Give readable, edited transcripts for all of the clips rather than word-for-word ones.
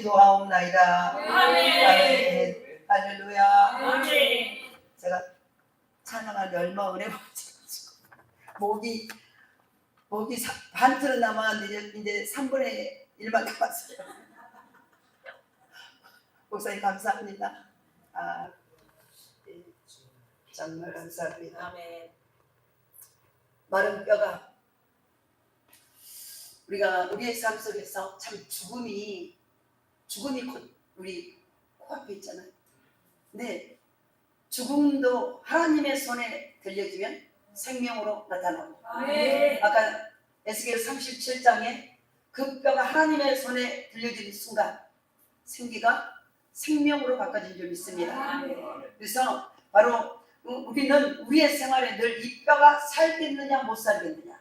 기도하옵나이다. 아멘. 아멘. 할렐루야. 아멘. 제가 찬양할 때 얼마 은혜 받아가지고 목이 반틀은 남았는데 이제 3분의 1만 남았어요. 목사님 감사합니다. 예, 정말 감사합니다. 아멘. 마른 뼈가 우리의 삶 속에서 참 죽음이 우리 코앞에 있잖아요. 근데 죽음도 하나님의 손에 들려주면 생명으로 나타나고, 아멘. 아까 에스겔 37장에 그 뼈가 하나님의 손에 들려주는 순간 생기가 생명으로 바꿔진 줄 믿습니다. 아멘. 그래서 바로 우리는 우리의 생활에 늘 이 뼈가 살겠느냐 못 살겠느냐,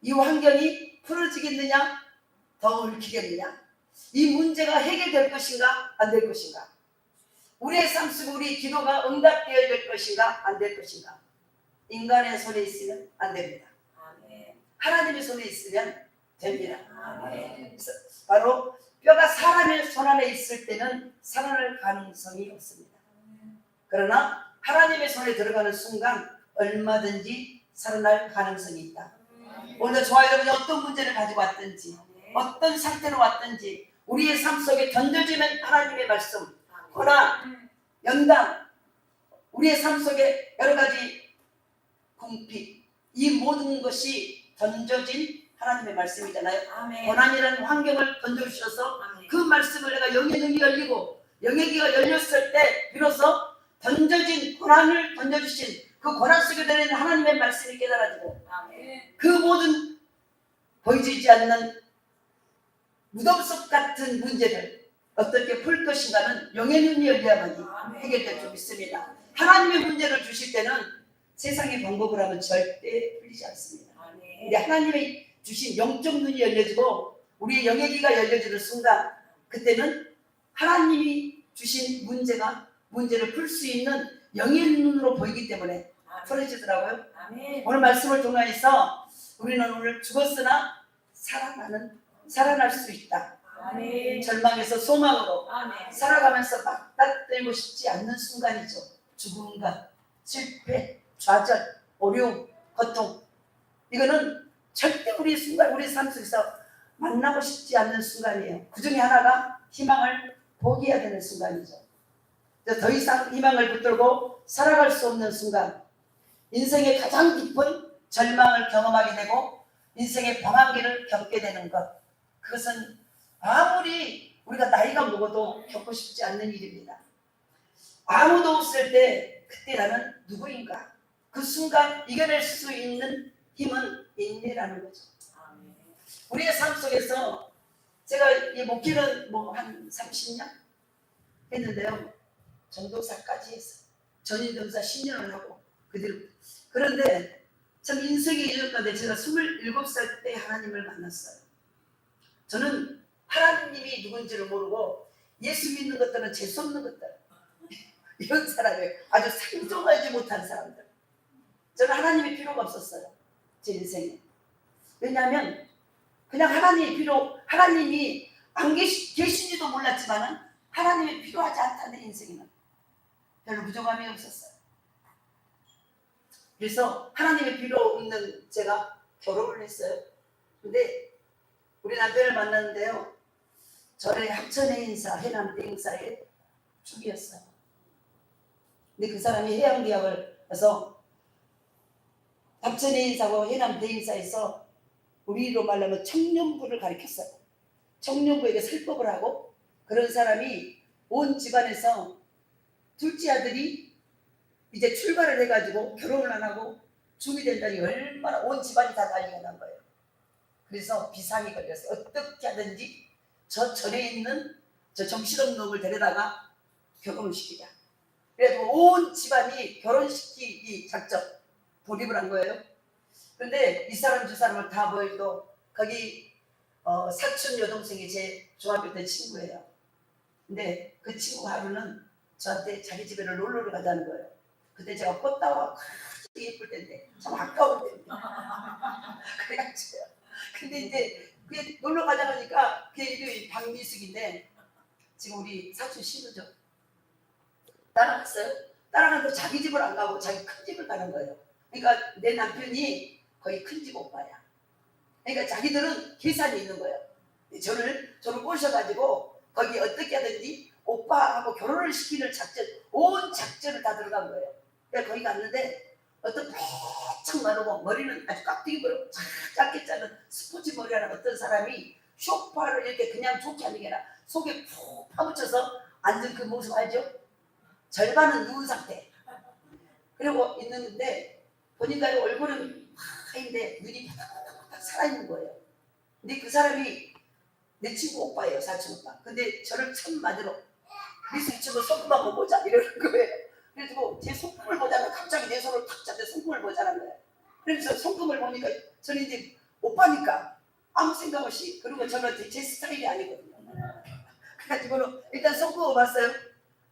이 환경이 풀어지겠느냐 더 얽히겠느냐, 이 문제가 해결될 것인가 안 될 것인가, 우리의 삶 속에 우리 기도가 응답되어야 될 것인가 안 될 것인가. 인간의 손에 있으면 안 됩니다. 아멘. 하나님의 손에 있으면 됩니다. 아멘. 그래서 바로 뼈가 사람의 손 안에 있을 때는 살아날 가능성이 없습니다. 그러나 하나님의 손에 들어가는 순간 얼마든지 살아날 가능성이 있다. 오늘도 저와 여러분이 어떤 문제를 가지고 왔든지, 어떤 상태로 왔든지 우리의 삶 속에 던져지는 하나님의 말씀, 고난, 연단, 우리의 삶 속에 여러 가지 궁핍, 이 모든 것이 던져진 하나님의 말씀이잖아요. 아멘. 고난이라는 환경을 던져주셔서 아멘. 그 말씀을 내가 영의 눈이 열리고 영의 귀가 열렸을 때 비로소 던져진 고난을 던져주신 그 고난 속에 들어있는 하나님의 말씀이 깨달아지고, 아멘. 그 모든 보이지 않는 무덤 속 같은 문제를 어떻게 풀 것인가는 영의 눈이 열려야만이 해결될 줄 믿습니다. 하나님의 문제를 주실 때는 세상의 방법을 하면 절대 풀리지 않습니다. 근데 하나님의 주신 영적 눈이 열려지고 우리의 영의 귀가 열려지는 순간, 그때는 하나님이 주신 문제를 풀 수 있는 영의 눈으로 보이기 때문에 풀어지더라고요. 아멘. 오늘 말씀을 통해서 우리는 오늘 죽었으나 살아날 수 있다. 아멘. 절망에서 소망으로 아멘. 살아가면서 맞닥뜨리고 싶지 않는 순간이죠. 죽음과 실패, 좌절, 어려움, 고통, 이거는 절대 우리 삶 속에서 만나고 싶지 않는 순간이에요. 그 중에 하나가 희망을 포기해야 되는 순간이죠. 더 이상 희망을 붙들고 살아갈 수 없는 순간, 인생의 가장 깊은 절망을 경험하게 되고 인생의 방황기를 겪게 되는 것, 그것은 아무리 우리가 나이가 먹어도 겪고 싶지 않는 일입니다. 아무도 없을 때 그때 나는 누구인가, 그 순간 이겨낼 수 있는 힘은 인내라는 거죠. 아멘. 우리의 삶 속에서 제가 이 목회는 한 30년 했는데요. 전도사까지 했어요. 전인동사 10년을 하고 그대로. 그런데 참 인생의 일년 가운데 제가 27살 때 하나님을 만났어요. 저는 하나님이 누군지를 모르고 예수 믿는 것들은 재수없는 것들, 이런 사람이에요. 아주 상종하지 못한 사람들. 저는 하나님이 필요가 없었어요, 제 인생에. 왜냐하면 그냥 하나님이 안 계신지도 몰랐지만은 하나님이 필요하지 않다는 인생에는 별로 부족함이 없었어요. 그래서 하나님의 필요 없는 제가 결혼을 했어요. 근데 우리 남편을 만났는데요, 저를 합천해 인사, 해남 대행사의 축이었어요. 근데 그 사람이 해양대학을 해서 합천해 인사고 해남 대행사에서 우리로 말하면 청년부를 가르쳤어요. 청년부에게 설법을 하고, 그런 사람이 온 집안에서 둘째 아들이 이제 출가를 해가지고 결혼을 안 하고 죽이 된다니 얼마나 온 집안이 다 난리가 난 거예요. 그래서 비상이 걸렸어요. 어떻게 하든지 저 전에 있는 저 정신없는 놈을 데려다가 결혼을 시키자. 그래가지고 온 집안이 결혼시키기 작전 돌입을 한 거예요. 근데 이 사람 저 사람을 다 모여도 거기 사촌 여동생이 제 중학교 때 친구예요. 근데 그 친구 하루는 저한테 자기 집에 놀러를 가자는 거예요. 그때 제가 꽃다와 예쁠 때인데 참 아까울 때인데 그래가지고요. 근데 이제 그게 놀러 가자 하니까 그 이름이 박미숙인데 지금 우리 사촌 신우죠. 따라갔어요. 따라가서 자기 집을 안 가고 자기 큰 집을 가는 거예요. 그러니까 내 남편이 거의 큰 집 오빠야. 그러니까 자기들은 계산이 있는 거예요. 저를 꼬셔가지고 거기 어떻게 하든지 오빠하고 결혼을 시키는 작전, 온 작전을 다 들어간 거예요. 그러니까 거기 갔는데 어떤 빼창 마르고 머리는 아주 깍두기 머리고 작게 자른 스포츠 머리라는 어떤 사람이 쇼파를 이렇게 그냥 좋게 하는 게 아니라 속에 푹 파묻혀서 앉은 그 모습 알죠? 절반은 누운 상태. 그리고 있는데 보니까 얼굴은 하얀데 눈이 바닥바닥 살아있는 거예요. 근데 그 사람이 내 친구 오빠예요, 사촌 오빠. 근데 저를 참 맞으러 미술 치고 손금 한번 보자 이러는 거예요. 그래가지고 제 손금을 보자면 갑자기 내 손을 탁 잡고 손금을 보자는 거예요. 그래서 손금을 보니까 저는 이제 오빠니까 아무 생각 없이, 그리고 저는 제 스타일이 아니거든요. 그래가지고는 일단 손금을 봤어요.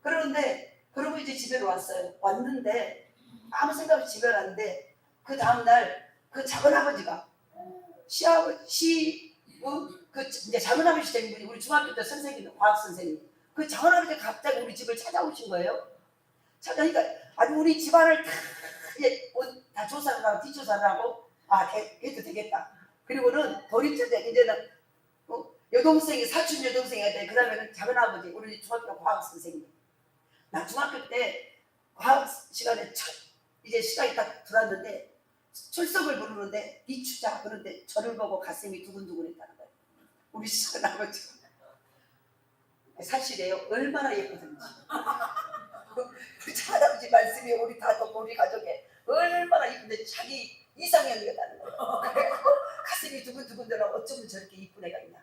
그러는데 그러고 이제 집에 왔어요. 왔는데 아무 생각 없이 집에 왔는데 그 다음날 그 작은아버지가 그 이제 작은아버지 된 분이 우리 중학교 때 선생님, 과학 선생님. 그 작은아버지가 갑자기 우리 집을 찾아오신 거예요. 그러니까 아주 우리 집안을 다 조사를 하고 뒷조사를 하고 해도 되겠다. 그리고는 돌입자들 이제는 여동생이 사촌 여동생이 돼. 그 다음에는 작은아버지 우리 중학교 과학 선생님. 나 중학교 때 과학 시간에 이제 시간이 딱 들어왔는데 출석을 부르는데 이추자 그런데 저를 보고 가슴이 두근두근했다는 거예요. 우리 작은아버지 사실이에요. 얼마나 예쁘든지. 우리 작은아버지 말씀이 우리 우리 가족에 얼마나 예쁜데 자기 이상형이었다는 거예요. 그래서 가슴이 두근두근대라고 어쩌면 저렇게 이쁜 애가 있나.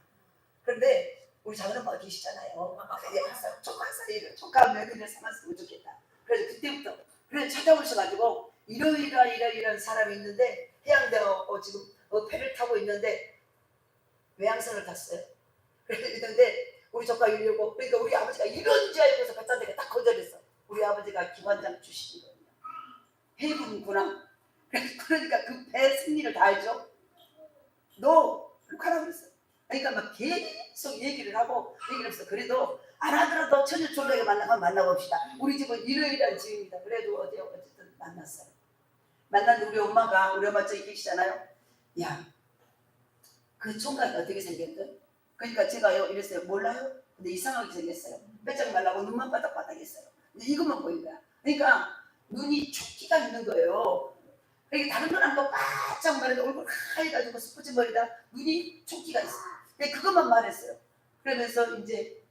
그런데 우리 작은엄마가 계시잖아요. 그래서 조카 사이를 조카 며느리를 삼았으면 좋겠다. 그래서 그때부터 그래서 찾아오셔가지고 이런 사람이 있는데 해양대하고 지금 배를 타고 있는데 외항선을 탔어요. 그랬는데 우리 조카 이러고 그러니까 우리 아버지가 이런 줄 알고서 갖다 대가 딱 거절했어. 우리 아버지가 기관장 출신이거든요. 해군구나. 그러니까 그 배 승리를 다 알죠. 너 하라고 그랬어. 그러니까 막 계속 얘기를 했어. 그래도 안 하더라도 처녀촌에게 만나봅시다. 우리 집은 이러이러한 집입니다. 그래도 어쨌든 만났어요. 만났는데 우리 엄마 저기 계시잖아요. 야, 그 총각이 어떻게 생겼든? 그러니까 제가요 이랬어요. 몰라요? 근데 이상하게 생겼어요. 빼짝 말라고 눈만 바닥바닥했어요. 근데 이것만 보인 거야. 그러니까 눈이 촉기가 있는 거예요. 그러니까 다른 건 안 보고 바짝 말해도 얼굴 하얘가지고 스포츠 머리다 눈이 촉기가 있어. 근데 그것만 말했어요. 그러면서 이제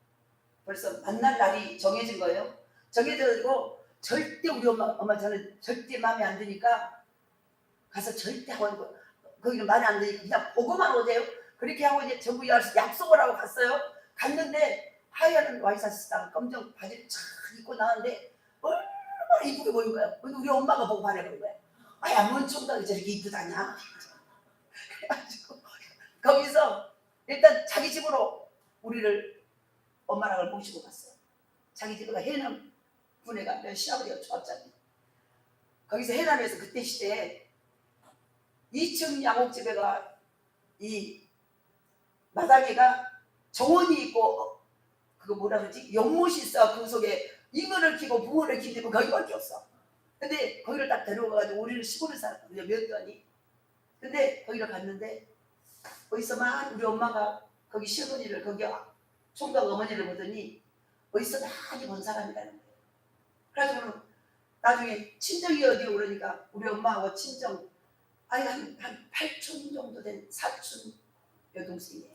벌써 만날 날이 정해진 거예요. 정해져가지고 절대 우리 엄마 저는 절대 마음에 안 드니까 가서 절대 하고 거기는 마음에 안 드니까 그냥 보고만 오세요. 그렇게 하고 이제 전부 약속을 하고 갔어요. 갔는데 하얀 와이셔츠다가 검정 바지를 착 입고 나왔는데 얼마나 이쁘게 보인 거야. 근데 우리 엄마가 보고 반해버린 거야. 아야 뭔 총각이 저렇게 이쁘다냐. 그래가지고 거기서 일단 자기 집으로 우리를 엄마랑을 모시고 갔어요. 자기 집에가 해남 군에가 시아버지가 조합장이. 거기서 해남에서 그때 시대에 2층 양옥집에가 이 마당에가 정원이 있고 그거 뭐라 그러지? 연못이 있어. 그 속에 임원을 키고 부모를 키고 거기밖에 없어. 근데 거기를 딱 데려가가지고 우리는 시골에 살았거든요. 면도하니. 근데 거기를 갔는데 어디서만 우리 엄마가 거기 시어머니를 거기 총각 어머니를 보더니 어디서 많이 본 사람이라는 거예요. 그래가지고 나중에 친정이 어디고 그러니까 우리 엄마하고 친정 한 8촌 정도 된 사촌 여동생이에요.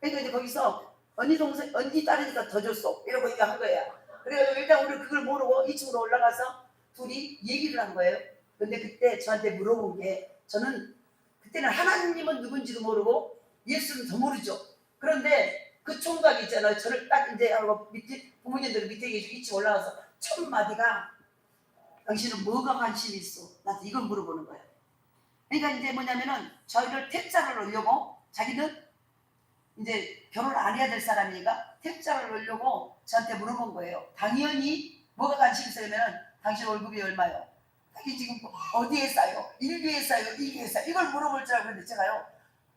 그러니까 이제 거기서 언니 딸이니까 더 줬어 이러고 얘기한 거야. 그래가지고 일단 우리 그걸 모르고 2층으로 올라가서 둘이 얘기를 한 거예요. 근데 그때 저한테 물어본 게 저는 그때는 하나님은 누군지도 모르고 예수는 더 모르죠. 그런데 그 총각이 있잖아요. 저를 딱 이제 하고 밑에 부모님들 밑에 계시고 2층 올라가서 첫 마디가 당신은 뭐가 관심이 있어? 나한테 이걸 물어보는 거예요. 그러니까 이제 뭐냐면은 저희를 퇴짜를 넣으려고 자기는 이제 결혼을 안 해야 될 사람이니까 퇴짜를 넣으려고 저한테 물어본 거예요. 당연히 뭐가 관심이 있으려면 당신 월급이 얼마요? 당신 지금 어디에 싸요? 1위에 싸요? 2위에 싸요? 이걸 물어볼 줄 알고 했는데 제가요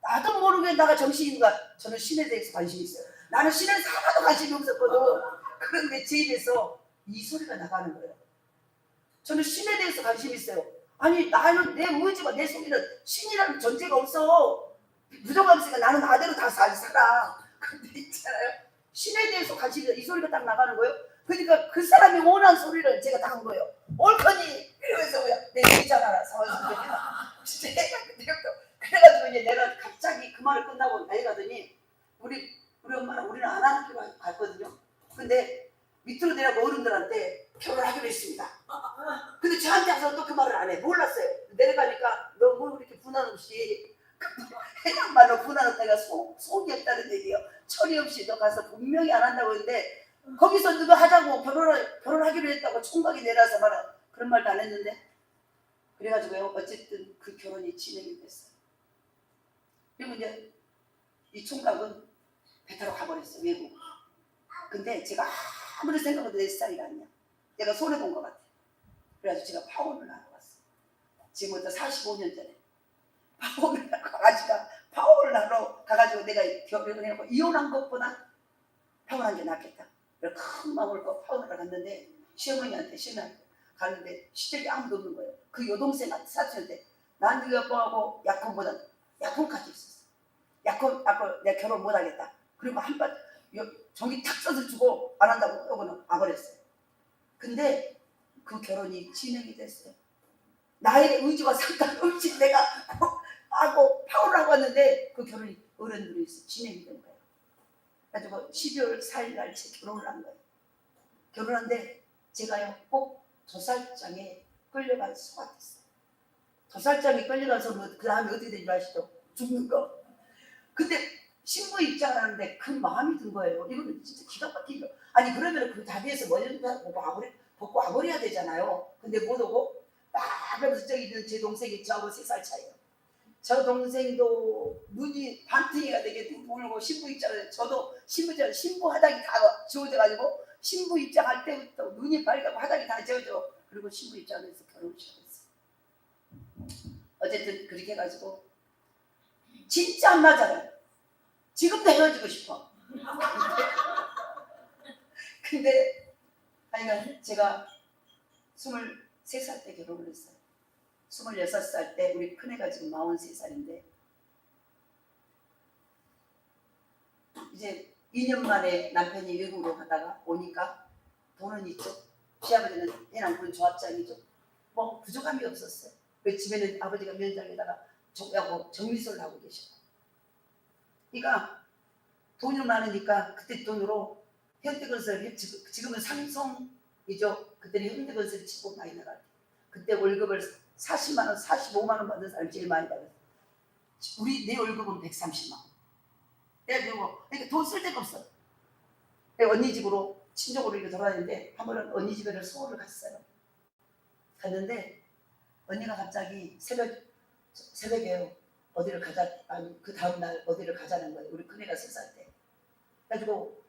나도 모르게 나가 정신인가 저는 신에 대해서 관심이 있어요. 나는 신에서 하나도 관심이 없었거든. 그런데 제 입에서 이 소리가 나가는 거예요. 저는 신에 대해서 관심이 있어요. 아니 나는 내 의지와 내 속에는 신이라는 존재가 없어. 부정감 있으니까 나는 나대로 다 살아. 근데 있잖아요. 신에 대해서 관심이 있어. 이 소리가 딱 나가는 거예요. 그러니까 그 사람이 원한 소리를 제가 다 한 거예요. 옳거니 이러면서 내 얘기잖아. 진짜 그래가지고 이제 내가 갑자기 그 말을 끝나고 나이 가더니 우리 엄마랑 우리는 안 하는 학교로 갔거든요. 근데 밑으로 내려가 어른들한테 결혼하기로 했습니다. 근데 저한테 와서 또 그 말을 안 해. 몰랐어요. 내려가니까 너 뭐 그렇게 분한 없이 해당 말로 분한 없다가 속이 없다는 얘기예요. 철이 없이 너 가서 분명히 안 한다고 했는데 거기서 누가 하자고 결혼하기로 했다고 총각이 내려서 말은 그런 말도 안 했는데 그래가지고요. 어쨌든 그 결혼이 진행이 됐어요. 그리고 이제 이 총각은 배 타러 가버렸어요. 외국. 근데 제가 아무리 생각해도 내 스타일이 아니야. 내가 손해본 것 같아. 그래서 제가 파혼을 하러 갔어요. 지금부터 45년 전에 파혼을 하고 아가씨가 파혼을 하러 가가지고 내가 결혼을 해놓고 이혼한 것보다 파혼한 게 낫겠다. 그래서 큰 마음을 먹고 파혼을 갔는데 시어머니한테 갔는데 시댁이 아무도 없는 거예요. 그 여동생한테 사촌한테 난 네 아빠하고 약혼보다 약혼까지 있었어. 약혼 내가 결혼 못하겠다. 그리고 한번 종이 탁 써서 주고 안 한다고 요거는 와버렸어요. 근데 그 결혼이 진행이 됐어요. 나의 의지와 상관없이 내가 하고 파혼하고 왔는데 그 결혼이 어른들이 있어 진행이 된 거예요. 그래가지고 12월 4일 날 제 결혼을 한 거예요. 결혼한데 제가요 꼭 도살장에 끌려간 소가 됐어요. 도살장에 끌려가서 그 다음에 어떻게 되는지 아시죠? 죽는 거. 근데 신부 입장을 하는데 그 마음이 든 거예요. 이거는 진짜 기가 막힌 거. 아니 그러면 그 다리에서 머리를 벗고 와버려야 되잖아요. 근데 못 오고 막 하면서 저기 있는 제 동생이 저하고 3살 차이에요. 저 동생도 눈이 반팅이가 되게 울고 신부 입장을 저도 신부 하닥이 다 지워져가지고 신부 입장할 때부터 눈이 밝고 하닥이 다 지워져. 그리고 신부 입장에서 결혼을 시작했어요. 어쨌든 그렇게 해가지고 진짜 안 맞아요. 지금도 헤어지고 싶어. 근데 하여간 제가 23살 때 결혼을 했어요. 26살 때 우리 큰애가 지금 43살인데 이제 2년 만에 남편이 외국으로 가다가 오니까 돈은 있죠. 시아버지는 해남군 조합장이죠. 뭐 부족함이 없었어요. 그 집에는 아버지가 면장에다가 정미소를 하고 계시고 그러니까 돈이 많으니까 그때 돈으로 현대건설 지금은 삼성이죠. 그때는 현대건설이 최고 많이 나갔대. 그때 월급을 40만 원, 45만 원 받는 사람이 제일 많이 받았어. 내 월급은 130만 원. 그러니까 돈 쓸 데가 없어. 언니 집으로 친정으로 이렇게 돌아다니는데 한 번은 언니 집에를 서울을 갔어요. 갔는데 언니가 갑자기 새벽에 어디를 그 다음날 어디를 가자는 거예요. 우리 큰애가 3살 때. 그래가지고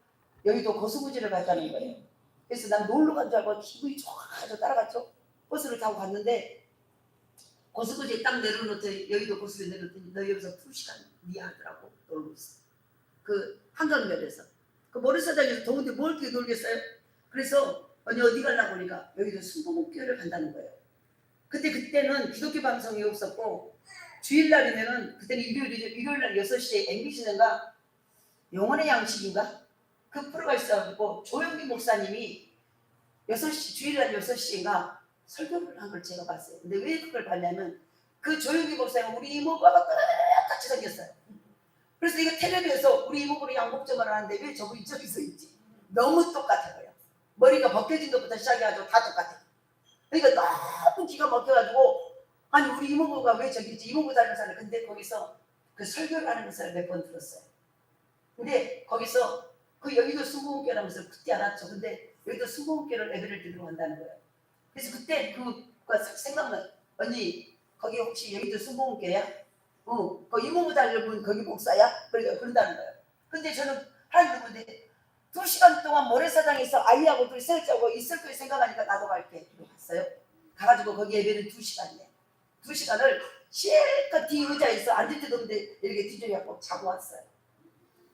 여의도 고수부지를 가자는 거예요. 그래서 난 놀러 간 줄 알고 기분이 좋아서 따라갔죠. 버스를 타고 갔는데 고수부지에 딱 내려놓더니 여의도 고수부지에 내려놓더니 너 여기서 2시간 미하더라고 놀고 있어. 그 한강변에서 그 모래사장에서 더운데 뭘 이렇게 놀겠어요? 그래서 언니 어디 가려고 하니까 여의도 순복음교회를 간다는 거예요. 그때는 기독교 방송이 없었고 주일날이면은 그때는 일요일날 6시에 MBC인가 영혼의 양식인가 그 프로가 있어가지고 조영기 목사님이 6시 주일날 6시인가 설교를 한 걸 제가 봤어요. 근데 왜 그걸 봤냐면 그 조영기 목사님은 우리 이모부가 똑같이 생겼어요. 그래서 이거 텔레비에서 우리 이모부로 양복점을 하는데 왜 저분이 저기서 있지? 너무 똑같아요. 머리가 벗겨진 것부터 시작해가지고 다 똑같아요. 그러니까 너무 기가 막혀가지고 아니 우리 이모부가 왜 저기 있지? 이모부 닮은 사람. 근데 거기서 그 설교를 하는 것을 몇 번 들었어요. 근데 거기서 그 여기도 순복음교라면서 그때 알았죠. 근데 여기도 순복음교를 예배를 드리러 간다는 거예요. 그래서 그때 그거 생각나. 언니 거기 혹시 여기도 순복음교야? 그 이모부 닮은 거기 목사야? 그런다는 거예요. 근데 저는 하나님 그런데 2시간 동안 모래사장에서 아이하고 둘이 설자고 있을 거에 생각하니까 나도 갈게. 갔어요. 가가지고 거기 예배는 2시간이에요. 2시간을 실컷 뒤 의자에서 앉을 데도 없는데 이렇게 뒤져갖고 자고 왔어요.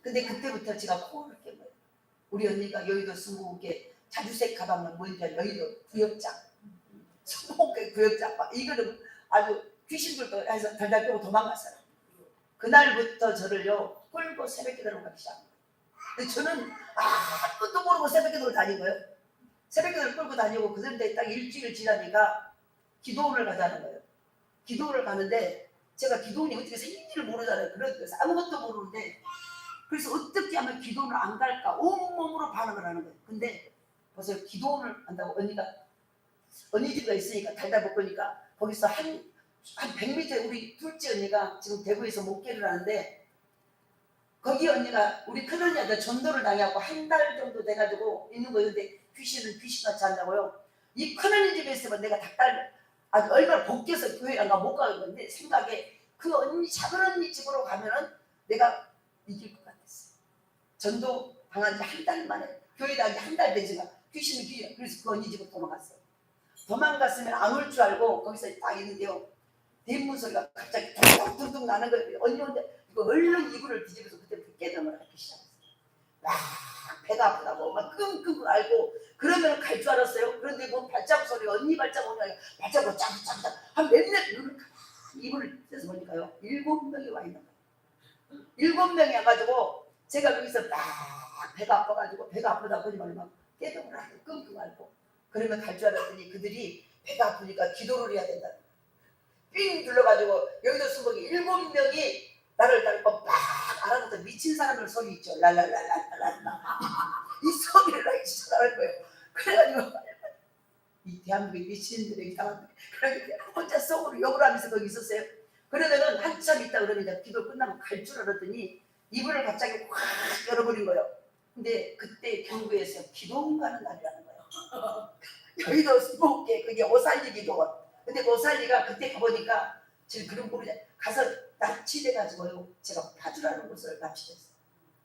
근데 그때부터 제가 코를 깬 거예요. 우리 언니가 여의도 스무고개 자주색 가방은 뭔지 알아요? 여의도 구역장. 스무고개 구역장. 이거는 아주 귀신들도 해서 달달 빼고 도망갔어요. 그날부터 저를요 끌고 새벽기도를 가기 시작합니다. 근데 저는 아무것도 모르고 새벽기도를 다닌 거예요. 새벽기도를 끌고 다니고 그런데 딱 일주일 지나니까 기도원을 가자는 거예요. 기도원을 가는데 제가 기도원이 어떻게 생긴지를 모르잖아요. 그래서 아무것도 모르는데 그래서 어떻게 하면 기도원을 안 갈까 온몸으로 반응을 하는 거예요. 근데 벌써 기도원을 간다고 언니 집가 있으니까 달달 먹으니까 거기서 한 100m 우리 둘째 언니가 지금 대구에서 목회를 하는데 거기 언니가 우리 큰언니한테 전도를 당해갖고 한 달 정도 돼가지고 있는 거예요. 근데 귀신은 귀신같이 한다고요. 이 큰언니 집에 있으면 내가 닭달 아주 얼마나 벗겨서 교회 안 가 못 가는 건데 생각에 그 언니 작은 언니 집으로 가면은 내가 이길 것 같았어요. 전도 당한 지 한 달 만에 교회 다닌 지 한 달 되지만 귀신은 귀신. 그래서 그 언니 집으로 도망갔어요. 도망갔으면 안 올 줄 알고 거기서 딱 있는데요. 대문 소리가 갑자기 둥둥둥 나는 거예요. 언니 온데 이거 얼른 이불을 뒤집어서 그때부터 깨닫을 하기 시작했어요. 막 배가 아프다고 막 끙끙 앓고 그러면 갈 줄 알았어요. 그런데 뭐 발자국 소리가 언니 발자국이 아니라 발자국으로 짱짱짱 한 몇몇 눈을 이불을 떼서 보니까요 7명이 와 있는 거예요. 7명이 와가지고 제가 여기서 막 배가 아파가지고 배가 아프다 보니까 막 깨닫을 하고 끙끙 앓고 그러면 갈 줄 알았더니 그들이 배가 아프니까 기도를 해야 된다. 삥 둘러가지고 여기도 숨어기 7명이 나를 막 알아듣던 미친 사람들 소리 있죠. 랄랄랄랄랄라 이 소리를 하기 시작하는 거예요. 그래가지고 이 대한민국의 미친들에게 당한 그러니까 혼자 속으로 욕을 하면서 거기 있었어요. 그러면은 한참 있다 그러면 이제 기도 끝나면 갈 줄 알았더니 이불을 갑자기 확 열어버린 거예요. 근데 그때 경부에서 기도원 가는 날이라는 거예요. 여의도 스포게 그게 오살리 기도원. 근데 그 오살리가 그때 가보니까 지금 그런 모르냐 가서 납치돼가지고요. 제가 파주라는 곳을 납치됐어요.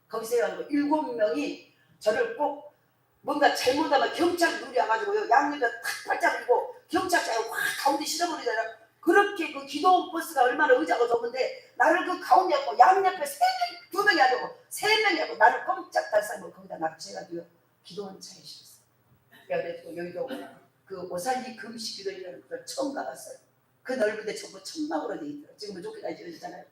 거기서 해가지고 7명이 저를 꼭 뭔가 잘못하면 경찰 눈이 와가지고요. 양옆에 탁 발자국이고 경찰차에 확 가운데 실어버리잖아요. 그렇게 그 기도원 버스가 얼마나 의자가 좁은데 나를 그 가운데 하고 양옆에 3명, 2명이 아니고 3명이 하고 나를 꼼짝 달싹 거기다 납치해가지고 기도원 차에 실었어요. 그래가지고 여기도 그 오살리 금식기도라는 걸 처음 가봤어요. 그 넓은데 전부 천막으로 돼 있더라고요. 지금은 좋게 다 지어졌잖아요.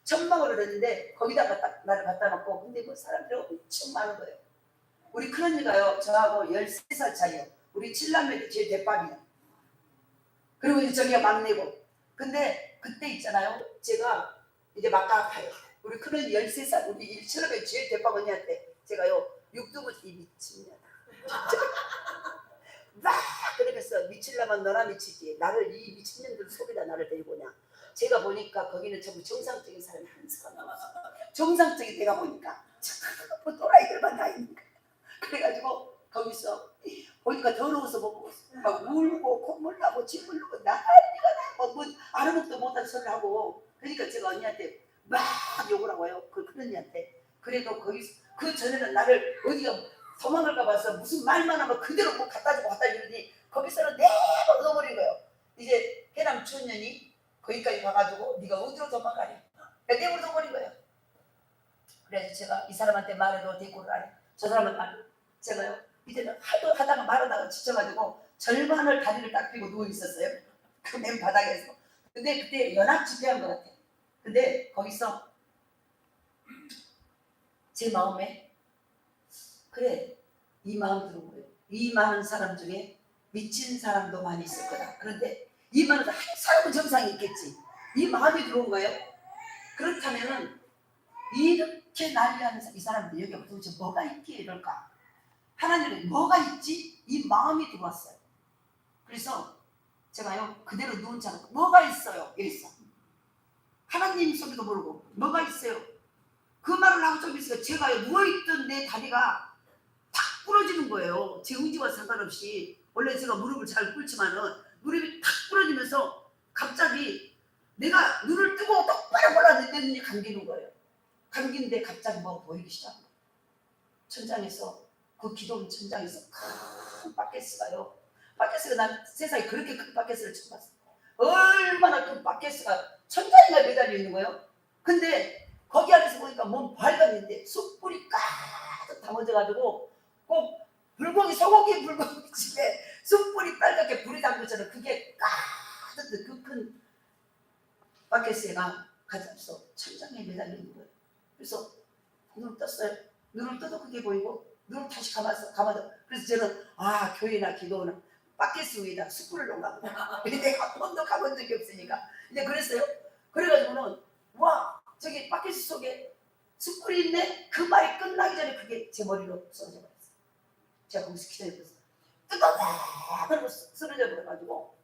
천막으로 됐는데 거기다가 딱 나를 갖다 놓고 근데 그 사람들이 엄청 많은 거예요. 우리 큰언니가요 저하고 13살 차이요. 우리 7남매도 제일 대빵이에요. 그리고 이제 저기가 막내고 근데 그때 있잖아요. 제가 이제 막가가요. 우리 큰언니 13살 우리 7남매 제일 대빵 언니한테 제가요 육두부지 미친년아 막 그러면서 미칠라면 너나 미치지 나를 이 미친년들 속에다 나를 데리고 오냐. 제가 보니까 거기는 전부 정상적인 사람이 한 사람 남았어. 정상적인 내가 보니까 뭐 또라이들만 다 있는 거야. 그래가지고 거기서 보니까 더러워서 막 울고 콧물 나고 침물 나고 난리가 나고 뭐 아무것도 못한 소리를 하고 그러니까 제가 언니한테 막 욕을 하고요. 그 큰언니한테. 그래도 거기서 그 전에는 나를 어디가 도망을가 봐서 무슨 말만 하면 그대로 뭐 갖다 주고 갖다 주더니 거기서는 내버 넣어버린 거예요. 이제 해남 춘년이 거기까지 가가지고 네가 어디로 도망가냐 내버려 둬버린 거예요. 그래서 제가 이 사람한테 말해도 대꾸를 안 해. 저 사람은 말 제가요 이제는 하도 하다가 말하다가 지쳐가지고 절반을 다리를 딱 펴고 누워 있었어요. 그 맨 바닥에서. 근데 그때 연합 집회한 것 같아요. 근데 거기서 제 마음에 그래 이 마음 들은 거예요. 이 많은 사람 중에 미친 사람도 많이 있을 거다. 그런데 이 많은 한 사람은 정상이 있겠지. 이 마음이 들어온 거예요. 그렇다면은 이렇게 난리하는 이 사람들 여기 도대체 뭐가 있기에 이럴까? 하나님은 뭐가 있지? 이 마음이 들어왔어요. 그래서 제가요 그대로 누운 채로 뭐가 있어요? 이랬어. 하나님 소리도 모르고 뭐가 있어요? 그 말을 하고 좀 있으니까 제가요 누워있던 내 다리가 탁 부러지는 거예요. 제 의지와 상관없이. 원래 제가 무릎을 잘 꿇지만은 무릎이 탁 부러지면서 갑자기 내가 눈을 뜨고 똑바로 보라는데 내 눈이 감기는 거예요. 감기는데 갑자기 뭐 보이기 시작한 거예요. 천장에서 그 기도원 천장에서 큰 바켓스가요. 바켓스가 난 세상에 그렇게 큰 바켓스를 처음 봤어요. 얼마나 큰 바켓스가 천장에가 매달려 있는 거예요. 근데 거기 안에서 보니까 몸 밝았는데 숯불이 가득 담아져가지고 꼭 불고기 집에 숯불이 빨갛게 불이 담은 것처럼 그게 가득 그 큰 바켓스가 가져서 천장에 매달려 있는 거예요. 그래서 눈을 떴어요. 눈을 떠도 그게 보이고 눈을 다시 감아서 그래서 저는 교회나 기도는 바켓스 위에다 숯불을 놓은가 보다. 근데 내가 한 번도 가본 적이 없으니까 이제 그랬어요. 그래가지고는 와 저기 바켓스 속에 숯불이 있네. 그 말이 끝나기 전에 그게 제 머리로 쏟아져 버렸어요. 제가 거기서 기다렸어요. 뜨거워! 그러고 쓰러져 버려가지고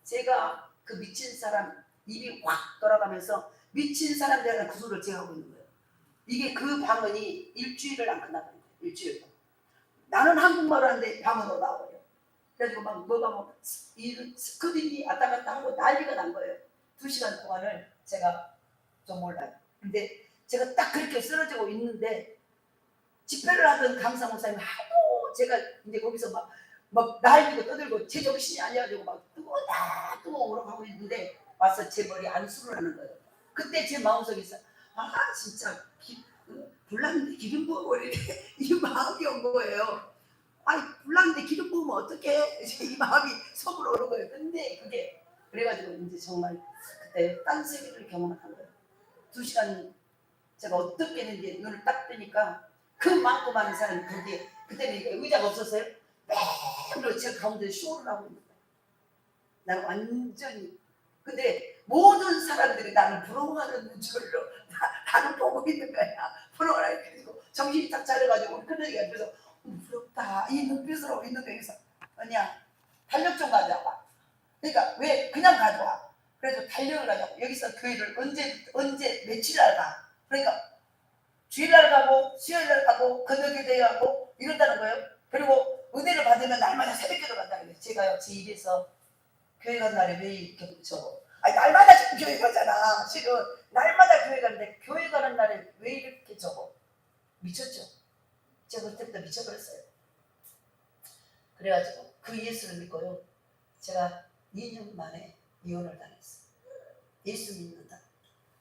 제가 그 미친 사람 입이 확 돌아가면서 미친 사람들이라는 그 소리를 제가 하고 있는 거예요. 이게 그 방언이 일주일을 안 끝나버린 거예요. 일주일 동안. 나는 한국말을 하는데 방언으로 나와버려요. 그래가지고 막 뭐가 스크린이 왔다 갔다 하고 난리가 난 거예요. 2시간 동안을 제가 좀 몰라요. 근데 제가 딱 그렇게 쓰러지고 있는데 집회를 하던 강사 목사님이 하도 제가 이제 거기서 막 날리고 떠들고 제 정신이 아니어가지고 막 뜨거워다 뜨거워 하고 있는데 와서 제 머리 안수를 하는 거예요. 그때 제 마음속에서 진짜 불났는데 기름 부어 이렇게 이 마음이 온 거예요. 불났는데 기름 부으면 어떡해? 이 마음이 속으로 오는 거예요. 근데 그게 그래가지고 이제 정말 그때 딴 세계를 경험한 거예요. 2시간 제가 어떻게 했는지 눈을 딱 뜨니까 그 많고 많은 사람이 거기에 그때는 의자가 없었어요. 맨으로 제가 가운데 쇼를 하고 있는 거예요. 나는 완전히 근데 모든 사람들이 나를 부러워하는 줄로 나를 보고 있는 거야. 부러워라 그래가지고 정신이 딱 차려가지고 그러니까 그래서 부럽다 이 눈빛으로 있는 거에서 언니야 달력 좀 가져와. 그러니까 왜 그냥 가져와. 그래서 달력을 가져와. 여기서 교회를 언제 며칠 날 가. 그러니까 주일날 가고 수요일날 가고 금요일에 가고 이런다는 거예요. 그리고 은혜를 받으면 날마다 새벽기도 간다는 거예요. 제가요 제 입에서 교회 간 날에 왜 이렇게 적어? 날마다 지금 교회 가잖아. 지금 날마다 교회 가는데 교회 가는 날에 왜 이렇게 적어? 미쳤죠? 제가 그때부터 미쳐버렸어요. 그래가지고 그 예수를 믿고요. 제가 2년 만에 이혼을 당했어요. 예수 믿는다.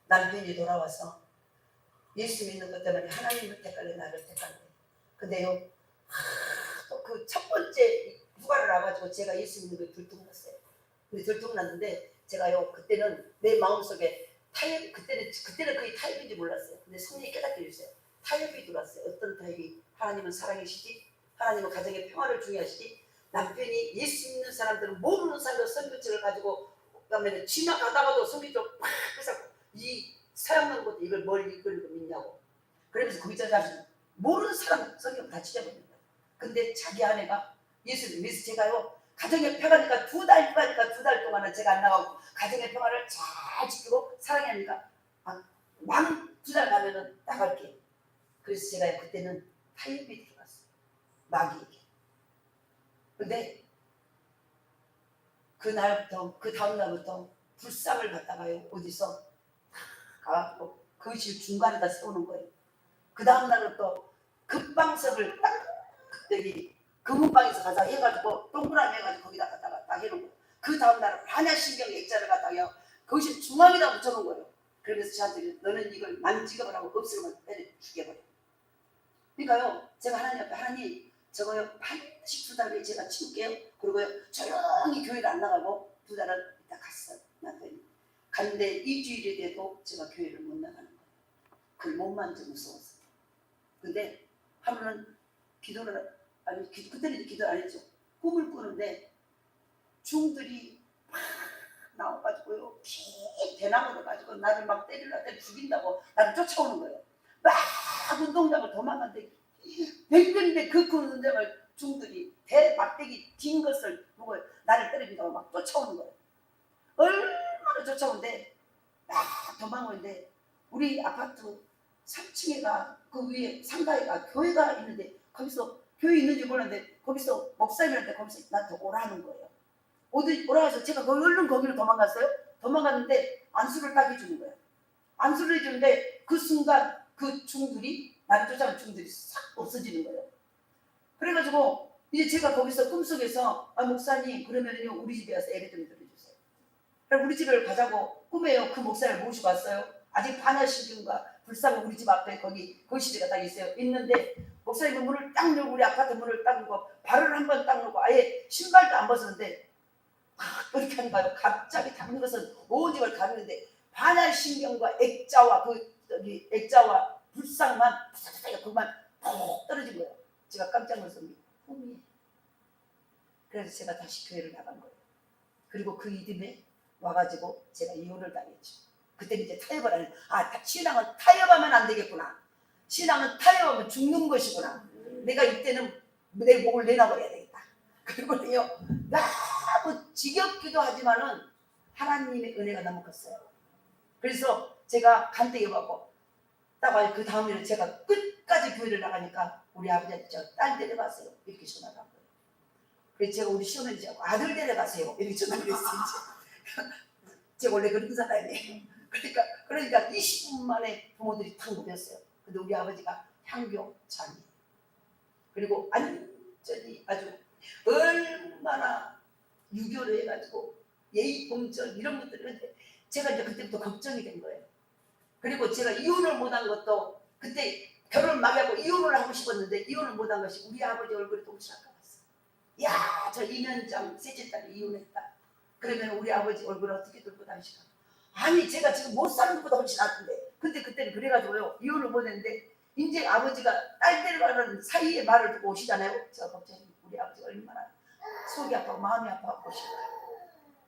남편이 돌아와서 예수 믿는 것 때문에 하나님을 택할래 나를 택할래. 근데요 또 그 첫 번째 휴가를 나가지고 제가 예수 믿는 걸 들통났어요. 근데 들통났는데 제가요 그때는 내 마음속에 그때는 거의 타협인지 몰랐어요. 근데 성령이 깨닫게 해주세요. 타협이 들어왔어요. 어떤 타협이? 하나님은 사랑이시지, 하나님은 가정의 평화를 중요하시지. 남편이 예수 믿는 사람들은 모르는 사람들 선교책을 가지고 그다음에 지나가다가도 선교책 팍 해서 이 서양는 것도 이걸 뭘 읽고 믿냐고. 그러면서 거기서 자신 모르는 사람 성경 다 찢어버린 거예요. 근데 자기 아내가 예수를 믿어서 제가요 가정의 평화니까 2달 휴가니까 2달 동안은 제가 안 나가고 가정의 평화를 잘 지키고 사랑하니까 만 2달 가면은 나갈게. 그래서 제가 그때는 타협이 들어갔어요. 마귀에게. 근데 그날부터 그 다음 날부터 불상을 갖다가요 어디서 가고 거실 중간에다 세우는 거예요. 그 다음 날은 또 급방석을 딱 그때기 금은방에서 가서 해가지고 동그라미 해가지고 거기다 갖다가 딱 해놓은 거예요. 그 다음 날은 반야신경 액자를 갖다가 거실 중앙에다 붙여놓은 거예요. 그러면서 저한테 너는 이걸 만지급을 하고 없으면 때려 죽여버려. 그러니까요 제가 하나님 앞에 하나님 저거요 반드시 2달 후에 제가 치울게요. 그리고요 조용히 교회를 안 나가고 2달을 이따 갔어요. 남편이 갔는데 2주일이 돼도 제가 교회를 못 나가는 거예요. 그걸 못 만져 무서웠어요. 근데 하루는 그때는 기도를 안 했죠. 꿈을 꾸는데 중들이 막 나와가지고요 대나무를 가지고 나를 막 때리려고 죽인다고 나를 쫓아오는 거예요. 막 운동장을 도망갔는데 백병백 그 운동장을 중들이 대막대기 긴 것을 보고 나를 때린다고 막 쫓아오는 거예요. 얼마나 쫓아오는데 막 도망오는데 우리 아파트 3층에가 그 위에 상가에가 교회가 있는데 거기서 교회 있는지 몰랐는데 거기서 목사님한테 거기서 나한테 오라는 거예요. 오라해서 제가 얼른 거기를 도망갔어요. 도망갔는데 안수를 딱 해주는 거예요. 안수를 해주는데 그 순간 그 중들이 나를 쫓아오는 중들이 싹 없어지는 거예요. 그래가지고 이제 제가 거기서 꿈속에서 목사님 그러면요 우리 집에 와서 예배 좀 드려주세요. 그럼 우리 집을 가자고 꿈에요 그 목사를 모시고 왔어요. 아직 반야신경과 불상 우리 집 앞에 거기 거실이가 딱 있어요. 있는데 목사님은 문을 딱 열고 우리 아파트 문을 딱 열고 발을 한 번 딱 열고 아예 신발도 안 벗었는데 막 그렇게 하는 거예요. 갑자기 닦는 것은 온 집을 가는데 반야신경과 액자와 그 저기 액자와 불상만 그만 푹 떨어진 거예요. 제가 깜짝 놀랐습니다. 꿈이. 그래서 제가 다시 교회를 나간 거예요. 그리고 그 이듬해 와가지고 제가 이혼을 당했죠. 그때 이제 타협을 하는, 신앙은 타협하면 안 되겠구나. 신앙은 타협하면 죽는 것이구나. 내가 이때는 내 목을 내놔버려야 되겠다. 그리고는요, 너무 지겹기도 하지만은 하나님의 은혜가 너무 컸어요. 그래서 제가 간택해 받고 딱 그 다음에는 제가 끝까지 교회를 나가니까 우리 아버지한테 딸 데려가세요. 이렇게 전화를 한 거예요. 그래서 제가 우리 시어머니한테 아들 데려가세요. 이렇게 전화를 했어요. 제가 원래 그런 사람이에요. 그러니까 20분 만에 부모들이 탁 모였어요. 근데 우리 아버지가 향교 자매. 그리고 완전히 아주 얼마나 유교를 해가지고 예의 범절 이런 것들을 했는데 제가 이제 그때부터 걱정이 된 거예요. 그리고 제가 이혼을 못한 것도 그때 결혼을 막 하고 이혼을 하고 싶었는데 이혼을 못한 것이 우리 아버지 얼굴에 동시에 아까웠어요. 야, 저 이면장 셋째 딸이 이혼했다. 그러면 우리 아버지 얼굴 어떻게 들고 다니실까? 아니 제가 지금 못 사는 것보다 훨씬 낫던데. 근데 그때는 그래가지고요 이혼을 못했는데 이제 아버지가 딸 데려가는 사이에 말을 듣고 오시잖아요. 제가 걱정이 우리 아버지가 얼마나 속이 아파고 마음이 아파하고 오실까.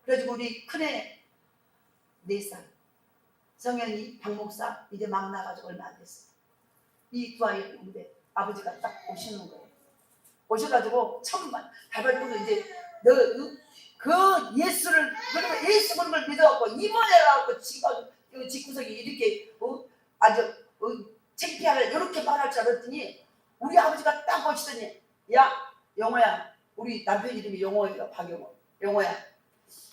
그래가지고 우리 큰애 4살 성현이 박목사 이제 막 나가지고 얼마 안 됐어요. 이 두 아이를 보는데 아버지가 딱 오시는 거예요. 오셔가지고 천만 발발부도 이제 너 그 예수를 그리고 예수 그런 걸 믿어갖고 입원해갖고 지가 집구석이 이렇게 아주 창피하게 이렇게 말할 줄 알았더니 우리 아버지가 딱 오시더니 야 영호야 우리 남편 이름이 영호예요. 박영호. 영호야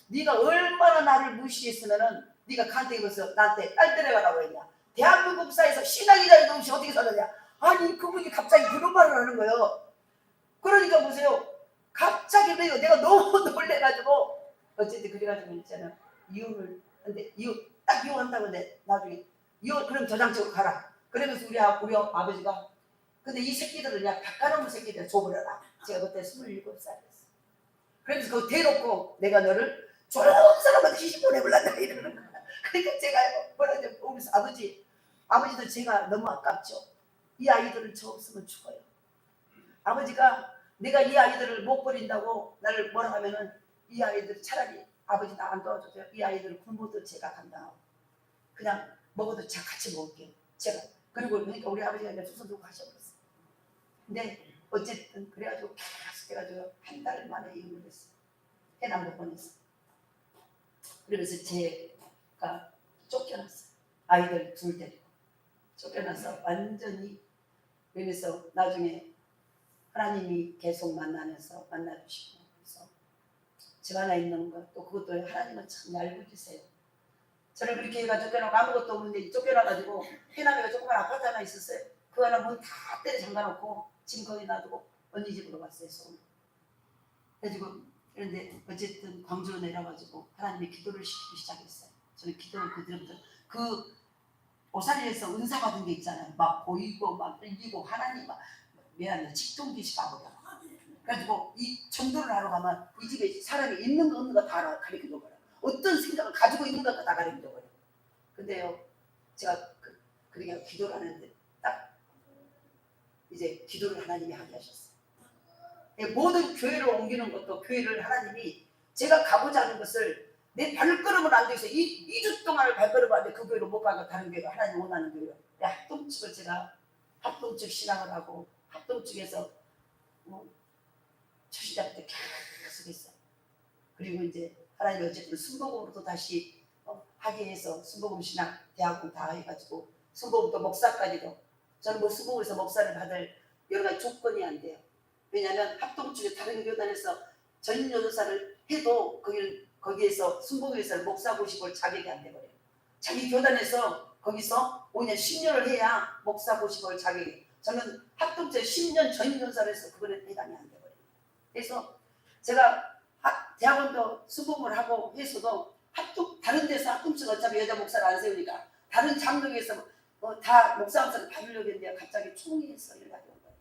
네가 얼마나 나를 무시했으면은 네가 간택 입어서 나한테 딸 데려가라고 했냐. 대한민국 사회에서 신앙이 자리 없이 어떻게 살았냐. 아니 그분이 갑자기 그런 말을 하는 거예요. 그러니까 보세요. 갑자기 내가 너무 놀래가지고 어쨌든 그래가지고 있잖아 이혼을 근데 딱 이혼한다고 근데 나중에 이혼 그럼 저장치고 가라. 그러면서 우리 아버지가 근데 이 새끼들은 야 바꿔놓은 새끼들 줘버려라. 제가 그때 27살이었어. 그래서 그거 대놓고 내가 너를 좋은 사람한테 시집 보내볼란다 이러는 거야. 그러니까 제가 뭐라죠 우리 아버지도 제가 너무 아깝죠. 이 아이들은 저 없으면 죽어요. 아버지가 내가 이 아이들을 못 버린다고 나를 뭐라 하면은 이 아이들 차라리 아버지 나 안 도와줘요. 이 아이들 굶어도 제가 감당하고 그냥 먹어도 제가 같이 먹을게요. 제가 그리고 그러니까 우리 아버지가 이제 두 손 들고 가셔버렸어요. 근데 어쨌든 그래가지고 계속 해가지고 한 달 만에 이혼을 했어요. 해남도 보냈어요. 그러면서 제가 쫓겨났어요. 아이들 둘 데리고 쫓겨나서 완전히 그러면서 나중에 하나님이 계속 만나면서 만나주시고 그래서 집 하나 있는 거 또 그것도 하나님은 참 얄궂으세요. 저를 그렇게 해가 쫓겨나고 아무것도 없는데 쫓겨나가지고 해남에가 조그만 아파트 하나 있었어요. 그 하나 문 다 때려 잠가놓고 지금 거기 놔두고 언니 집으로 갔어요. 서울. 그래가지고 그런데 어쨌든 광주로 내려가지고 하나님이 기도를 시키기 시작했어요. 저는 기도를 그때부터 그 오사리에서 은사 받은 게 있잖아요. 막 보이고 막 들리고 하나님 막 미안해 직동기시 가버려. 그래가지고 이 전도를 하러 가면 이 집에 사람이 있는 거 없는 거 다 가리켜 버려. 어떤 생각을 가지고 있는 거 다 가리켜 버려. 근데요 제가 그러니까 기도를 하는데 딱 이제 기도를 하나님이 하게 하셨어요. 모든 교회를 옮기는 것도 교회를 하나님이 제가 가고자 하는 것을 내 발걸음을 안 돼서 2주 동안을 발걸음을 안 돼 그 교회로 못 가고 다른 교회로 하나님 원하는 교회로 합동측을 제가 합동측 신앙을 하고 합동측에서 초신자 때 계속 했어요. 그리고 이제 하나님이 어쨌든 순복음으로도 다시 하게 해서 순복음 신학 대학원 다 해가지고 순복음도 목사까지도 저는 뭐 순복음에서 목사를 받을 여러 가지 조건이 안 돼요. 왜냐하면 합동측에 다른 교단에서 전인교사를 해도 거기에서 순복음에서 목사 고시볼 자격이 안 돼버려요. 자기 교단에서 거기서 5년 10년을 해야 목사 고시볼 자격이. 저는 합동측 10년 전인교사를 해서 그거는 해당이 안 돼버려요. 그래서 제가 대학원도 순복음을 하고 해서도 다른 데서 합동측 어차피 여자 목사를 안 세우니까 다른 장로에서 다 목사함사를 받으려고 했는데 갑자기 총회에서 연락이 온 거예요.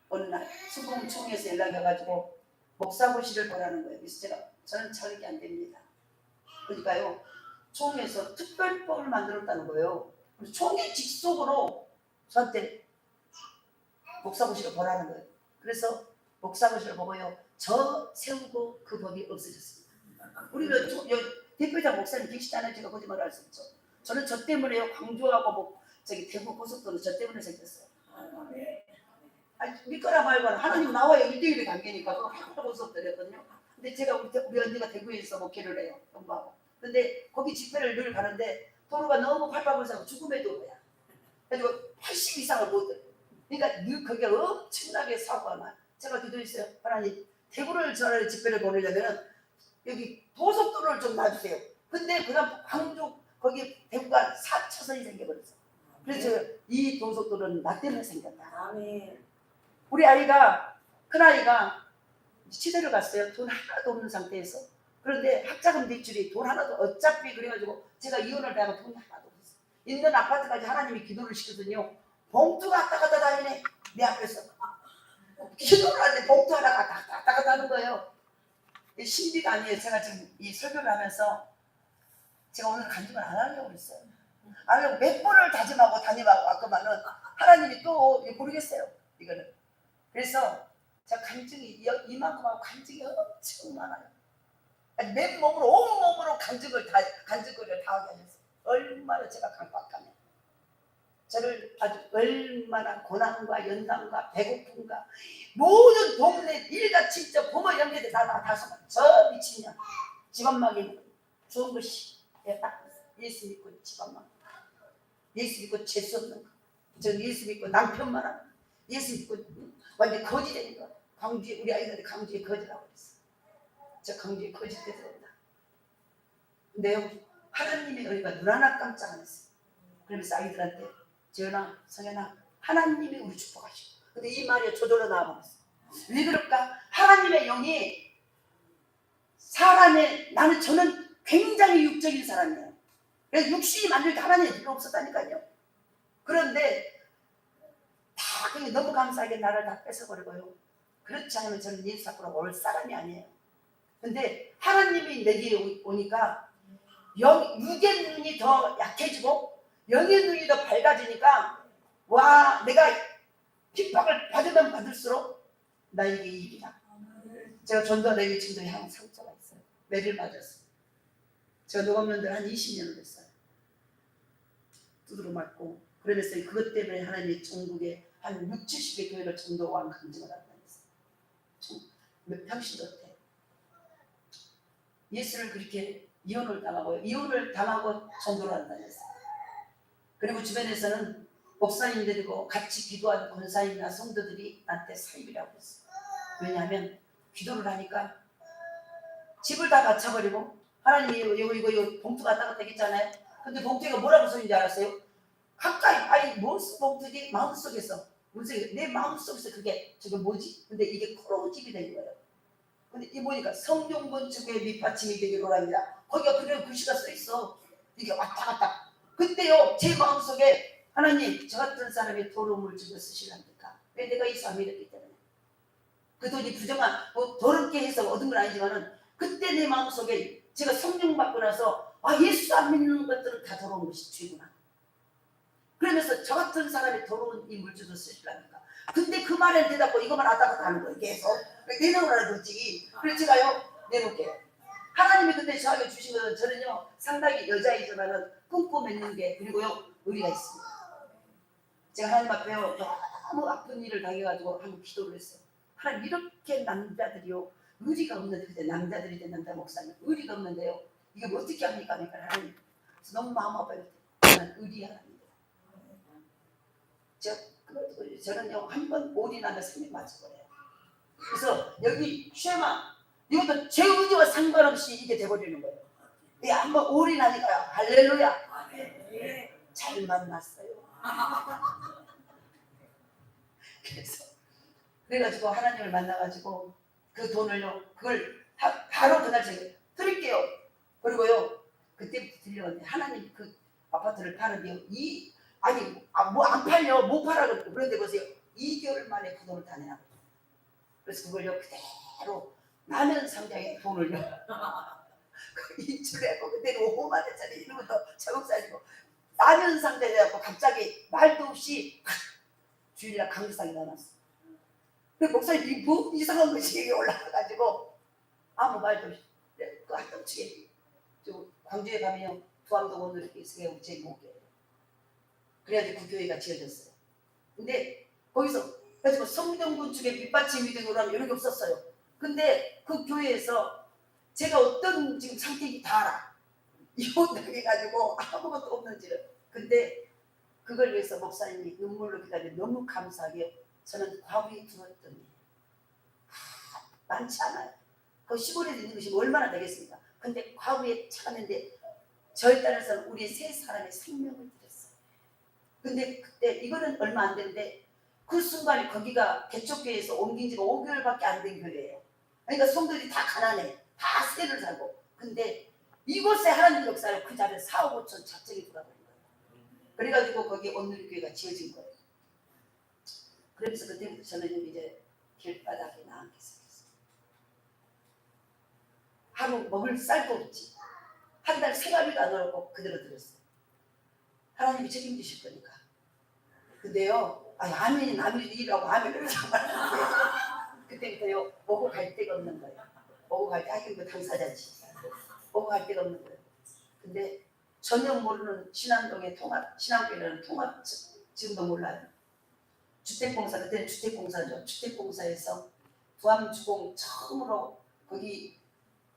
어느 날 수봉 총회에서 연락이 와가지고 목사고시를 보라는 거예요. 그래서 저는 자격이 안 됩니다. 그러니까요 총회에서 특별법을 만들었다는 거예요. 그래서 총회 직속으로 저한테 목사고시를 보라는 거예요. 그래서 목사고시를 보고요 저 세우고 그 법이 없어졌습니다. 우리가 대표자 목사님 계시잖아요. 제가 거짓말을 할 수 없죠. 저는 저 때문에요 광주하고 뭐 저기 대구 고속도로 저 때문에 생겼어요. 아니 믿거나 말거나 하나님 나와요. 1대1의 관계니까 그거 하고 수업 드렸거든요. 근데 제가 우리 언니가 대구에서 목회를 해요. 공부하고. 근데 거기 집회를 늘 가는데 도로가 너무 팔팔불사고 죽음의 도로야. 그래가지고 80 이상을 못 들어요. 그러니까 늘 거기에 엄청나게 사고가 나요. 제가 기도했어요. 하나님 대구를 저를 집회를 보내려면 여기 고속도로를 좀 놔주세요. 근데 그다음 광주 거기 대구가 4차선이 생겨버렸어. 그래서 이 고속도로는 나 때문에 생겼다. 아멘. 우리 아이가 큰아이가 치대를 갔어요. 돈 하나도 없는 상태에서. 그런데 학자금 대출이 돈 하나도 어차피 그래가지고 제가 이혼을 당하고 돈이 하나도 없었어요. 있는 아파트까지 하나님이 기도를 시키더니요 봉투가 왔다 갔다 다니네. 내 앞에서 기도를 하는데 봉투 하나 왔다 갔다 하는 거예요. 신비가 아니에요. 제가 지금 이 설교를 하면서 제가 오늘 간증을 안 하려고 그랬어요. 안 하려고 몇 번을 다짐하고 왔더만은 하나님이 또 모르겠어요. 이거는. 그래서 제가 간증이 이만큼 하고 간증이 엄청 많아요. 아니, 맨몸으로 온몸으로 간증거리를 다 하게 하셨어요. 얼마나 제가 강박하면 저를 아주 얼마나 고난과 연단과 배고픔과 모든 동네 일가 친척 부모 연계들 다 저 미친년 집안막이 좋은 것이 딱 예수 믿고 집안막 예수 믿고 재수 없는 거 저 예수 믿고 남편만 하고 예수 믿고 완전 거지 되는 거. 광주에 우리 아이들이 광주에 거지라고 그랬어. 저 광주에 거지 때 들었다. 근데 하나님의 은혜가 눈 하나 깜짝 안 했어요. 그러면서 아이들한테 재현아, 성현아, 하나님이 우리 축복하시고. 근데 이 말이 저절로 나와버렸어. 왜 그럴까? 하나님의 영이 사람의 저는 굉장히 육적인 사람이에요. 그래서 육신이 만들 때 하나님이 필요 없었다니까요. 그런데 다 그게 너무 감사하게 나를 다 뺏어버리고요. 그렇지 않으면 저는 예수 앞으로 올 사람이 아니에요. 근데 하나님이 내게 오니까 육의 눈이 더 약해지고 영의 눈이 더 밝아지니까 와 내가 핍박을 받으면 받을수록 나에게 이익이다. 제가 전도하는 지금도 향 상처가 있어요. 매를 맞았어요. 제가 녹음면들 한 20년을 했어요. 두드러 맞고 그러면서 그것 때문에 하나님이 전국에 한 6, 70개 교회를 전도한 감정을 한다 했어요. 당신도 어때? 예수를 그렇게 이혼을 당하고 전도를 한다 했어요. 그리고 주변에서는 목사님들이고 같이 기도한 권사님이나 성도들이 나한테 사입이라고 했어요. 왜냐하면 기도를 하니까 집을 다 바쳐버리고 하나님이 이거 봉투 갖다 갖다 했잖아요. 근데 봉투가 뭐라고 써있는지 알았어요? 가까이 아니 무슨 봉투지? 마음속에서 내 마음속에서 그게 저게 뭐지? 근데 이게 크로집이 된 거예요. 근데 이 보니까 성령 건축의 밑받침이 되기로 합니다. 거기가 그대로 글씨가 써있어. 이게 왔다 갔다. 그때요 제 마음속에 하나님 저 같은 사람의 더러움을 주고 쓰시랍니까? 왜 내가 이 삶이 이랬기 때문에 그 돈이 부정한 뭐 더럽게 해서 얻은 건 아니지만은 그때 내 마음속에 제가 성령 받고 나서 예수 안 믿는 것들은 다 더러운 것이 죄구나. 그러면서 저 같은 사람이 더러운 이 물주도 쓰시랍니까? 근데 그 말에 대답하고 이것만 왔다 갔다 하는 거예요. 계속 내놓으라는 거지. 그래서 제가요 내놓을게요. 하나님이 그때 저에게 주신 것은 저는요 상당히 여자이지만은 꿈꿔 맺는 게 그리고요 의리가 있습니다. 제가 하나님 앞에요 너무 아픈 일을 당해가지고 한번 기도를 했어요. 하나님 이렇게 남자들이요 의리가 없는데 그때 남자들이 된 남자 목사님 의리가 없는데요 이게 뭐 어떻게 합니까? 그러니까 하나님 그래서 너무 마음 아파요. 저는 의리하랍니다. 저는요 한 번 올인하면 3일 맞춰버려요. 그래서 여기 쉐마 이것도 제 의지와 상관없이 이게 돼버리는 거예요. 한번 올인하니까요 할렐루야 잘 만났어요. 그래가지고 하나님을 만나가지고 그 돈을요 그걸 바로 그날 제가 드릴게요. 그리고요 그때부터 들려왔는데 하나님 그 아파트를 파는데요 이 아니 뭐 안 팔려 못 팔아 그런데 보세요. 2개월 만에 그 돈을 다 내놔. 그래서 그걸요 그대로 라면 상자에 돈을요 인출해고 그때는 5만 원짜리 이런 것도 자국사지고 라면 상자에 갖고 갑자기 말도 없이 주일날 강주상에 넣어놨어. 근데 목사님이 뭐 이상한 것이 여기 올라가가지고 아무 말도 없이 그 한동치게 광주에 가면요 두암동 오늘 이렇게 제 목이에요. 그래가지고 그 교회가 지어졌어요. 근데 거기서 그래서 성경 건축에 밑받침이 되고 그러면 이런 게 없었어요. 근데 그 교회에서 제가 어떤 지금 상태인지 다 알아. 이혼당해가지고 아무것도 없는지를. 근데 그걸 위해서 목사님이 눈물로 기다려 너무 감사하게 저는 과부에 들었더니 많지 않아요. 그 시골에 있는 것이 얼마나 되겠습니까? 근데 과부에 찾았는데 저에 따라서는 우리 세 사람의 생명을 드렸어요. 근데 그때 이거는 얼마 안 됐는데 그 순간에 거기가 개척교회에서 옮긴 지가 5개월밖에 안 된 교회예요. 그러니까 성도들이 다 가난해. 다 세를 살고. 근데 이곳에 하나님 역사를 그 자리에 4억 5천 작정이 돌아버린 거예요. 그래가지고 거기 온누리교회가 지어진 거예요. 그래서 그때부터 저는 이제 길바닥에 나앉게 생겼어요. 하루 먹을 쌀도 없지. 한 달 생활비도 안 나오고 그대로 들었어요. 하나님이 책임지실 거니까. 근데요, 아멘이 남의 일이라고 아멘을 하지 그때부터요, 오고 갈 데가 없는 거예요. 오고 갈 때, 이거 당사자지. 오고 갈 데가 없는 거예요. 근데 전혀 모르는 신안동의 신안교회라는 통합, 지금도 몰라요. 주택공사, 그때는 주택공사죠. 주택공사에서 두암주공 처음으로 거기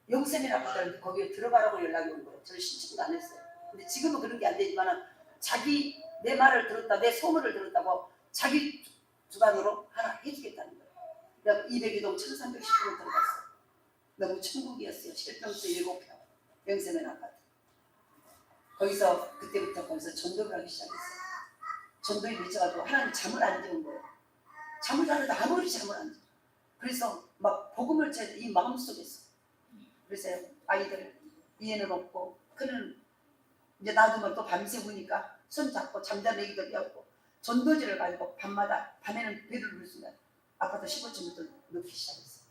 영sem이라고 하더라도 거기에 들어가라고 연락이 온 거예요. 저는 신청도 안 했어요. 근데 지금은 그런 게 안 되지만 자기 내 말을 들었다, 내 소문을 들었다고 자기 주관으로 하나 해주겠다는 거예요. 그래서 202동 1310호로 들어갔어요. 너무 천국이었어요. 실평수 7평, 영세면 아파트. 거기서 그때부터 거기서 전도를 하기 시작했어요. 전도에 미쳐가지고 하나님 잠을 안 재운 거예요. 잠을 자는데 아무리 잠을 안 자. 그래서 막 복음을 제 이 마음속에서. 그래서 아이들 이해는 없고 그는 이제 놔두면 또 밤새 우니까 손잡고 잠자는 애기들 였고 전도지를 가지고 밤마다 밤에는 배를 누를 순간 아파트 15층부터 넣기 시작했어요.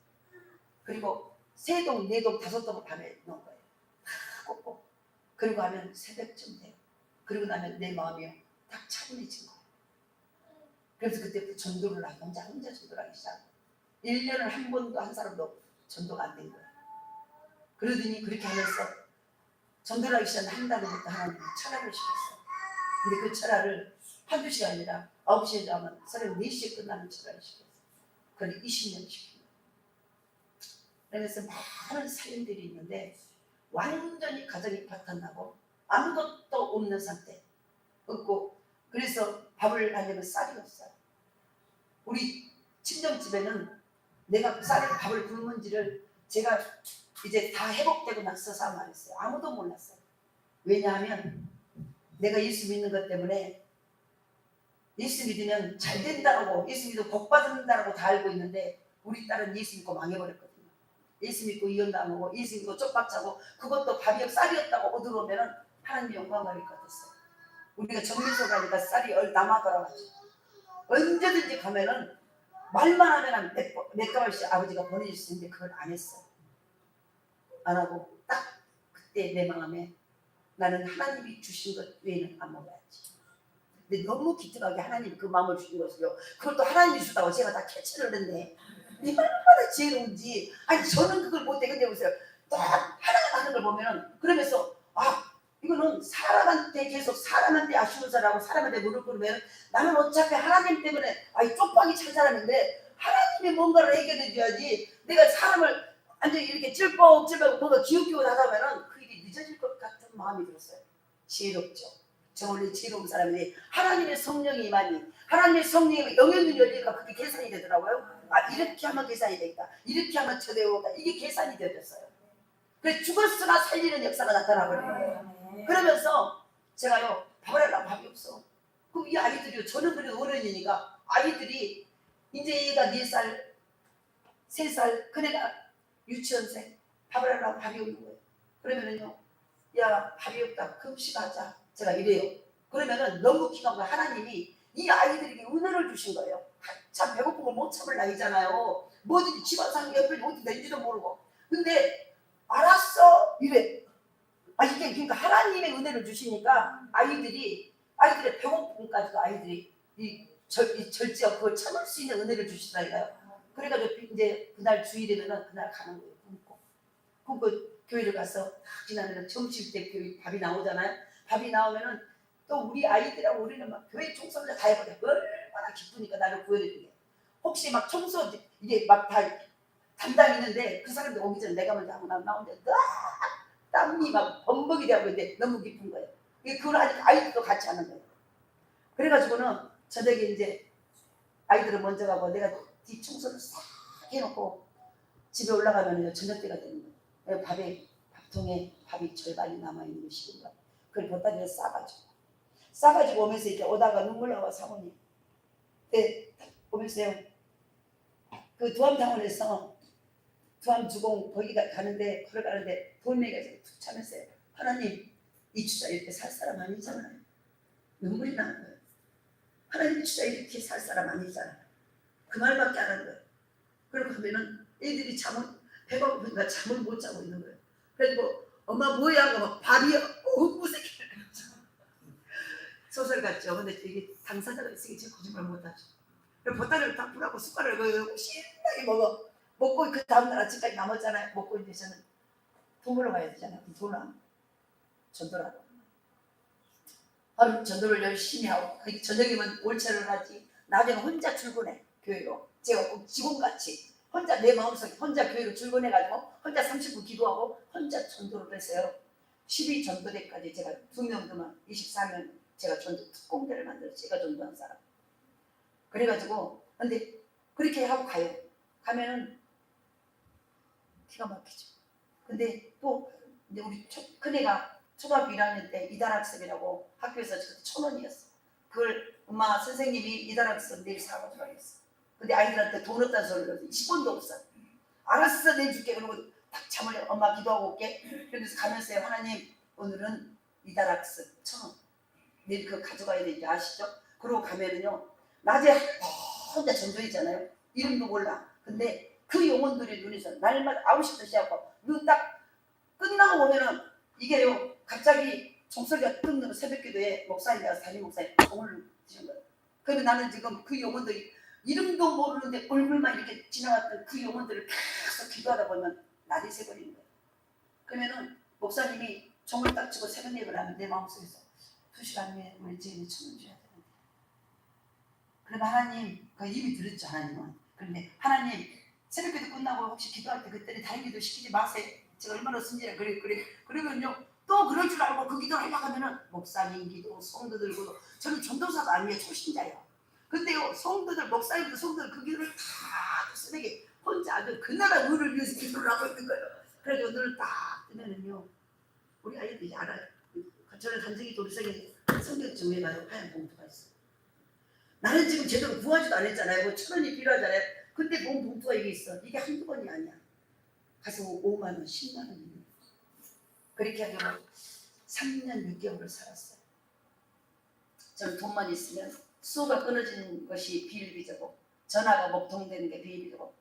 그리고 3동, 4동, 5동 밤에 넣은 거예요. 꼭 그리고 하면 새벽쯤 돼요. 그리고 나면 내 마음이 딱 차분해진 거예요. 그래서 그때부터 전도를 하고 혼자 전도를 하기 시작하고 1년을 한 번도 한 사람도 전도가 안 된 거예요. 그러더니 그렇게 하면서 전도를 하기 시작한 한 달부터 하나님이 철학을 시켰어요. 근데 그 철학을 한두 시가 아니라 9시에 자면 새벽 4시에 끝나는 철학을 시켰어요. 그걸 20년 시킨 거예요. 그래서 많은 사연들이 있는데 완전히 가정이 파탄나고 아무것도 없는 상태 없고 그래서 밥을 하려면 쌀이 없어요. 우리 친정집에는 내가 밥을 굶은지를 제가 이제 다 회복되고 나서 말했어요. 아무도 몰랐어요. 왜냐하면 내가 예수 믿는 것 때문에 예수 믿으면 잘 된다고 예수 믿으면 복 받는다고 다 알고 있는데 우리 딸은 예수 믿고 망해버렸거든요. 예수 믿고 이혼당하고 예수 믿고 쪽박차고 그것도 밥이 쌀이 없다고 얻어오면 하나님이 영광을 받을 것 같았어요. 우리가 정밀소 가니까 쌀이 남아돌아가지고 언제든지 가면은 말만 하면 몇 가발씩 아버지가 보내줄 수 있는데 그걸 안 했어요. 안 하고 딱 그때 내 마음에 나는 하나님이 주신 것 외에는 안 먹어야지. 근데 너무 기특하게 하나님이 그 마음을 주신 것을요. 그것도 하나님이 주다고 제가 다 캐치를 했네. 얼마나 지혜로운지. 아니 저는 그걸 못해. 근데 보세요. 딱 하나가 하는 걸 보면 그러면서 이거는 사람한테 계속 사람한테 아쉬운 사람하고 사람한테 무릎 꿇으면 나는 어차피 하나님 때문에 쪽방이 찬 사람인데 하나님이 뭔가를 해결해 줘야지 내가 사람을 완전히 이렇게 찔뻑찔뻑 뭔가 기웃기웃 하다 보면 그 일이 늦어질 것 같은 마음이 들었어요. 지혜롭죠. 저 원래 지혜로운 사람이 하나님의 성령이 임하니 하나님의 성령이 영역이 열리니까 그게 계산이 되더라고요. 이렇게 하면 계산이 되겠다. 이렇게 하면 저대로다. 이게 계산이 되었어요. 그래서 죽었으나 살리는 역사가 나타나버려요. 그러면서 제가요 밥을 하려면 밥이 없어. 그럼 이 아이들이요 저는 그래도 어른이니까 아이들이 이제 얘가 4살 3살 그네가 유치원생 밥을 하려면 밥이 없는 거예요. 그러면은요 야 밥이 없다 금식하자 제가 이래요. 그러면은 너무 기가 막혀. 하나님이 이 아이들에게 은혜를 주신 거예요. 한참 배고픈 걸 못 참을 나이잖아요. 뭐든지 집안 상황이 어떻게 된지도 모르고. 근데 알았어 이래. 이게 그러니까 하나님의 은혜를 주시니까 아이들의 배고픔까지도 아이들이 이 절제하고 그걸 참을 수 있는 은혜를 주시더라고요. 그래가지고 이제 그날 주일이면은 그날 가는 거예요. 굶고 교회를 가서 지나면 점심 때 밥이 나오잖아요. 밥이 나오면은 또 우리 아이들하고 우리는 막 교회 청소를 다 해버려. 얼마나 기쁘니까 나를 구해드리게. 혹시 막 청소 이게 막 다 담당 있는데 그 사람들 오기 전에 내가 먼저 하고 나오는데 땀이 막 범벅이 되고 있는데 너무 기쁜 거예요. 그걸 하니까 아이들도 같이 하는 거예요. 그래가지고는 저녁에 이제 아이들은 먼저 가고 내가 뒷 청소를 싹 해놓고 집에 올라가면 저녁 때가 되는 거예요. 밥통에 밥이 절반이 남아있는 것이군요. 그걸 보따리에 싸가지고 오면서 이제 오다가 눈물 나와 사모님. 네, 오면서요. 그 두암당원에서 두암주공 거기 가는데 걸어가는데 돌멩이가 툭 차면서요. 하나님 이 주자 이렇게 살 사람 아니잖아요. 눈물이 나는 거예요. 하나님 이 주자 이렇게 살 사람 아니잖아요. 그 말밖에 안 하는 거예요. 그러고 하면은 애들이 배가 고프니까 잠을 못 자고 있는 거예요. 그래가지고 엄마 뭐야 하고 막 밥이요. 무색해. 소설 같죠. 근데 이게 당사자가 있으니 제가 거짓말 못하죠. 그래서 보따리를 딱 풀하고 숟가락을 신나게 먹고 그 다음날 아침까지 남았잖아요. 먹고 이제 저는 동물로 가야 되잖아요. 전도를 하루 전도를 열심히 하고 저녁이면 올채를 하지. 나중에 혼자 출근해 교회로. 제가 꼭 직원같이 혼자 내 마음속에 혼자 교회로 출근해가지고 혼자 30분 기도하고 혼자 전도를 했어요. 12전도대까지 제가 2명도만 24명 제가 전도 특공대를 만들어서 제가 전도한 사람. 그래가지고 근데 그렇게 하고 가요. 가면은 기가 막히죠. 근데 또 이제 우리 큰애가 초등학교 1학년 때 이달학습이라고 학교에서 1,000원이었어. 그걸 엄마 선생님이 이달학습 내일 사고 주라 했어. 근데 아이들한테 돈 없다는 소리를 해서 20원도 없어. 알았어 내줄게. 그러고 딱 잠을 엄마 기도하고 올게. 그래서 가면서 하나님 오늘은 이달학습 1,000원 내일 그거 가져가야 되지 아시죠? 그러고 가면은요 낮에 혼자 전도했잖아요. 이름도 몰라. 근데 그 영혼들이 눈에서 날마다 9시부터 시작하고 눈 딱 끝나고 보면은 이게요 갑자기 종소리가 뜬 거는 새벽기도에 목사님 가서 담임 목사님 종을 드신 거예요. 그런데 나는 지금 그 영혼들이 이름도 모르는데 얼굴만 이렇게 지나갔던 그 영혼들을 계속 기도하다 보면 날이 새버리는 거예요. 그러면은 목사님이 종을 딱 치고 새벽 예배를 하면 내 마음속에서 2시간 후에 우리 지은이 1,000원 줘야 되는데. 그러면 하나님 그 이미 들었죠 하나님은. 그런데 하나님 새벽기도 끝나고 혹시 기도할 때 그때는 다른 기도 시키지 마세요. 제가 얼마나 순진해 그러면요 또 그럴 줄 알고 그 기도를 하려고 하면은 목사님 기도 성도들 기도 저는 전도사도 아니에요 초신자예요. 근데요 성도들 목사님들 성도들 그 기도를 다 쓰내게 혼자 아주 그 나라 의를 위해서 기도를 하고 있는 거예요. 그래서 오늘 딱 뜨면은요 우리 아이들이 알아요. 저는 단정히 도리석에 성경 정리에 가요 하얀 봉투가 있어요. 나는 지금 제대로 구하지도 안 했잖아요. 뭐 1,000원이 필요하잖아요. 근데 봉투가 이게 있어. 이게 한두 번이 아니야. 가서 5만 원, 10만 원 있는 거야. 그렇게 하고 3년 6개월을 살았어요. 저는 돈만 있으면 수호가 끊어지는 것이 비일비재고 전화가 먹통되는 게 비일비재고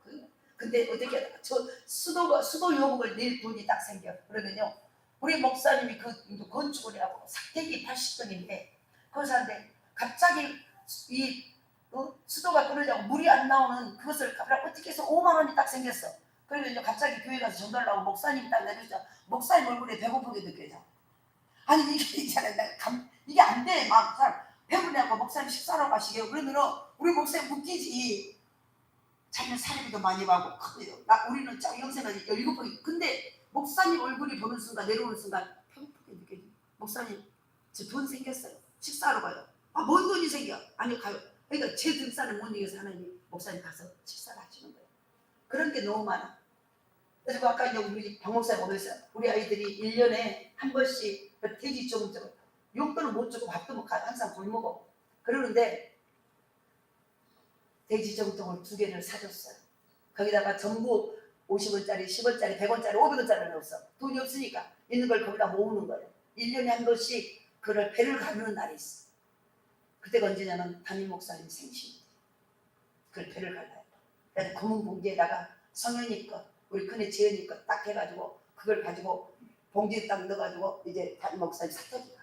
근데 어떻게 저 수도 요금을 낼 돈이 딱 생겨. 그러면요 우리 목사님이 그 건축을 하고 사택이 80평인데 그 사는데 갑자기 이 수도가 끊어지고 물이 안 나오는 그것을 어떻게 해서 5만 원이 딱 생겼어. 그러면 갑자기 교회 가서 전달을 하고 목사님이 딱 내려주자 목사님 얼굴에 배고프게 느껴져. 아니 이게 있잖아요. 이게 안 돼. 막 배부르냐고 목사님 식사하러 가시게요. 그러면 우리 목사님 웃기지. 자기는 사례비도 많이 받고 우리는 짱 영세가 17번이 근데 목사님 얼굴이 보는 순간 내려오는 순간 배고프게 느껴져. 목사님 저 돈 생겼어요. 식사하러 가요. 뭔 돈이 생겨? 아니 가요. 그러니까 제 등산을 못 이겨서 하나님 목사님 가서 식사를 하시는 거예요. 그런 게 너무 많아. 그래서 아까 이제 우리 박목사 보면서 우리 아이들이 1년에 한 번씩 돼지 조금 용돈을 못 주고 밥도 못 가 항상 굶고 그러는데 돼지 정통을 2개를 사줬어요. 거기다가 전부 50원짜리, 10원짜리, 100원짜리, 500원짜리는 없어. 돈이 없으니까 있는 걸 거기다 모으는 거예요. 1년에 한 번씩 그를 배를 가르는 날이 있어. 그때가 언제냐면 담임 목사님 생신. 그걸 배를 갈라요. 그래서 검은 봉지에다가 성현이 것, 우리 큰애 재현이 것 딱 해가지고 그걸 가지고 봉지에 딱 넣어가지고 이제 담임 목사님 사택이가.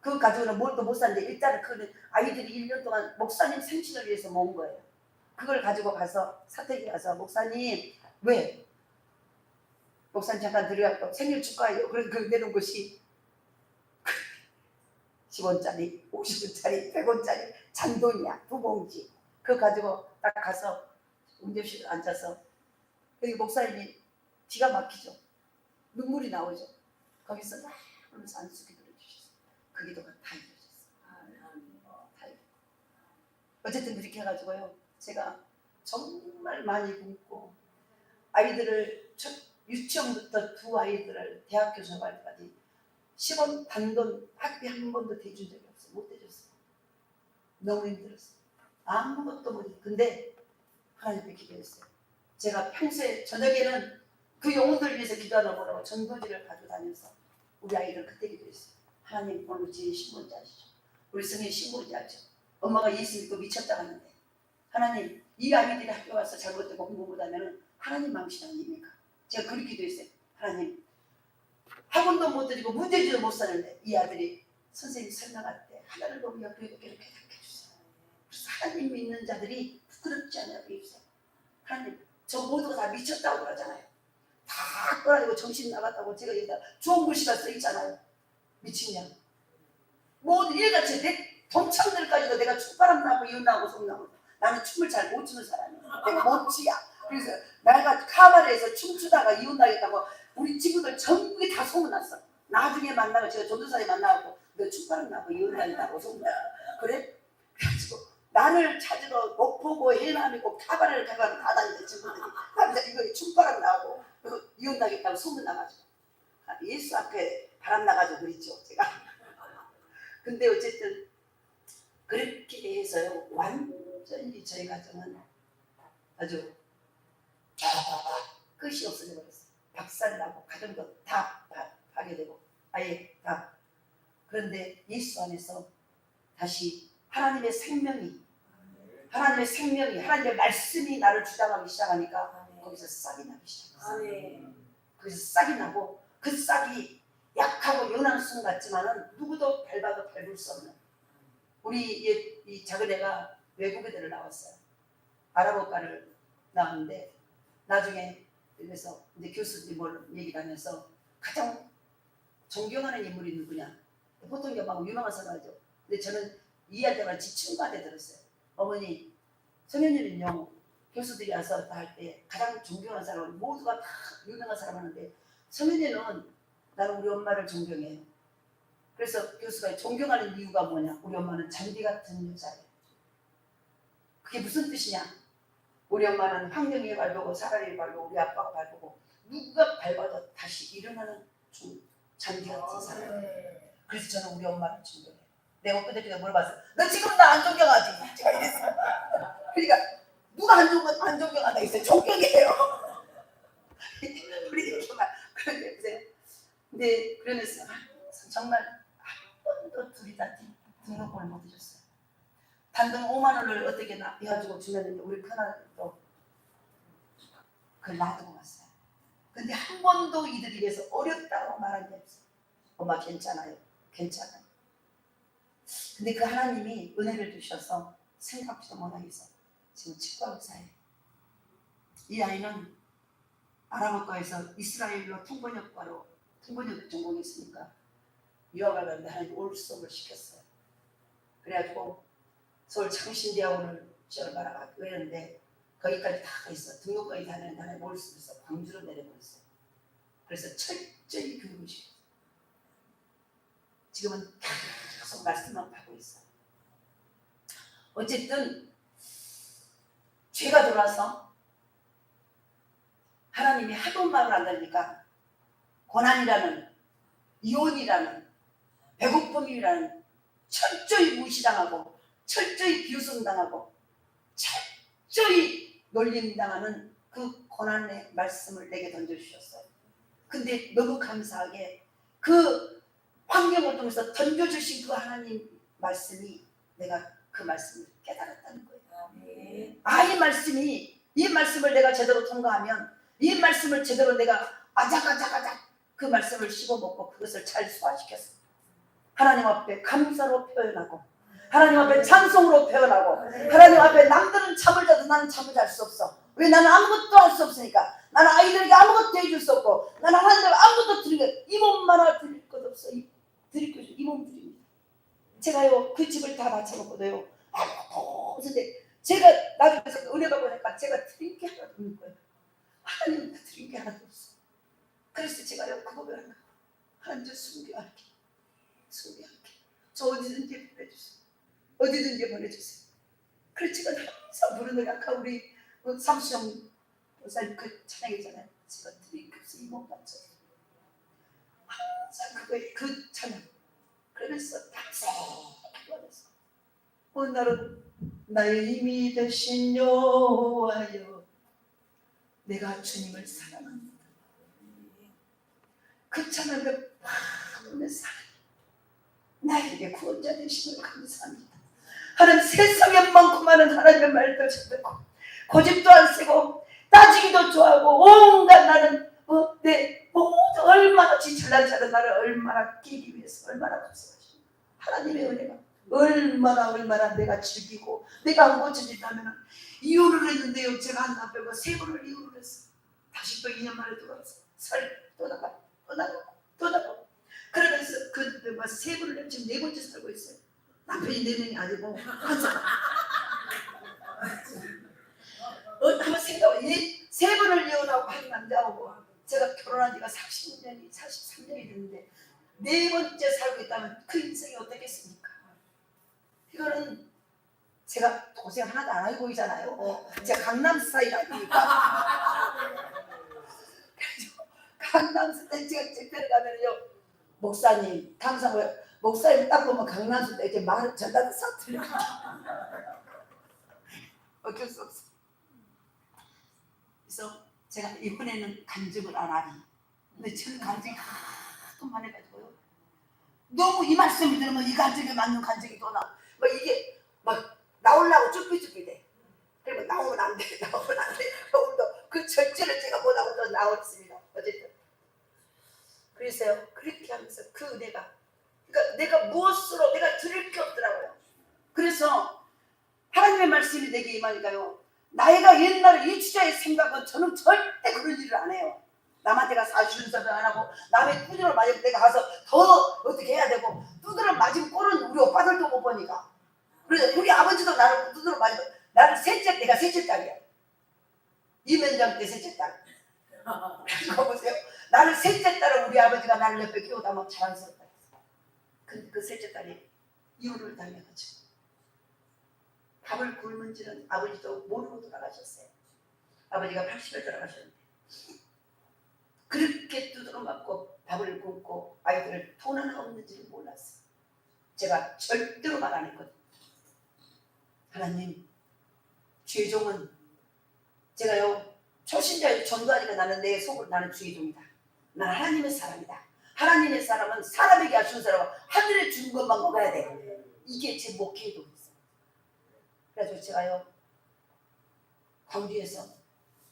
그거 가지고는 뭘 또 못 사는데 일단은 그 아이들이 1년 동안 목사님 생신을 위해서 모은 거예요. 그걸 가지고 가서 사택에 가서 목사님 왜? 목사님 잠깐 들어가고 생일 축하해요. 그래서 그 내놓은 것이 10원짜리, 50원짜리, 100원짜리 잔돈이야. 두 봉지. 그거 가지고 딱 가서 응접실에 앉아서 여기 목사님이 기가 막히죠. 눈물이 나오죠. 거기서 막 하면서 안수기 들어주셨어요. 그 기도가 다 이루어졌어요. 다 이루어졌어요. 어쨌든 그렇게 해가지고요. 제가 정말 많이 굶고 아이들을 유치원부터 두 아이들을 대학교 졸업할 때까지 10원 단돈 학비 한 번도 대준 적이 없어요. 못 대줬어요. 너무 힘들었어요. 아무것도 못. 근데 하나님께 기도했어요. 제가 평소에 저녁에는 그 영혼들 위해서 기도하다 보라고 전도지를 가지고 다녀서 우리 아이들 그때 기도했어요. 하나님 오늘 제 신문지 아시죠? 우리 성인 신문지 알죠? 엄마가 예수 믿고 미쳤다 하는데 하나님 이 아이들이 학교 와서 잘못되고 공부 못하면 하나님 마음이시다 아닙니까? 제가 그렇게 기도했어요. 하나님 학원도 못 드리고 문제지도 못 사는데 이 아들이 선생님 설명할 때 하나를 보며 이렇게 대답해주세요. 그래서 하나님 믿는 자들이 부끄럽지 않아요. 입사. 하나님 저 모두가 다 미쳤다고 그러잖아요. 다 꺼가지고 정신 나갔다고 제가 여기다 좋은 글씨가 써있잖아요. 미친년. 모두 일같이 내 동창들까지도 내가 춤바람 나고 이웃나고 속나고 나는 춤을 잘 못 추는 사람이야. 내가 못지야. 그래서 내가 카바레에서 춤추다가 이웃나겠다고 우리 친구들 전부 다 소문났어. 나중에 만나고 제가 전도사에 만나고 너 춤바람 나고 이웃나겠다고 소문나. 그래? 그래가지고 나를 찾으러 목포고 해남이고 카바레를 가가지고 다 다니는 친구들이 하면서 이거 춤바람 나고 이웃나겠다고 소문나가지고 예수 앞에 바람 나가지고 그랬죠 제가. 근데 어쨌든 그렇게 해서요 완전히 저희 가정은 아주 끝이 없어져 버렸어요. 박살나고 가정도 다 파괴되고 아예 다. 그런데 예수 안에서 다시 하나님의 생명이 하나님의 말씀이 나를 주장하기 시작하니까 거기서 싹이 나기 시작했어요. 거기서 싹이 나고 그 싹이 약하고 연한 순 같지만은 누구도 밟아도 밟을 수 없는 우리 이 작은 애가 외국에들을 나왔어요. 아랍어과를 나왔는데 나중에 그래서 이제 교수들이 뭘 얘기를 하면서 가장 존경하는 인물이 누구냐? 보통 막 유명한 사람이죠. 근데 저는 이해할 때마다 지 친구한테 들었어요. 어머니, 성현이는요 교수들이 와서 다 할 때 가장 존경하는 사람은 모두가 다 유명한 사람 하는데 성현이는 나는 우리 엄마를 존경해요. 그래서 교수가 존경하는 이유가 뭐냐? 우리 엄마는 잔디 같은 여자예요. 그게 무슨 뜻이냐? 우리 엄마는 환경이 밟고 사람이 밟고 우리 아빠가 밟고 누가 밟아도 다시 일어나는 잔디 같은 사람. 그래서 저는 우리 엄마를 존경해요. 내가 그때 물어봤어요. 너 지금 나 안 존경하지? 제가 이랬어요. 그러니까 누가 안 존경한다 했어요. 존경해요. 우리 이렇게 막 그런데 보세요. 근데 그러면서 정말 한 번도 둘이 다 등록금을 못 해줬어요. 단돈 5만 원을 어떻게 해가지고 주면 우리 큰아들도 그걸 놔두고 갔어요. 근데 한 번도 이들이 위해서 어렵다고 말한 게 없어요. 엄마 괜찮아요. 괜찮아요. 근데 그 하나님이 은혜를 주셔서 생각지도 못하겠어. 지금 치과 의사예요. 이 아이는 아랍어과에서 이스라엘로 통번역 전공했으니까 유학을 가는데 하나님 올 수업을 시켰어요. 그래가지고 서울 창신대학원을 시험을 봐라고 했는데 거기까지 다 가있어. 등록까지 다 하는데 하나님 올 수도 있어. 광주로 내려버렸어요. 그래서 철저히 교육을 시켰어요. 지금은 계속 말씀만 하고 있어요. 어쨌든 죄가 들어와서 하나님이 하도 말을 안 들으니까 고난이라는 이혼이라는 배고픔이라는 철저히 무시당하고 철저히 비웃음당하고 철저히 놀림당하는 그 고난의 말씀을 내게 던져주셨어요. 근데 너무 감사하게 그 환경을 통해서 던져주신 그 하나님 말씀이 내가 그 말씀을 깨달았다는 거예요. 아멘. 이 말씀을 내가 제대로 통과하면, 이 말씀을 제대로 내가 아작아작 그 말씀을 씹어먹고 그것을 잘 소화시켰어. 하나님 앞에 감사로 표현하고, 하나님 앞에 찬송으로 표현하고, 하나님 앞에 남들은 잠을 자도 나는 잠을 잘 수 없어. 왜? 나는 아무것도 할 수 없으니까. 나는 아이들에게 아무것도 해줄 수 없고, 나는 하나님께 아무것도 드리는, 이 몸만 하나 드릴 것 없어. 드릴 것 없어. 이 몸 드립니다. 제가요 그 집을 다 바쳐놓고도요 아무것도 없는데, 제가 나중에 은혜가 보니까 제가 드린 게 하나도 없는 거예요. 하나님은 다 드린 게 하나도 없어. 그래서 제가요 그 고백을 한다. 하나님 저 순교할게. 저 어디든지 보내주세요. 어디든지 보내주세요. 그래서 제가 항상 부르는 아까 우리 삼수영 목사님 그 찬양이잖아요. 제가 드린 게 없어. 이 몸 바쳐. 항상 그거에 그 찬양. 그러면서 밤새하면서 어느 날은 나의 힘이 되신 여호와여, 내가 주님을 사랑합니다. 그 찬양을 부르면서 나에게 구원자 되심을 감사합니다. 하나님, 세상에 많고 많은 하나님의 말도 듣고 고집도 안 세고 따지기도 좋아하고 온갖 나는 내 모두 얼마나 지잘난 자는 나를 얼마나 끼기 위해서 얼마나 감사하시고, 하나님의 은혜가 얼마나 내가 즐기고 내가 안 고쳐진다면 이혼을 했는데요. 제가 한 남편과 3번을 이혼을 했어요. 다시 또 2년 만에 돌아와서 또 나가고 그러면서 그 남편과 3번을 지금 4번째 살고 있어요. 남편이 4명이 아니고 한 사람. 한번 생각해. 3번을 이혼하고 한 남자하고 제가 결혼한 지가 43년이 됐는데 4번째 살고 있다면 그 인생이 어떻겠습니까? 이거는 제가 고생 하나도 안 하고 보이잖아요. 제가 강남 스타일 아닙니까? 강남 스타일 제가 집회를 가면요, 목사님 항상 목사님 딱 보면 강남 스타일 이렇게 말을 전달을 싹 들려. 어쩔 수 없어. 그래서 제가 이번에는 간증을 안 하니, 근데 저는 간증이 하도 많아가지고요, 너무 이 말씀을 들으면 이 간증에 맞는 간증이 또 막 이게 막 나오려고 쭈삣쭈삣해. 그리고 나오면 안 돼. 오늘도 그 절제를 제가 못하고 또 나왔습니다. 어쨌든 그래서요, 그렇게 하면서 그 은혜가, 그러니까 내가 무엇으로 내가 드릴 게 없더라고요. 그래서 하나님의 말씀이 내게 임하니까요, 나이가 옛날에 이 주자의 생각은 저는 절대 그런 일을 안 해요. 남한테 가서 사주는사도 안 하고, 남의 두드러 맞으면 내가 가서 더 어떻게 해야 되고, 두드러 맞으면 꼴은 우리 오빠들도 못 보니까. 그래서 우리 아버지도 나를 두드러 맞으면, 내가 셋째 딸이야. 이면장 때 셋째 딸. 그거 보세요. 나는 셋째 딸을 우리 아버지가 나를 옆에 키우다 막 자랑스럽다 했어. 근데 그 셋째 딸이 이혼을 당해가지고 밥을 굶은지는 아버지도 모르고 돌아가셨어요. 아버지가 80에 돌아가셨는데 그렇게 두드러 맞고 밥을 굶고 아이들을 돈 하나 없는지를 몰랐어요. 제가 절대로 말 안 했거든요. 하나님, 죄종은 제가요 초신자에 전도하니까 나는 내 속으로 나는 죄종이다. 나는 하나님의 사람이다. 하나님의 사람은 사람에게 하시는 사람은 하늘에 주는 것만 먹어야 돼. 이게 제 목회도 있어요. 그래서 제가요 광주에서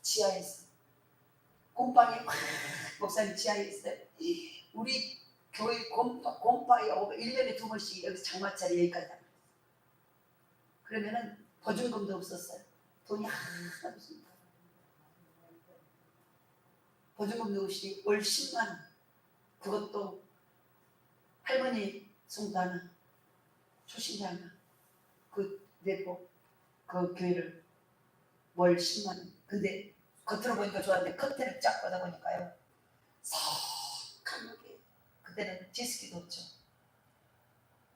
지하에서 곰팡이 목사님 지하에 있어요. 우리 교회 곰팡이 1년에 2번씩 여기서 장마철에 여기까지 나가요. 그러면은 보증금도 없었어요. 돈이 하나도 없습니다. 보증금도 없이 월 10만 원. 그것도 할머니 성도 하나, 초신자 하나, 그 내고 그 교회를 월 10만 원. 근데 겉으로 보니까 좋았는데 커튼을 쫙 걷어 보니까요, 새카맣게, 그때는 제습기도 없죠.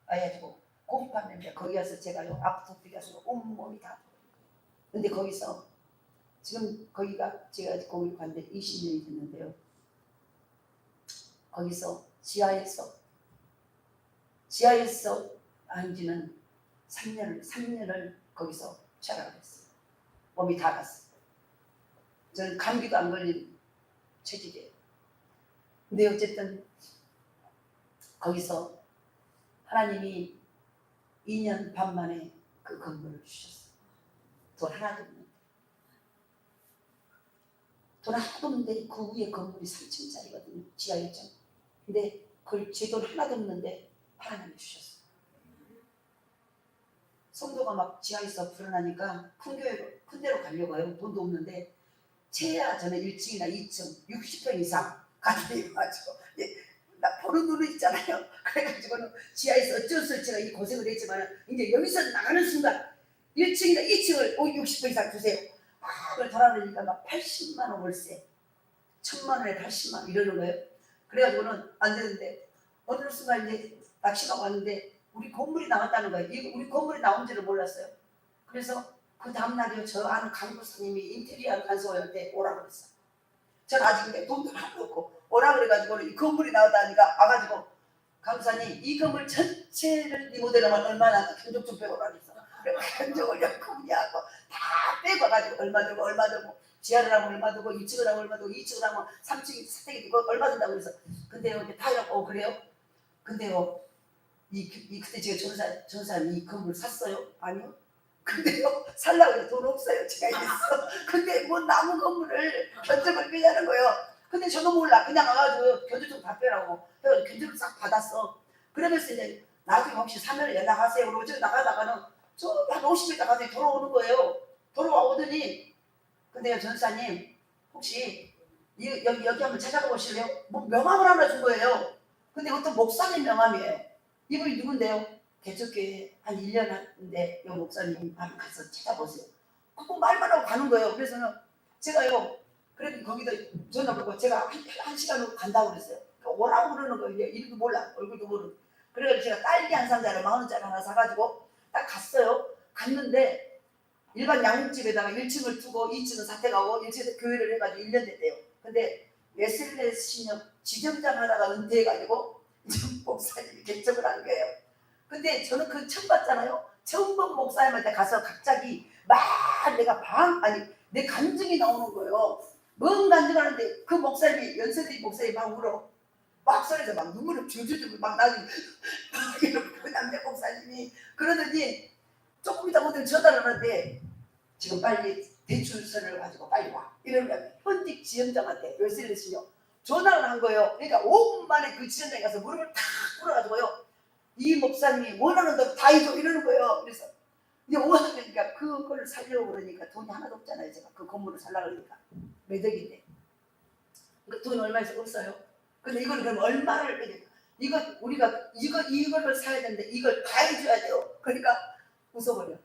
그래가지고 곰팡이 냄새. 거기 가서 제가요 아프토피 가서 온몸이 다. 근데 거기서 지금 거기가 제가 거기 갔는데 20년이 됐는데요. 거기서 지하에서 한지는 3년을 거기서 자라고 했어요. 몸이 다 갔어요. 저는 감기도 안 걸린 체질이에요. 근데 어쨌든 거기서 하나님이 2년 반 만에 그 건물을 주셨어요. 돈 하나도 없는데. 돈 하나도 없는데 그 위에 건물이 3층짜리거든요. 지하 1층. 근데 그걸 제 돈 하나도 없는데 하나님이 주셨어요. 성도가 막 지하에서 불어나니까 큰 데로 가려고 해요. 돈도 없는데 최야 저는 1층이나 2층 60평 이상 가지고 나 보는 눈은 있잖아요. 그래가지고는 지하에서 어쩔 수 없이 제가 이 고생을 했지만 이제 여기서 나가는 순간 1층이나 2층을 60평 이상 주세요. 그걸 돌아다니까 막 80만 원 월세 1000만 원에 80만 원 이러는 거예요. 그래가지고는 안 되는데 어느 순간 이제 낚시가 왔는데 우리 건물이 나왔다는 거예요. 우리 건물이 나온지를 몰랐어요. 그래서 그 다음날이요. 저 아는 간부사님이 인테리어 간소한테 오라고 그랬어요. 저는 아직 근데 돈도 하나도 없고 오라 그래가지고 이 건물이 나왔다니까 와가지고 간부사님 이 건물 전체를 리모델하면 얼마나 견적 좀 빼오라 그랬어. 견적을 그분이하고 다 빼고 가지고 얼마 들고 지하를 하면 얼마 들고 2층을 하면 얼마 들고 2층을 하면 3층이 사택이 되고 얼마 든다고 그래서 근데요 이렇게 다 해갖고 그래요? 근데요 그때 제가 전사님 이 건물 샀어요? 아니요. 근데요 살라고 해서 돈 없어요. 제가 이랬어. 근데 뭐 남은 건물을 견적을 빼냐는 거예요. 근데 저도 몰라. 그냥 와가지고 견적 좀 다 빼라고. 그래서 견적을 싹 받았어. 그러면서 이제 나중에 혹시 사면 연락하세요. 그러고 저 나가다가는 저 한 50일 나가서 돌아오는 거예요. 돌아오더니 근데요 전사님 혹시 여기 한번 찾아가 보실래요? 뭐 명함을 하나 준 거예요. 근데 어떤 목사님 명함이에요. 이분이 누군데요? 개척교회 한 1년 했는데 요 목사님 한번 가서 찾아보세요. 그거 말만 하고 가는 거예요. 그래서는 제가요 그래도 거기다 전화 걸고 제가 한 시간으로 간다고 그랬어요. 그러니까 오라고 그러는 거예요. 이름도 몰라 얼굴도 모르고. 그래서 제가 딸기 한 상자를 10,000원짜리 하나 사가지고 딱 갔어요. 갔는데 일반 양육집에다가 1층을 두고 2층은 사택하고 1층에서 교회를 해가지고 1년 됐대요. 근데 웨슬레스 신협 지점장 하다가 은퇴해가지고 목사님이 개척을 한 거예요. 근데 저는 그 처음 봤잖아요. 처음 본 목사님한테 가서 갑자기 막 내 간증이 나오는 거예요. 뭔 간증하는데 그 목사님이 연세대 목사님이 막 울어. 막 소리에서 막 눈물을 줄줄줄 막 나중에 그 남자 목사님이 그러더니 조금 이따 오늘 전화를 하는데 지금 빨리 대출서를 가지고 빨리 와. 이러면 현직 지점장한테 열쇠를 주며 전화를 한 거예요. 그러니까 5분 만에 그 지점장에 가서 무릎을 탁 꿇어가지고요. 이 목사님이 원하는 대로 다 해줘 이러는 거예요. 그래서 이제 원하니까 그걸 살려고 그러니까 돈이 하나도 없잖아요. 제가 그 건물을 살려고 그러니까 매덕인데 그러니까 돈 얼마 없어요. 근데 이걸 그럼 얼마를 빼니까 우리가 이거를 사야 되는데 이걸 다 해줘야 돼요. 그러니까 웃어버려.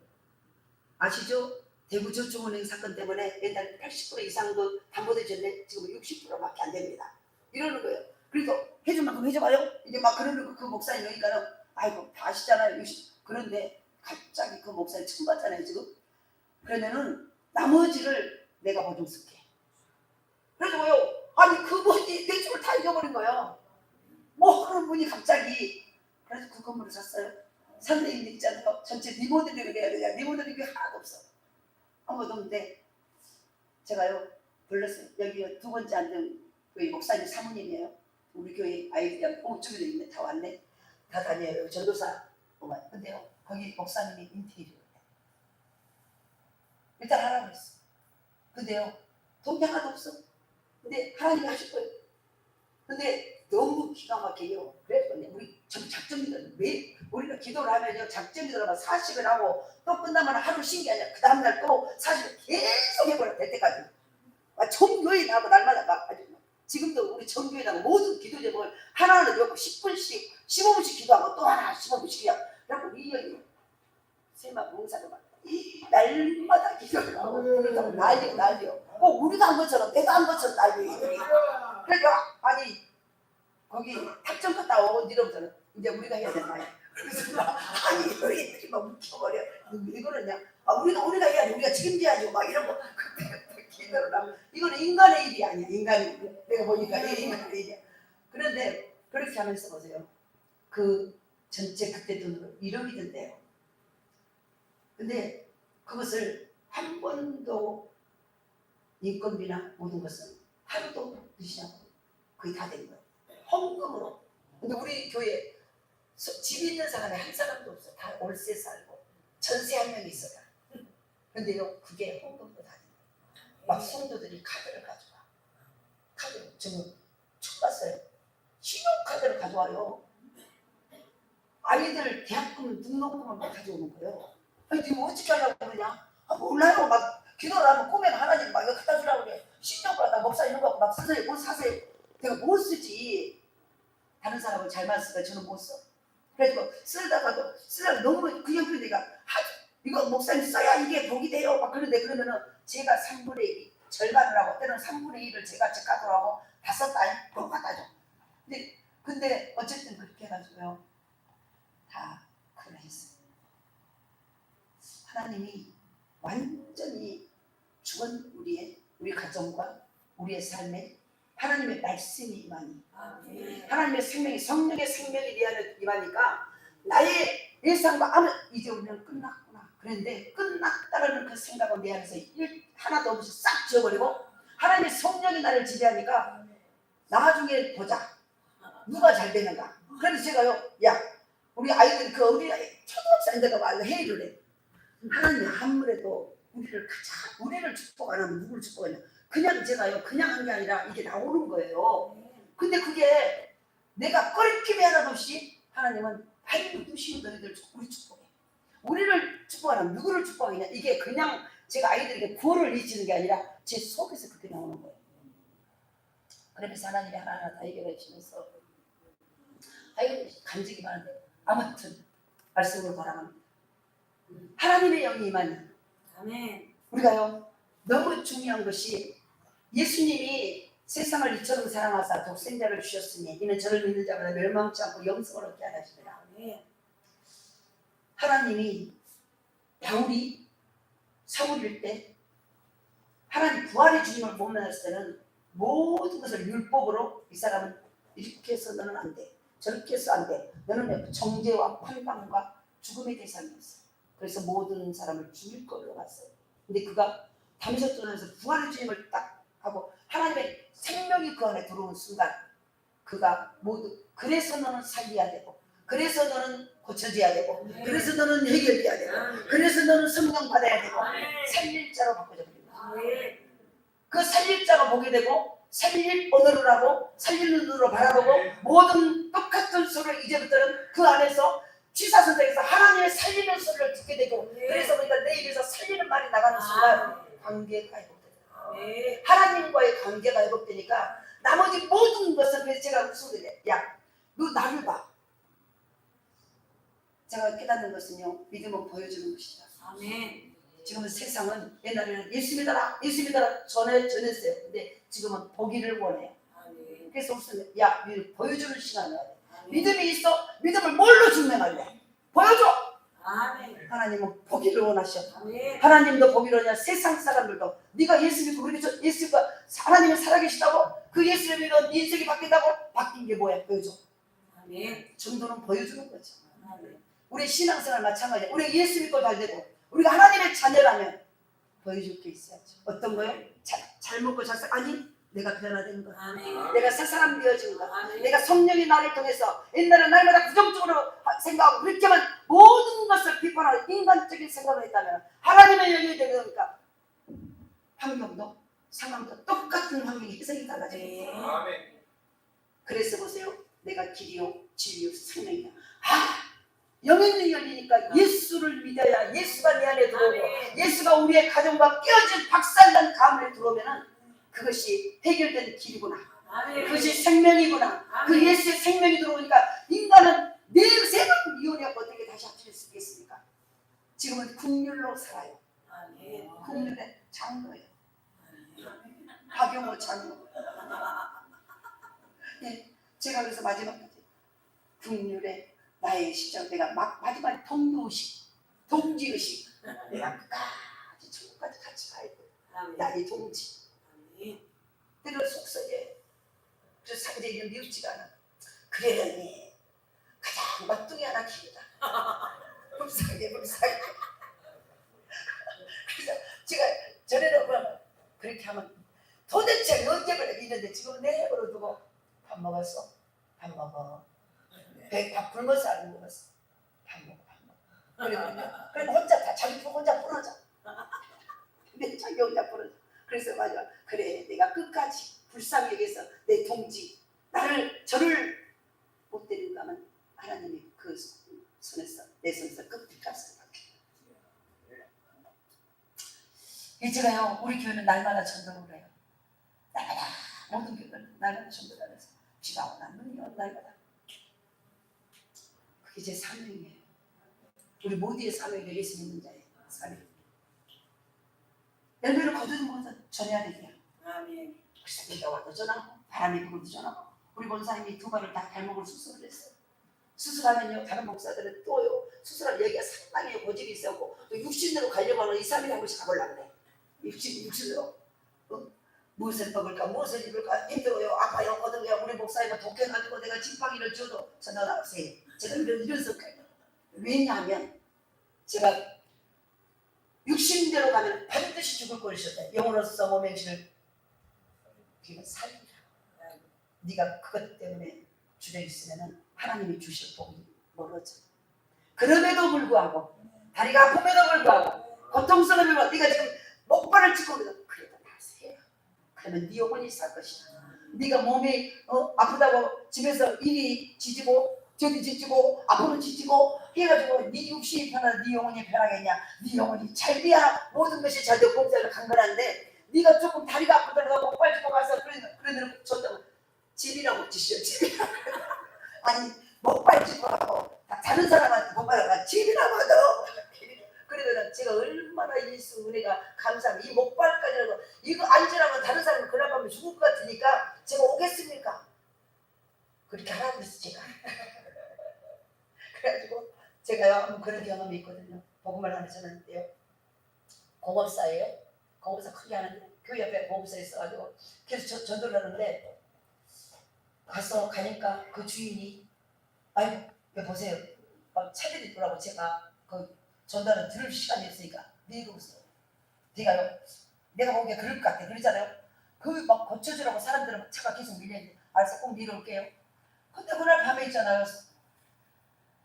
아시죠? 대구저축은행 사건 때문에 옛날 80% 이상도 담보대줬는데 지금 60%밖에 안 됩니다. 이러는 거예요. 그래서 해줄 만큼 해줘봐요. 이제 막 그러는 그 목사님 여기가는 아이고 다 아시잖아요. 그런데 갑자기 그 목사님 처음 봤잖아요 지금. 그러면은 나머지를 내가 보증 쓸게. 그래서요. 아니 그분이 내 집을 다 잊어버린 거예요. 뭐 하는 분이 갑자기. 그래서 그 건물을 샀어요. 선생님들 있잖아요. 전체 리모델링을 해야 되냐. 리모델링이 하나도 없어. 아무것도 없는데 제가요 불렀어요. 여기 두 번째 앉은 그 목사님 사모님이에요. 우리 교회 아이들이랑 저기도 있네. 다 왔네. 다 다녀요. 전도사. 근데요 거기 목사님이 인테리어를 해. 일단 하라고 했어. 근데요 돈이 하나도 없어. 근데 하나님이 하실 거예요. 근데 너무 기가 막혀요. 그래서 우리 작정기도 매일 우리가 기도를 하면요 작정기도를 하면 40일 하고 또 끝나면 하루 쉰 게 아니라 그 다음날 또 40일 계속 해버려 될 때까지. 전교회 나고 날마다 막 지금도 우리 전교회 나고 모든 기도 제목을 하나하나 넣고 10분씩 15분씩 기도하고 또 하나 15분씩 기도하고 그래갖고 1년이 세마 봉사도 막 날마다 기도를 하고 그러다가 난리요. 우리가 한 것처럼 내가 한 것처럼 난리요 이들이. 그러니까 아니 거기 탑정 갔다 오고 이러면서 이제 우리가 해야 된다. 그래서 아니 너희들이 막 묵혀버려. 왜 그러냐? 우리가 해야지. 우리가 책임져야지. 막 이런 거 그때 기도를 하고 이거는 인간의 일이 아니야. 인간의 일. 내가 보니까 인간의 일이야. 그런데 그렇게 하면서 보세요. 그 전체 그때 돈으로 1억이 된대요. 근데 그것을 한 번도 인건비나 모든 것은 하루도 드시지 않고 거의 다 된 거예요. 헌금으로 근데 우리 교회 집 있는 사람이 한 사람도 없어. 다 월세 살고 전세 한 명이 있어요. 근데요 그게 헌금도 다니고 막 성도들이 카드를 가져와. 카드 지금 처음 봤어요. 신용카드를 가져와요. 아이들 대학금 등록금을 막 가져오는 거예요. 아니 이거 어떻게 하려고 그러냐? 아, 몰라요. 막 기도를 하면 꿈에 하나님 막 이거 갖다 주라고 그래. 신용카드 목사 이런 거 막 쓰세요. 뭘 사세요? 내가 못 쓰지. 다른 사람은 잘만 쓰니까 저는 못 써. 그래서 쓰다가도 너무 그냥 내가 이거 목사님 써야 이게 복이 돼요. 막 그런데 그러면은 제가 3분의 1 절반을 하고 때는 3분의 1을 제가 제값으로 하고 다 썼다. 꼭 갖다 줘. 근데 어쨌든 그렇게 해가지고요. 다 그걸 했어요. 하나님이 완전히 죽은 우리 가정과 우리의 삶에 하나님의 말씀이 임하니 하나님의 생명이 성령의 생명이 내 안에 임하니까 나의 일상과 아무 이제 우리는 끝났구나 그랬는데 끝났다라는 그 생각은 내 안에서 하나도 없이 싹 지워버리고 하나님의 성령이 나를 지배하니까 나중에 보자 누가 잘 되는가. 그래서 제가요 우리 아이들 우리 초등학생인데도 말로 회의를 해. 하나님 아무래도 우리를 축복 안 하면 누구를 축복하냐. 그냥 제가요 그냥 한 게 아니라 이게 나오는 거예요. 근데 그게 내가 꺼리낌이 하나도 없이 하나님은 발을 두시고 너희들 우리 축복해. 우리를 축복 안 하면 누구를 축복하냐. 이게 그냥 제가 아이들에게 구호를 외치는 게 아니라 제 속에서 그렇게 나오는 거예요. 그러면서 하나님이 하나하나 다 해결해 주면서 아이고 간증이 많은데 아무튼 말씀으로 돌아갑니다. 하나님의 영이 임하니 우리가요 너무 중요한 것이 예수님이 세상을 이처럼 사랑하사 독생자를 주셨으니 이는 저를 믿는 자마다 멸망치 않고 영생을 얻게 하라 하시니라. 하나님이 바울이 사울일 때 하나님 부활의 주님을 만났을 때는 모든 것을 율법으로 이 사람은 이렇게 해서 너는 안 돼. 저렇게 해서 안 돼. 너는 정죄와 판단과 죽음의 대상이었어. 그래서 모든 사람을 죽일 걸로 봤어요. 근데 그가 다메섹 전에서 부활의 주님을 딱 하고 하나님의 생명이 그 안에 들어온 순간 그가 모두 그래서 너는 살려야 되고 그래서 너는 고쳐져야 되고 그래서 너는 해결돼야 되고 그래서 너는 성령 받아야 되고 살릴 자로 바꿔져 버립니다. 그 살릴 자로 보게 되고 살릴 언어를 하고 살리는 눈으로 바라보고 모든 똑같은 소리를 이제부터는 그 안에서 취사선택에서 하나님의 살리는 소리를 듣게 되고 그래서 우리가 내 입에서 살리는 말이 나가는 순간 관계가 회복되더라고요. 하나님과의 관계가 회복되니까 나머지 모든 것은 그래서 제가 무슨 소리래 너 나를 봐. 제가 깨닫는 것은요 믿음은 보여주는 것이다. 지금은 세상은 옛날에는 예수 믿어라 전했어요. 근데 지금은 보기를 원해요. 그래서 무슨 보여주는 시간을 해야 돼. 믿음이 있어. 믿음을 뭘로 증명할래? 보여줘. 하나님은 보기를 원하셔. 하나님도 보기를 원하냐. 세상 사람들도 네가 예수 믿고 그렇게 예수가 하나님이 살아계시다고 그 예수를 믿어 네 인생이 바뀐다고 바뀐 게 뭐야? 보여줘. 정도는 보여주는 거죠. 우리 신앙생활 마찬가지야. 우리가 예수 믿고 잘 되고 우리가 하나님의 자녀라면 보여줄 게 있어야죠. 어떤 거요? 잘 먹고 잘 살 아니 내가 변화된 거, 내가 새 사람 되어진 거, 내가 성령이 나를 통해서 옛날에 날마다 부정적으로 생각하고 그렇게만 모든 것을 비판하고 인간적인 생각을 했다면 하나님의 영이 되니까 환경도 상황도 똑같은 환경이 해석이 달라져요. 그래서 보세요. 내가 길이요 진리요 생명이야. 영의 열리니까 예수를 믿어야 예수가 내 안에 들어오고 예수가 우리의 가정과 깨어진 박살난 가문에 들어오면 그것이 해결된 길이구나. 그것이 생명이구나. 그 예수의 생명이 들어오니까 인간은 세 번 이혼해서 어떻게 다시 합칠 수 있겠습니까? 지금은 국률로 살아요. 국률의 장로예요. 박용호 장로. 제가 그래서 마지막까지 국률의 나의 시절 내가 마지막에 동지의식 내가 끝까지 천국까지 같이 가야 돼. 나의 동지. 때로 속썩여. 그래서 상대는 미웃지가 않아. 그러려니 가장 막둥이 하나 키우자. 불쌍해. 그래서 제가 전에는 그렇게 하면 도대체 언제 그래 이랬는데 지금 내버려 두고 밥 먹었어? 밥 먹어. 배 굶어서 안 먹었어. 밥 먹어. 그리고 혼자 다 자기 혼자 부러져. 근데 자기 혼자 부러져. 그래서 맞아. 그래, 내가 끝까지 불쌍히 여기서 내 동지 저를 못 데리고 가면 하나님이 그 손에서 내 손에서 끝까지 받게. 이제가요, 우리 교회는 날마다 전도를 해요. 날마다 모든 교회는 날마다 전도를 해서 비가 오나 눈이 오나 날마다. 그게 제 사명이에요. 우리 모두의 사명이 예수 믿는 자의 사명. 열매를 거두는 것은 전해야 되냐. 아멘. 그래서 비가 와도 전하고 바람이 불어도 전하고. 우리 본사님이 두 발을 다 발목을 수술을 했어요. 수술하면요, 다른 목사들은 또요, 수술할 얘기가 상당히 고집이 있었고, 또 육신으로 가려고 하면 2, 3일에 한 번씩 가보려고 그래. 육신으로. 무엇을 먹을까, 무엇을 입을까, 힘들어요, 아파요, 어떤게요. 우리 목사님은 독해가지고 내가 지팡이를 줘도 전화 나가세요. 제가 이런 성격이에요. 왜냐하면 제가 육신대로 가면 반드시 죽을 것이었다. 영으로서 몸행실을 살리라. 네가 그것 때문에 주변에 있으면 하나님이 주실 복이 멀어져. 그럼에도 불구하고, 다리가 아픔에도 불구하고, 고통스러움에 네가 지금 목발을 짚고 그래도 나세요. 그러면 네 영혼이 살 것이다. 네가 몸이 아프다고 집에서 이리 지지고 저기 지지고 앞으로 지지고 해가지고 네 육신이 편하다, 네 영혼이 편하겠냐. 네 영혼이 잘 돼야 모든 것이 잘 되고 공짜로 강건한데, 네가 조금 다리가 아프다고 목발 짚고 가서 그러는 줬다고 집이라고 지시오. 집이라고. 아니 목발 짚고 가고 다른 사람한테 목발 가고 집이라고 하더라고. 그러면 제가 얼마나 예수 은혜가 감사합니다. 이 목발까지라고 이거 앉으라면 다른 사람은 그날 밤에 죽을 것 같으니까 제가 오겠습니까? 그렇게 하라고 그랬어 제가. 그래가지고 제가요 한번 그런 경험이 있거든요. 복음을 하나 전하는데요. 공업사예요. 공업사 크게 하는데 교회 옆에 공업사 있어가지고 계속 전도를 하는데 가니까 그 주인이 아이고 보세요. 차들이 있더라고. 제가 그 전달을 들을 시간이 없으니까 내려오세요. 내가 보기에 그럴 것 같아. 그러잖아요. 그 막 고쳐주라고 사람들은 막 차가 계속 밀려있는데 알았어 꼭 내려올게요. 근데 그날 밤에 있잖아요.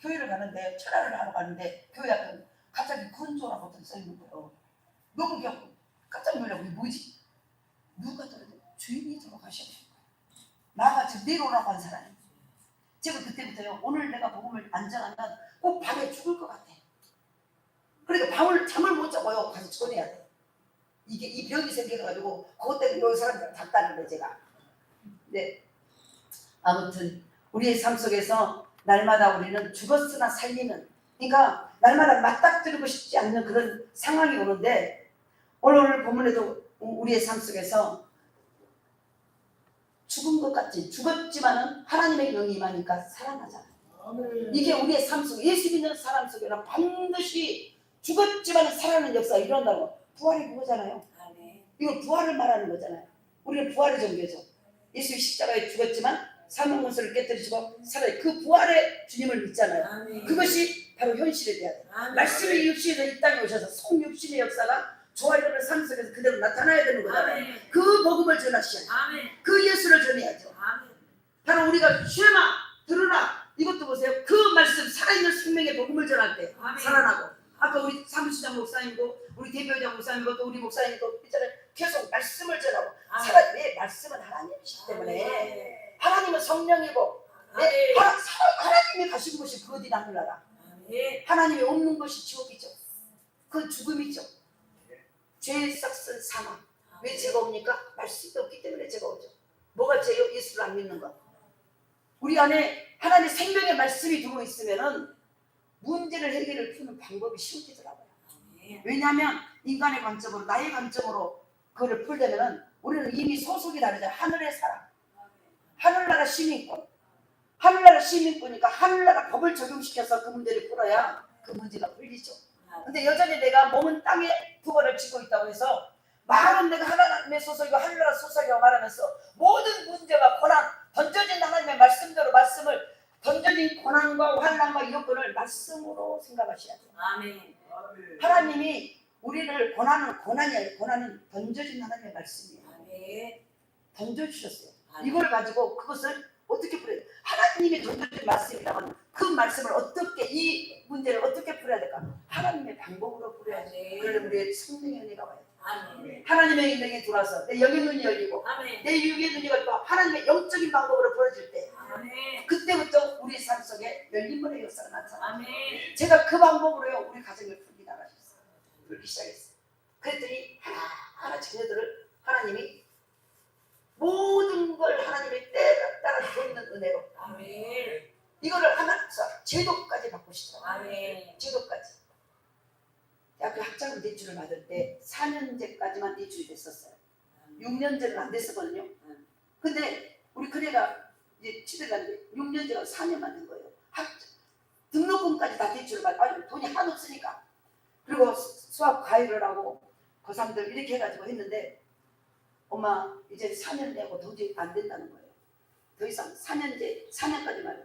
교회를 가는데 철야를 하러 가는데 교회 앞에 갑자기 근조라고 써있는 거예요. 너무 그냥 깜짝 놀라고 이게 뭐지? 누가 들어도 주인이 돌아가셨어요. 나가 지금 내려오라고 한 사람이. 제가 그때부터요. 오늘 내가 복음을 안 전하면 꼭 밤에 죽을 것 같아. 그러니까 잠을 못 자고요. 가서 전해야 돼. 이게 이 병이 생겨가지고 그것 때문에 여기 사람들 닥다는 거예요 제가. 네. 아무튼 우리의 삶 속에서 날마다 우리는 죽었으나 살리는, 그러니까 날마다 맞닥뜨리고 싶지 않는 그런 상황이 오는데, 오늘 본문에도 우리의 삶 속에서 죽은 것 같지, 죽었지만은 하나님의 영이 임하니까 살아나잖아요. 이게 우리의 삶 속에, 예수 믿는 사람 속에는 반드시 죽었지만 살아나는 역사가 일어난다고. 부활이 그거잖아요. 이거 부활을 말하는 거잖아요. 우리는 부활의 종교죠. 예수 십자가에 죽었지만 사망 권세를 깨뜨리시고 살아요. 그 부활의 주님을 믿잖아요. 그것이 바로 현실이 돼야 돼요. 말씀이 육신에서 이 땅에 오셔서 성육신의 역사가 조화이라는 삶 속에서 그대로 나타나야 되는 거잖아요. 그 복음을 전하셔야 돼요. 그 예수를 전해야죠. 바로 우리가 쉐마 들으라, 이것도 보세요. 그 말씀, 살아있는 생명의 복음을 전할 때 살아나고, 아까 우리 사무실장 목사님도 우리 대표장 목사님도 또 우리 목사님도 있잖아요. 계속 말씀을 전하고 살아. 내 말씀은 하나님이시기 때문에 하나님은 성령이고 하나님이 가신 곳이 그 어디나 흘러라. 하나님이 없는 것이 지옥이죠. 그 죽음이죠. 죄의 싹은 사망. 왜 죄가 옵니까? 말씀이 없기 때문에 죄가 오죠. 뭐가 죄요? 예수를 안 믿는 것. 우리 안에 하나님의 생명의 말씀이 들어있으면은 문제를 해결을 푸는 방법이 쉬워지더라고요. 왜냐하면 인간의 관점으로, 나의 관점으로 그거를 풀려면은 우리는 이미 소속이 다르잖아요. 하늘에 살아. 하늘나라 시민권. 하늘나라 시민권이니까 하늘나라 법을 적용시켜서 그 문제를 풀어야 그 문제가 풀리죠. 근데 여전히 내가 몸은 땅에 부활을 짓고 있다고 해서 말은 내가 하나님의 소속이고 하늘나라 소속이라고 말하면서 모든 문제가 고난, 던져진 하나님의 말씀대로 말씀을 던져진 고난과 환난과 여건을 말씀으로 생각하셔야 돼요. 아멘. 하나님이 우리를 고난이 아니라 고난은 던져진 하나님의 말씀이에요. 아멘. 던져주셨어요. 아멘. 이걸 가지고 그것을 어떻게 풀어야 돼? 하나님이 던져준 말씀이라면 그 말씀을 어떻게, 이 문제를 어떻게 풀어야 될까? 하나님의 방법으로 풀어야지. 그러면 우리의 성령의 은혜가 와야 돼. 아멘. 하나님의 인명에 들어와서 내 영의 눈이 열리고 아멘. 내 육의 눈이 열리고 하나님의 영적인 방법으로 풀어질 때 아멘. 그때부터 우리 삶 속에 열림문의 역사가 나타나. 아멘. 제가 그 방법으로요 우리 가정을 풀기 나가셨어요. 풀기 시작했어요. 그랬더니 하나하나 자녀들을 하나님이 모든 걸 하나님의 때에 따라 돕는 은혜로 아멘. 이거를 하나 제도까지 바꾸시더라고요. 아멘. 제도까지. 대학교 학자금 대출을 받을 때 4년제까지만 대출이 됐었어요. 6년제는 안 됐었거든요. 근데 우리 큰애가 이제 집에 갔는데 6년제가 4년만 된 거예요. 등록금까지 다 대출을 받아. 돈이 하나도 없으니까. 그리고 수학 과외를 하고 고3들 이렇게 해가지고 했는데 엄마 이제 4년 내고 도저히 안 된다는 거예요. 더 이상 4년까지만.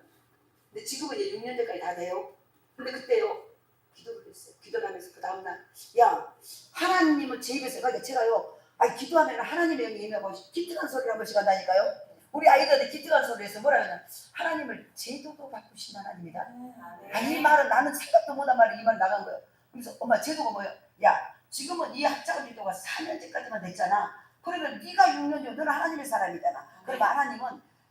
근데 지금은 이제 6년제까지 다 돼요. 근데 그때요 기도를 했어요. 기도를 하면서 그 다음날 야 하나님은 제 입에서 그러니까 제가요 기도하면 하나님의 영이 임하고 기특한 소리를 한 번씩 한다니까요. 우리 아이들한테 기특한 소리를 해서 뭐라 하냐 하나님을 제도도 바꾸신 하나님이다. 이 말은 나는 생각도 못한 말이 이 말 나간 거예요. 그래서 엄마 제도가 뭐예요? 야 지금은 이 학자금 제도가 4년제까지만 됐잖아. 그러면 네가 6년제 너는 하나님의 사람이잖아. 그러면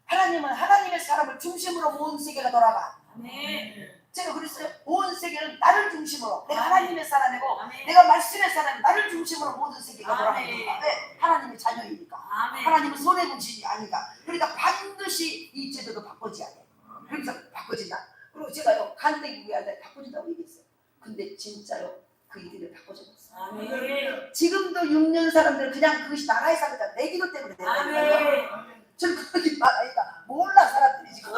하나님은 하나님의 사람을 중심으로 모든 세계가 돌아가. 아멘. 제가 그랬어요. 온 세계는 나를 중심으로 내가 하나님의 사람이고 아멘. 내가 말씀의 사람이 나를 중심으로 모든 세계가 돌아가니까. 아멘. 왜? 하나님의 자녀이니까. 아멘. 하나님은 손해분신이 아니까. 그러니까 반드시 이 제도도 바꿔줘야 돼. 그래서 바꿔진다. 그리고 제가요 간대기 위하여 바꿔준다고 얘기했어요. 근데 진짜요 그 일을 바꿔줬어요. 아멘. 지금도 6년 사람들은 그냥 그것이 나라의 사람이다. 내 기도 때문에 된다니까요. 아멘. 저는 그러기 말아니까 몰라 사람들이 지금.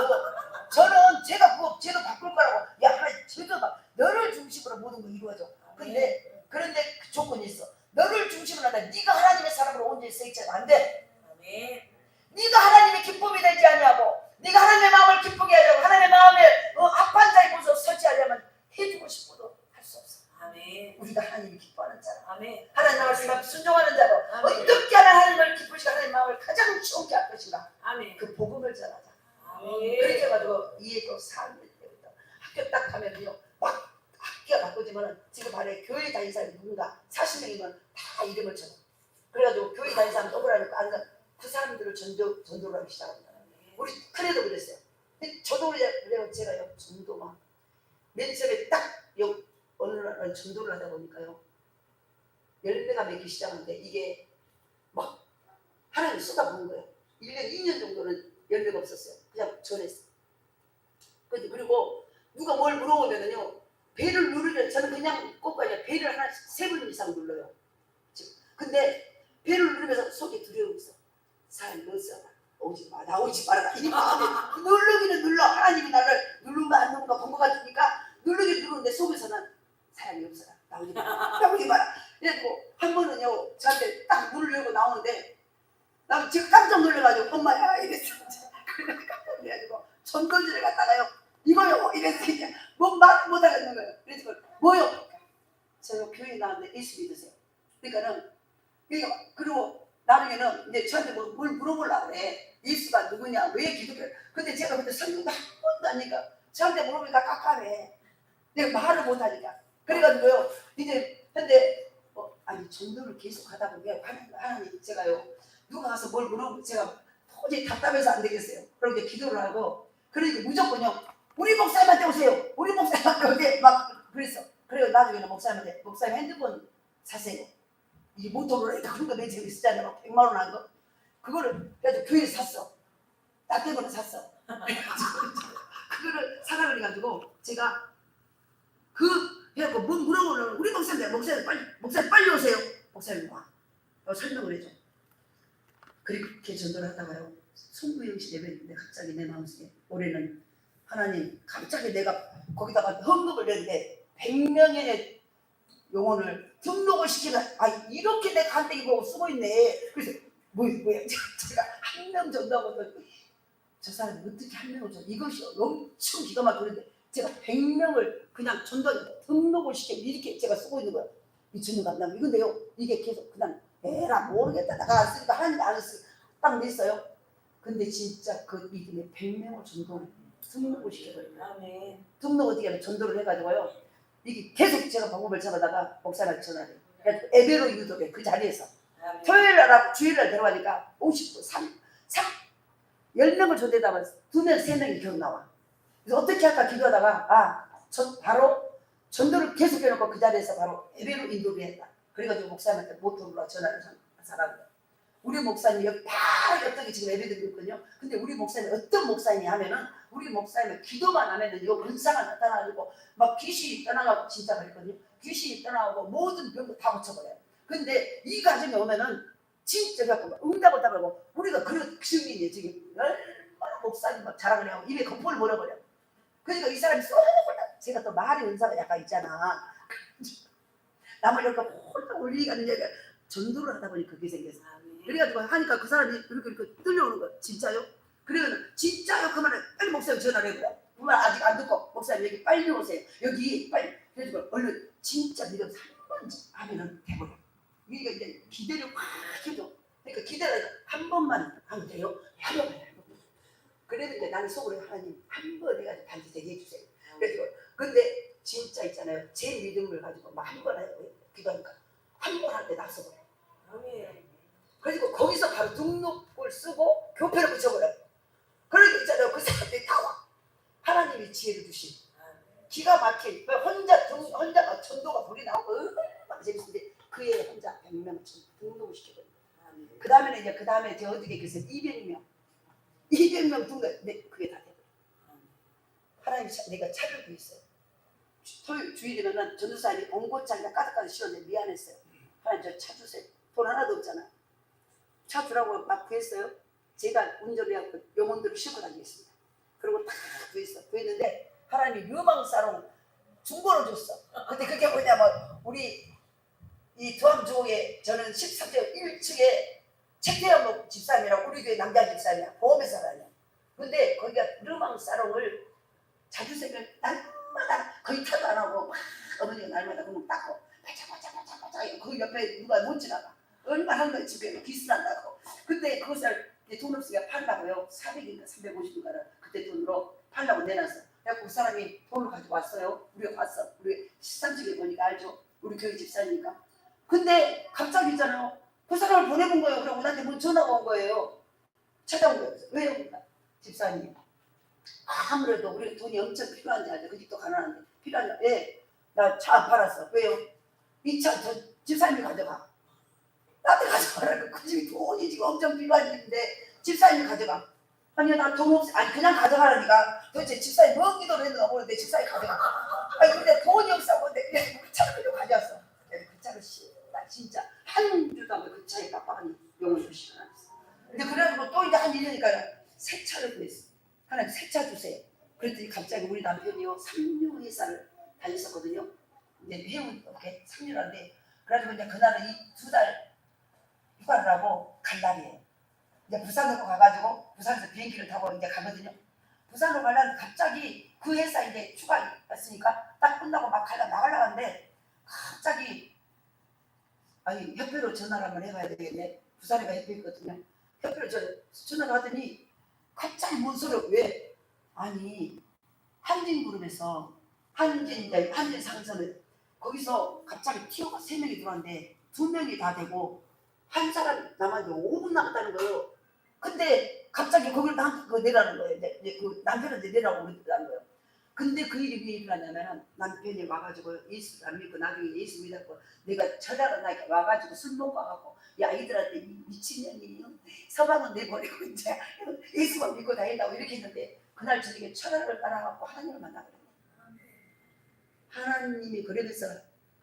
저는 제가 그거 제도 바꿀 거라고 야 하나님 제도가 너를 중심으로 모든 거 이루어져. 그런데 그 조건이 있어. 너를 중심으로 한다. 네가 하나님의 사람으로 온전히 쓰이지 안 돼. 아멘. 네가 하나님의 기쁨이 되지 않냐고. 네가 하나님의 마음을 기쁘게 하려고 하나님의 마음에 악한 자의 모습 설치하려면 해주고 싶어도 할 수 없어. 아멘. 우리가 하나님이 기뻐하는 자라. 아멘. 하나님 말씀에 순종하는 자로 아멘. 어떻게 하나 하나님을 기쁘시고 하나님 마음을 가장 추운게 할 것인가. 아멘. 그 복음을 전하자. 아멘. 그렇게 해가지고 이해도 4년 때부터 학교 딱 가면요 막 학기가 바꾸지만은 지금 말해 교회 다니는 사람이 누군가 40명이면 다 이름을 적어. 그래가지고 교회 다니는 사람 떠보라니까 앉아 그 사람들을 전도를 하기 시작합니다. 우리 큰애도 그랬어요. 근데 저도 그래요. 제가요 전도만 맨 처음에 딱 어느 날 전도를 하다 보니까요 열매가 맺기 시작하는데 이게 막 하나님 쏟아부은 거예요. 1년 2년 정도는 열매가 없었어요. 그냥 전했어. 그리고 누가 뭘 물어보면은요 배를 누르면 저는 그냥 꼭까지 배를 하나 3번 이상 눌러요. 지금. 근데 배를 누르면서 속에 두려움이 있어. 사람이 넣었어. 오지 마, 나오지 말아라. 이 마음이 누르기는 눌러. 하나님이 나를 누른가 안 누른가 본 것 같으니까 누르긴 누르는데 속에서는 사람이 없어라. 나오지 마라. 나오지 마라. 그래가지고 한 번은요 저한테 딱 누르려고 나오는데 나 지금 깜짝 놀래가지고 엄마야 이랬어. 그래서 깜짝 놀래가지고 전도지를 갔다가요 이거요 이랬어. 그냥 뭔 말 못하겠는 거예요. 그래서 뭐요? 제가 교회 나왔는데 예수 믿으세요. 그러니까는 그리고 나중에는 이제 저한테 뭘 물어보려고 그래. 예수가 누구냐? 왜 기독교? 근데 제가 그때 설교도 한 번도 하니까 저한테 물어보니까 깝깝해. 내가 말을 못하니까. 그래가지고요 이제 근데 아니 전도를 계속 하다 보면 하나님 제가요 누가 가서 뭘 물어보면 제가 도저히 답답해서 안 되겠어요. 그럼 이제 기도를 하고 그러니까 무조건요 우리 목사님한테 오세요. 우리 목사님한테 오세요. 막 그랬어. 그래요 나중에는 목사님한테 목사님 핸드폰 사세요. 이 모토로라 그런 거 맨 처음에 쓰잖아요. 막 100만 원 한 거. 그거를 그래서 교회에 샀어. 나 때문에 샀어. 그거를 사라 그래가지고 제가 그래갖고 뭐 물어보려면 우리 목사님 빨리 오세요. 목사님 와. 설명을 해줘. 그렇게 전도를 하다가요. 송구영씨 예배인데 갑자기 내 마음속에 올해는 하나님 갑자기 내가 거기다가 헌금을 냈는데 100명의 영혼을 등록을 시키면 이렇게 내가 간땡이 보고 쓰고 있네. 그래서 뭐야 제가 한 명 전도하고 저 사람이 어떻게 한 명을 줘. 이것이 엄청 기가 막히는데 제가 100명을 그냥 등록을 시키면 이렇게 제가 쓰고 있는 거야. 이 주는 간다면 이건데요 이게 계속 그냥 에라 모르겠다 내가 안 쓰니까 하나님이 안 쓰니까 딱 냈어요. 근데 진짜 그 믿음에 100명을 전도 등록을 시켜버려요. 아멘. 등록 어떻게 하면 전도를 해가지고요. 이게 계속 제가 방법을 잡아다가 목사님한테 전화를 해요. 에베로 유도회 그 자리에서 아멘. 토요일날 하고 주일날 들어가니까 50분, 10명을 전대다가 2명, 3명이 결국 나와. 그래서 어떻게 할까 기도하다가 바로 전도를 계속 해놓고 그 자리에서 바로 에베로 인도를 했다. 그래가지고 목사님한테 모토로 전화를 한 사람이에요. 우리 목사님 여기 바로 옆에 지금 예배드리고 있거든요. 근데 우리 목사님 어떤 목사님이 하면은 우리 목사님은 기도만 하면은 요 은사가 나타나고 막 귀신이 떠나가고 진짜 그랬거든요. 귀신이 떠나고 모든 병도 다 고쳐버려요. 근데 이 과정에 오면은 진짜 응답을 하고 우리가 그런 증인이에요. 지금 얼마나 목사님 막 자랑을 하고 입에 거품을 물어버려. 그러니까 이 사람이 쏙 제가 또 말이 은사가 약간 있잖아. 남을 이렇게 홀딱 올리가는 얘기가 전도를 하다 보니 그게 생겼어. 아멘. 그래가지고 하니까 그 사람이 이렇게 떨려오는 거야. 진짜요? 그러면 진짜요? 그러면 빨리 목사님 전화를 해보라. 정말 아직 안 듣고 목사님 여기 빨리 오세요. 여기 빨리. 그래가지고 얼른 진짜 믿음 3번 하면은 돼버려. 우리가 이제 기대를 확 해줘. 그러니까 기대를 한 번만 하면 돼요. 한 번만 해요. 그래도 이제 나는 속으로 하나님 한 번 해가지고 반드시 되게 해주세요. 그래서 근데 진짜 있잖아요. 제 믿음을 가지고 막 한 번 해요. 기도하니까 한 번 할 때 나서버려. 아멘. 그리고 거기서 바로 등록을 쓰고 교패를 붙여버려요. 그러니까 있잖아요. 그 사람들이 다 와. 하나님이 지혜를 주신 기가 막힌 혼자가 전도가 불이 나오고 얼마나 재밌는데 그의 혼자 100명 등록을 시켜버려요. 그 다음에는 이제 그 다음에 저 어떻게 계세요? 200명 등록. 네, 그게 다 돼버려요. 하나님 내가 차를 구했어요. 토요일 주일이면은 전도사님이 봉고차가 까득까득 실었는데 미안했어요. 하나님 저 차 주세요. 돈 하나도 없잖아. 차 주라고 막 구했어요. 제가 운전해갖고 영혼들을 싣고 다니겠습니다. 그리고 다 구했는데 하나님이 유망사롱 중고를 줬어. 근데 그게 뭐냐면 우리 이 두암주에 저는 13조 1층에 최태영 집사님이라고 우리 교회 남자 집사님이야. 보험회사라냐. 근데 거기가 유망사롱을 자주 새면 날마다 거의 타도 안 하고 막 어머니가 날마다 그냥 닦고 바짝바짝 그 옆에 누가 못 지나가. 얼마나 한 번 집에 기스난다고. 근데 그것을 돈 없으니까 팔라고요. 400인가 350인가를 그때 돈으로 팔라고 내놨어. 그래서 그 사람이 돈을 가지고 왔어요. 우리가 봤어. 우리 13층에 보니까 알죠. 우리 교회 집사니까. 근데 갑자기 있잖아요. 그 사람을 보내본 거예요. 그럼 나한테 문 전화가 온 거예요. 찾아온 거예요. 왜요? 집사님. 아무래도 우리가 돈이 엄청 필요한지 알죠. 그 집도 가난한데 필요한데 왜? 나 차 안 팔았어. 왜요? 이 차 저 집사님이 가져가. 나한테 가져가라고. 그 집이 돈이 지금 엄청 필요한 집인데 집사님이 가져가. 아니 나 돈 없어. 아니 그냥 가져가라니까. 도대체 집사님 뭔 기도를 했는가 모르는데 집사님이 가져가. 아니 근데 돈이 없어. 근데 그냥 그 차를 가지고 가져왔어. 그 차를 나 진짜 한 주도 안 그 차에 깜빡한 용을 주시면 안 했어. 근데 그래가지고 또 이제 한 1년이니까 새 차를 구했어. 하나님 새 차 주세요. 그랬더니 갑자기 우리 남편이요 3류 회사를 다녔었거든요. 이제 회원 이렇게 3류라는데 그래가지고 이제 그날은 이 2달 휴가를 하고 갈 날이에요. 이제 부산으로 가가지고 부산에서 비행기를 타고 이제 가거든요. 부산으로 가려는데 갑자기 그 회사 이제 휴가였으니까 딱 끝나고 막 나가려고 하는데 갑자기 아니 협회로 전화를 한번 해봐야 되겠네. 부산에가 협회 있거든요. 협회로 전화를 하더니 갑자기 뭔 소리 왜? 아니 한진그룹에서 한진상선을 거기서 갑자기 티오가 3명이 들어왔는데 2명이 다 되고 한 사람 남았는데 5분 남았다는 거예요. 근데 갑자기 거기를 나한테 내라는 거예요. 이제 그 남편한테 내라고 그랬다는 거예요. 근데 그 일이 왜 일어나냐면 남편이 와가지고 예수를 안 믿고 나중에 예수 믿었고 내가 전화가 나게 와가지고 술 먹고 와갖고 야 이들한테 미친년이 서방은 내버리고 이제 예수만 믿고 다닌다고 이렇게 했는데 그날 저녁에 철학을 따라가고 하나님을 만나거든요. 하나님이 그러면서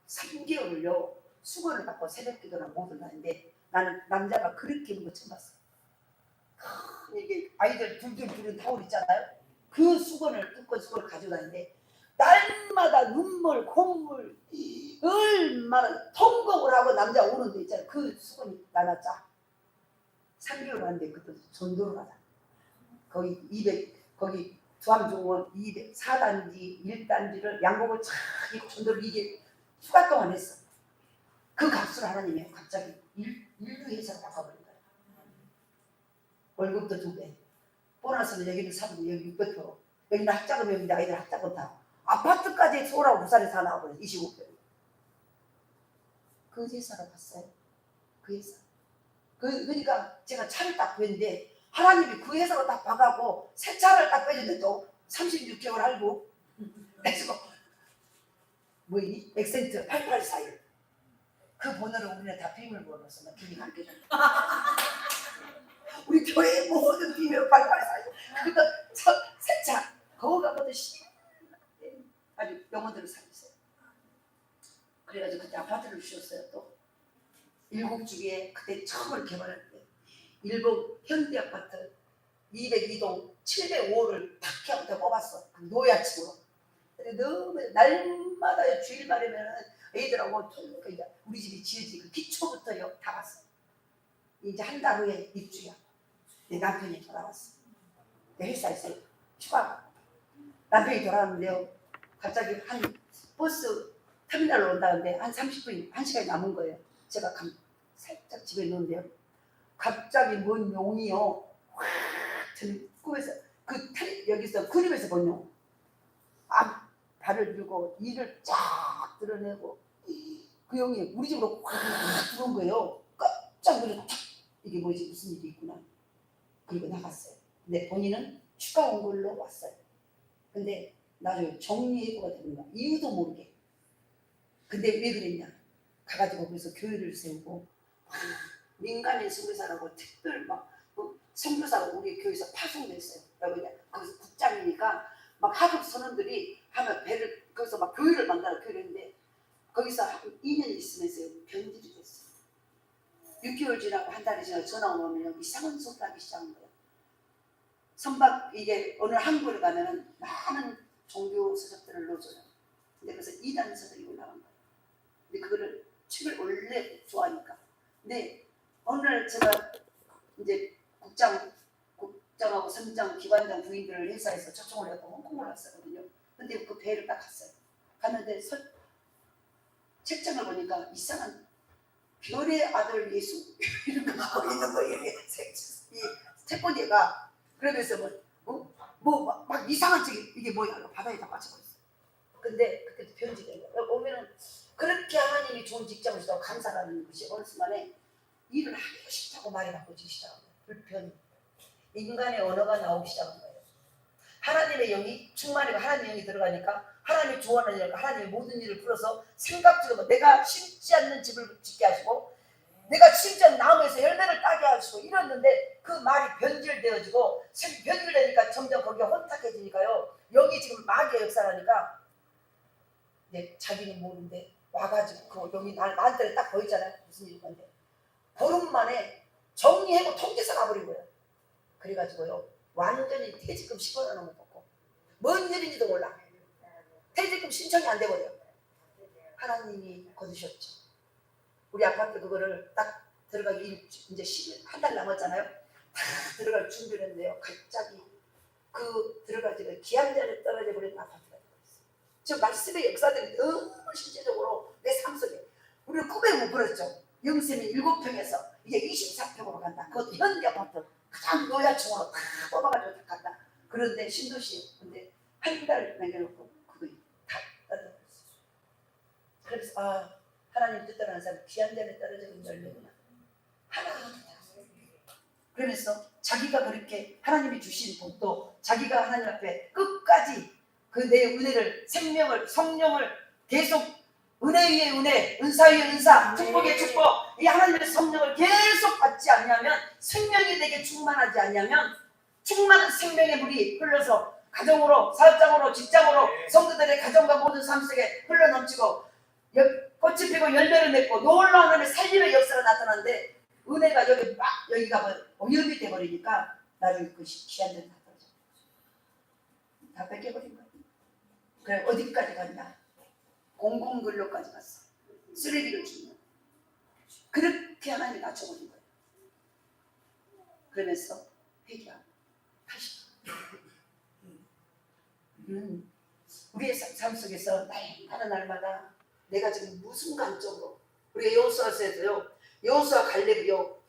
3개월을요 수건을 받고 새벽기도나 모두 하는데 나는 남자가 그렇게 입는 거 처음 봤어. 이게 아이들 둘둘 부른 타올 있잖아요. 그 수건을 두꺼운 수건을 가지고 다니는데 날마다 눈물 콧물 얼마나 통곡을 하고 남자 오는 데 있잖아요. 그 수건이 나눴자 3개월 하는데 그때 전도를 하자. 거기 두암중원 4단지 1단지를 양복을 착 입고 전도를 이게 휴가 동안 했어. 그 값을 하나님이 갑자기 인류회사로 바꿔버린 거예요. 월급도 2배. 보너스는 여기는 3배, 여기 600%. 여기는 학자금입니다. 아이들 학자금 다. 아파트까지 서울하고 부산에 다 나와버려요. 25평. 그 회사로 갔어요. 그 회사. 그러니까 제가 차를 딱 구했는데 하나님이 그 회사로 딱 봐가고 새 차를 딱 빼줬는데 또 36개월 알고 그래서 뭐니? 액센트 8841. 그 번호를 우리는 다 비밀번호서 나 기니 가르쳐줘. 우리 교회 모든 비밀 8841. 그거 새 차. 거기가 모두 아주 영혼들을 살리세요. 그래가지고 그때 아파트를 주셨어요. 또 7주기에 그때 처음으로 개발할 때 일본 현대아파트 202동 705호를 탁 해부터 뽑았어. 그 노야층으로. 너무 날마다 주일말이면 애들하고 그러니까 우리 집이 지어진 그 기초부터요 다 봤어. 이제 한 달 후에 입주야. 내 남편이 돌아왔어. 내 회사에서 휴가. 남편이 돌아왔는데요. 갑자기 한 버스 터미널로 온다는데 한 30분, 1시간이 남은 거예요. 제가 살짝 집에 있는데요. 갑자기 뭔 용이요. 확 저는 꿈에서 여기서 그림에서 본 용. 발을 들고 이를 쫙 드러내고 그 용이 우리 집으로 확 들어온 거예요. 깜짝 놀라서 이게 뭐지 무슨 일이 있구나. 그리고 나갔어요. 근데 본인은 휴가 온 걸로 왔어요. 근데 나중에 정리해고가 되는 거야. 이유도 모르게. 근데 왜 그랬냐. 가가지고 거기서 교회를 세우고 민간인 선교사라고 특별 막 선교사가 우리 교회에서 파송됐어요. 왜냐 거기서 국장이니까 막 하급 선원들이 하면 배를 거기서 막 교회를 만들어 교회인데 거기서 한 2년 있으면서 변질이 됐어요. 6개월 지나고 한 달이 지나고 전화 오면 이상한 소리 하기 시작한 거예요. 선박 이게 오늘 한국에 가면은 많은 종교 서적들을 넣어줘요. 근데 그래서 2단 서적이 올라간 거예요. 근데 그거를 책을 원래 좋아하니까. 근데 어느 날 제가 이제 국장하고 선장, 기관장 부인들 회사에서 초청을 해서 홍콩을 갔었거든요. 근데 그 배를 딱 갔어요. 갔는데 책장을 보니까 이상한 별의 아들 예수 이런 거 갖고 있는 거예요. 이 책꽂이가. 그러면서 막 이상한 책이 이게 뭐야? 바다에다 빠져버렸어요. 근데 그때도 편지된 거예요. 보면은 그렇게 하나님이 좋은 직장을 주다고 감사하는 것이 어느 순간에 일을 하기가 싫다고 말이 바꿔지기 시작한 거예요. 불편. 인간의 언어가 나오기 시작한 거예요. 하나님의 영이 충만하고 하나님의 영이 들어가니까 하나님이 조언하는 일, 하나님의 모든 일을 풀어서 생각지도 내가 심지 않는 집을 짓게 하시고 내가 심지 않는 나무에서 열매를 따게 하시고 이랬는데 그 말이 변질되어지고 변질되니까 점점 거기가 혼탁해지니까요. 영이 지금 마귀의 역사라니까 자기는 모르는데 와가지고 그 영이 나한테 딱 보이잖아요. 무슨 일인 건데 보름 만에 정리하고 통지서 가버린 거예요. 그래가지고요 완전히 퇴직금 10원 못 받고 뭔 일인지도 몰라. 퇴직금 신청이 안 돼버려요. 하나님이 거두셨죠. 우리 아파트 그거를 딱 들어가기 이제 한 달 남았잖아요. 다 들어갈 준비를 했는데요. 갑자기 그 들어가지고 기한전에 떨어져 버린 아파트가 되어있어요. 저 말씀의 역사들이 너무 실제적으로 내 삶 속에 우리는 꿈에 못 그렸죠. 영세민 7평에서 이제 24평으로 간다. 그것도 현대 아파트 가장 노야층으로 다 뽑아가지고 다 간다. 그런데 신도시 근데 한 달 남겨놓고 그거 다 떨어졌어요. 그래서 하나님 뜻대로 하는 사람 기한전에 떨어지는 열매구나. 하나하나 그러면서 자기가 그렇게 하나님이 주신 복도 자기가 하나님 앞에 끝까지 그 내 은혜를 생명을 성령을 계속 은혜 위에 은혜 은사 위에 은사 축복의 축복 이 하나님의 성령을 계속 받지 않냐면 생명이 되게 충만하지 않냐면 충만한 생명의 물이 흘러서 가정으로 사업장으로 직장으로 성도들의 가정과 모든 삶 속에 흘러넘치고 꽃이 피고 열매를 맺고 놀라운 하나님의 살림의 역사가 나타나는데 은혜가 여기가 오염이 돼버리니까 나중에 그 기한대로 다 떨어져. 다 뺏겨버린 거야. 그래 어디까지 갔냐? 공공근로까지 갔어. 쓰레기를 주면 그렇게 하나님이 낮춰버린 거예요. 그러면서 회개하고 다시 우리의 삶 속에서 날마다 날마다 내가 지금 무슨 관점으로 우리 여호수아서에도요 여호수아 갈렙이요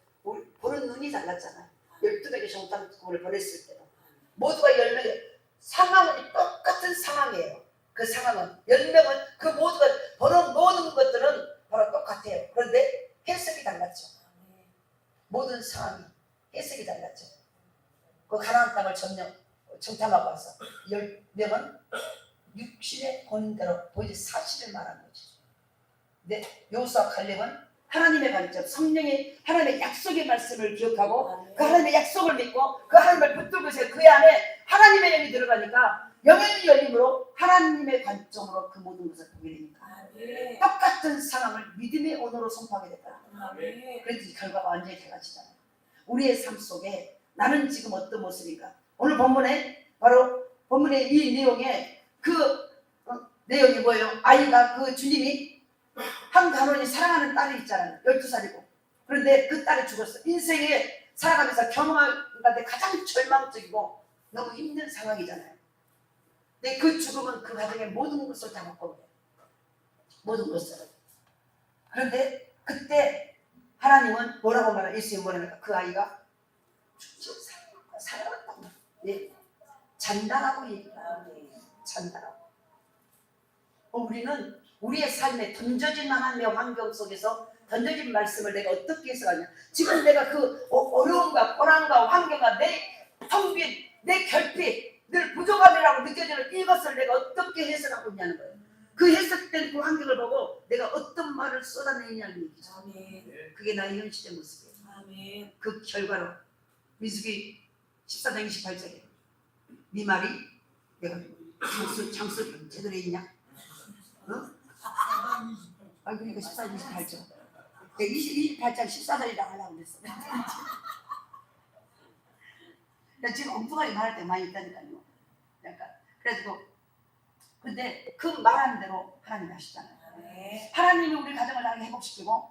보는 눈이 달랐잖아요. 12명의 정탐꾼을 보냈을 때도 모두가 10명이 상황은 똑같은 상황이에요. 그 상황은 10명은 그 모두가 보는 모든 것들은 바로 똑같아요. 그런데 해석이 달랐죠. 모든 상황이 해석이 달랐죠. 그 가나안 땅을 정탐하고 와서 10명은 육신의 본대로 보이지 사실을 말한 거죠. 근데 여호수아 칼렙은 하나님의 관점, 성령의 하나님의 약속의 말씀을 기억하고 그 하나님의 약속을 믿고 그 하나님을 붙들고 있어요. 그 안에 하나님의 영이 들어가니까 영의 열림으로 하나님의 관점으로 그 모든 것을 보게 되니까 똑같은 상황을 믿음의 언어로 선포하게 됐다. 그래서 이 결과가 완전히 달라지잖아요. 우리의 삶 속에 나는 지금 어떤 모습인가? 오늘 본문에 바로 본문의 이 내용에 내용이 뭐예요? 아이가 그 주님이 한 가론이 사랑하는 딸이 있잖아요. 12살이고. 그런데 그 딸이 죽었어. 인생에 살아가면서 경험하는데 가장 절망적이고 너무 힘든 상황이잖아요. 근데 그 죽음은 그 가정의 모든 것을 다 바꿔버려요. 모든 것을. 그런데 그때 하나님은 뭐라고 말하나? 예수님이 뭐라니까? 그 아이가 살아났다고. 예. 잔다라고 얘기해요. 잔다라고. 우리는 우리의 삶에 던져진 하나님의 환경 속에서 던져진 말씀을 내가 어떻게 해석하냐. 지금 내가 그 어려움과 고난과 환경과 내 텅빈 내 결핍 늘 부족함이라고 느껴지는 이것을 내가 어떻게 해석하고 있냐는 거예요. 그 해석된 그 환경을 보고 내가 어떤 말을 쏟아내냐는 얘기죠. 그게 나의 현실의 모습이에요. 그 결과로 민수기 14장 28절에 네 말이 내가 장수 제대로 했냐? 어? 아 그러니까 14장 28절. 내가 28장 14절이라고 하려고 그랬어. 나 지금 엉뚱하게 말할 때 많이 있다니까요. 약간 그래가지고 근데 그 말하는 대로 하나님이 하시잖아요. 하나님이 우리 가정을 나게 회복시키고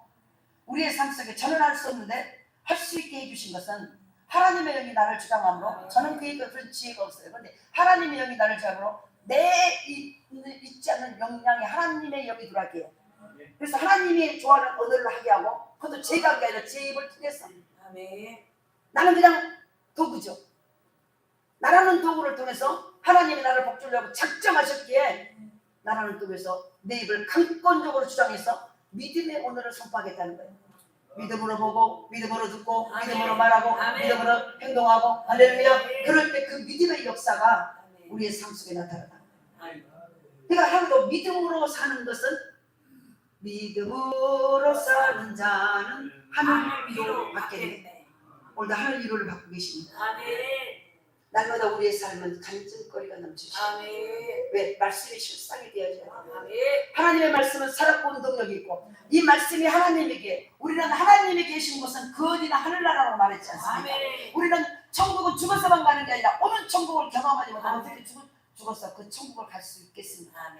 우리의 삶 속에 저는 할 수 없는데 할 수 있게 해주신 것은 하나님의 영이 나를 주장함으로 저는 그의 그런 지혜가 없어요. 그런데 하나님의 영이 나를 주장함으로 내 있지 않는 역량에 하나님의 영이 들어가게 해요. 그래서 하나님이 좋아하는 언어를 하게 하고 그것도 제가 한 게 아니라 제 입을 통해서 나는 그냥 도구죠. 나라는 도구를 통해서 하나님이 나를 복주려고 작정하셨기에 나라는 도구에서 내 입을 강권적으로 주장해서 믿음의 언어를 선포하겠다는 거예요. 믿음으로 보고 믿음으로 듣고 믿음으로 말하고 믿음으로 행동하고 할렐루야. 그럴 때 그 믿음의 역사가 우리의 삶 속에 나타난다. 그러니까 하루도 믿음으로 사는 것은 믿음으로 사는 자는 하늘 위로 받겠네. 오늘도 하늘 위로를 받고 계십니다. 날마다 우리의 삶은 간증거리가 넘치시죠. 왜? 말씀이 실상이 되어져요. 하나님의 말씀은 살았고 운동력이 있고 이 말씀이 하나님에게 우리는 하나님이 계신 곳은 그 어디나 하늘나라로 말했지 않습니까? 우리는 천국은 죽어서만 가는 게 아니라 오는 천국을 경험하지 못하면 어떻게 죽어서 그 천국을 갈 수 있겠습니까?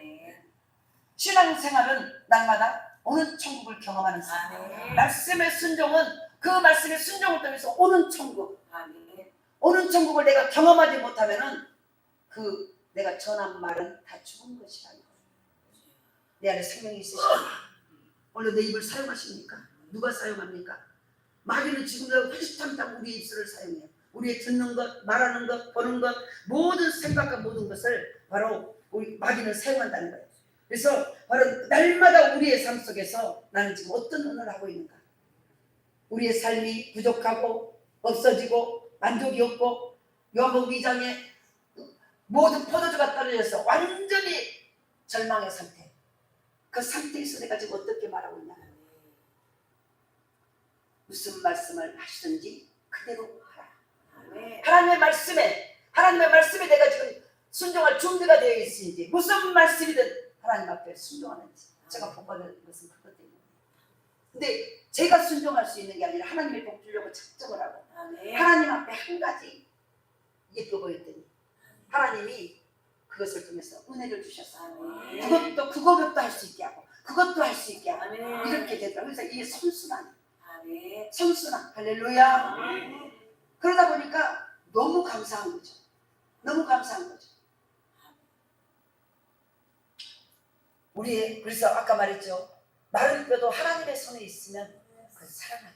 신앙생활은 날마다 오는 천국을 경험하는 삶. 말씀의 순종은 그 말씀의 순종을 통해서 오는 천국. 오는 천국을 내가 경험하지 못하면은 그 내가 전한 말은 다 죽은 것이라는 거예요. 내 안에 생명이 있으십니까? 오늘 내 입을 사용하십니까? 누가 사용합니까? 마귀는 지금도 화시탐탐 우리의 입술을 사용해요. 우리의 듣는 것, 말하는 것, 보는 것, 모든 생각과 모든 것을 바로 우리 마귀는 사용한다는 거예요. 그래서 바로 날마다 우리의 삶 속에서 나는 지금 어떤 언어를 하고 있는가? 우리의 삶이 부족하고 없어지고 만족이 없고 요한복음 2장에 모든 포도주가 떨어져서 완전히 절망의 상태. 그 상태에서 내가 지금 어떻게 말하고 있냐? 무슨 말씀을 하시든지 그대로 하라. 하나님의 말씀에 내가 지금 순종할 준비가 되어 있으니 무슨 말씀이든 하나님 앞에 순종하는지 제가 복받은 것은 그것 때문에. 근데 제가 순종할 수 있는 게 아니라 하나님의 복 주려고 작정을 하고 하나님 앞에 한 가지 예뻐 보였더니 하나님이 그것을 통해서 은혜를 주셨어요. 그것도 할 수 있게 하고 그것도 할 수 있게 하고 이렇게 되더라고요. 그래서 이게 선순환 할렐루야. 그러다 보니까 너무 감사한 거죠. 너무 감사한 거죠. 그래서 아까 말했죠. 마른 뼈도 하나님의 손에 있으면 그 살아나요.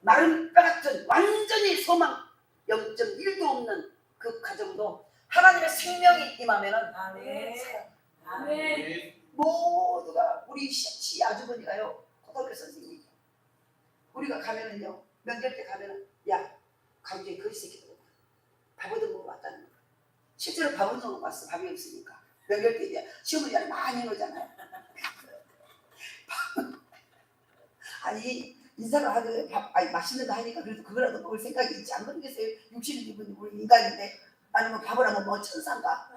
마른 뼈 같은 완전히 소망 0.1도 없는 그 가정도 하나님의 생명이 임하면은 아멘. 아멘. 모두가 우리 시 아주머니가요 고등학교 선생님 우리가 가면은요 명절 때 가면은 야 강주에 그 새끼들 밥 얻어먹으러 왔다는 거야. 실제로 밥 얻어먹으러 왔어. 밥이 없으니까 명절 때 이제 시어머니가 많이 오잖아요. 아니 인사를 하고 밥 아니 맛있는 거 하니까 그래도 그거라도 먹을 생각이 있지 안 그러겠어요? 62분이 우리 인간인데 아니면 밥을 하면 뭐 천사인가?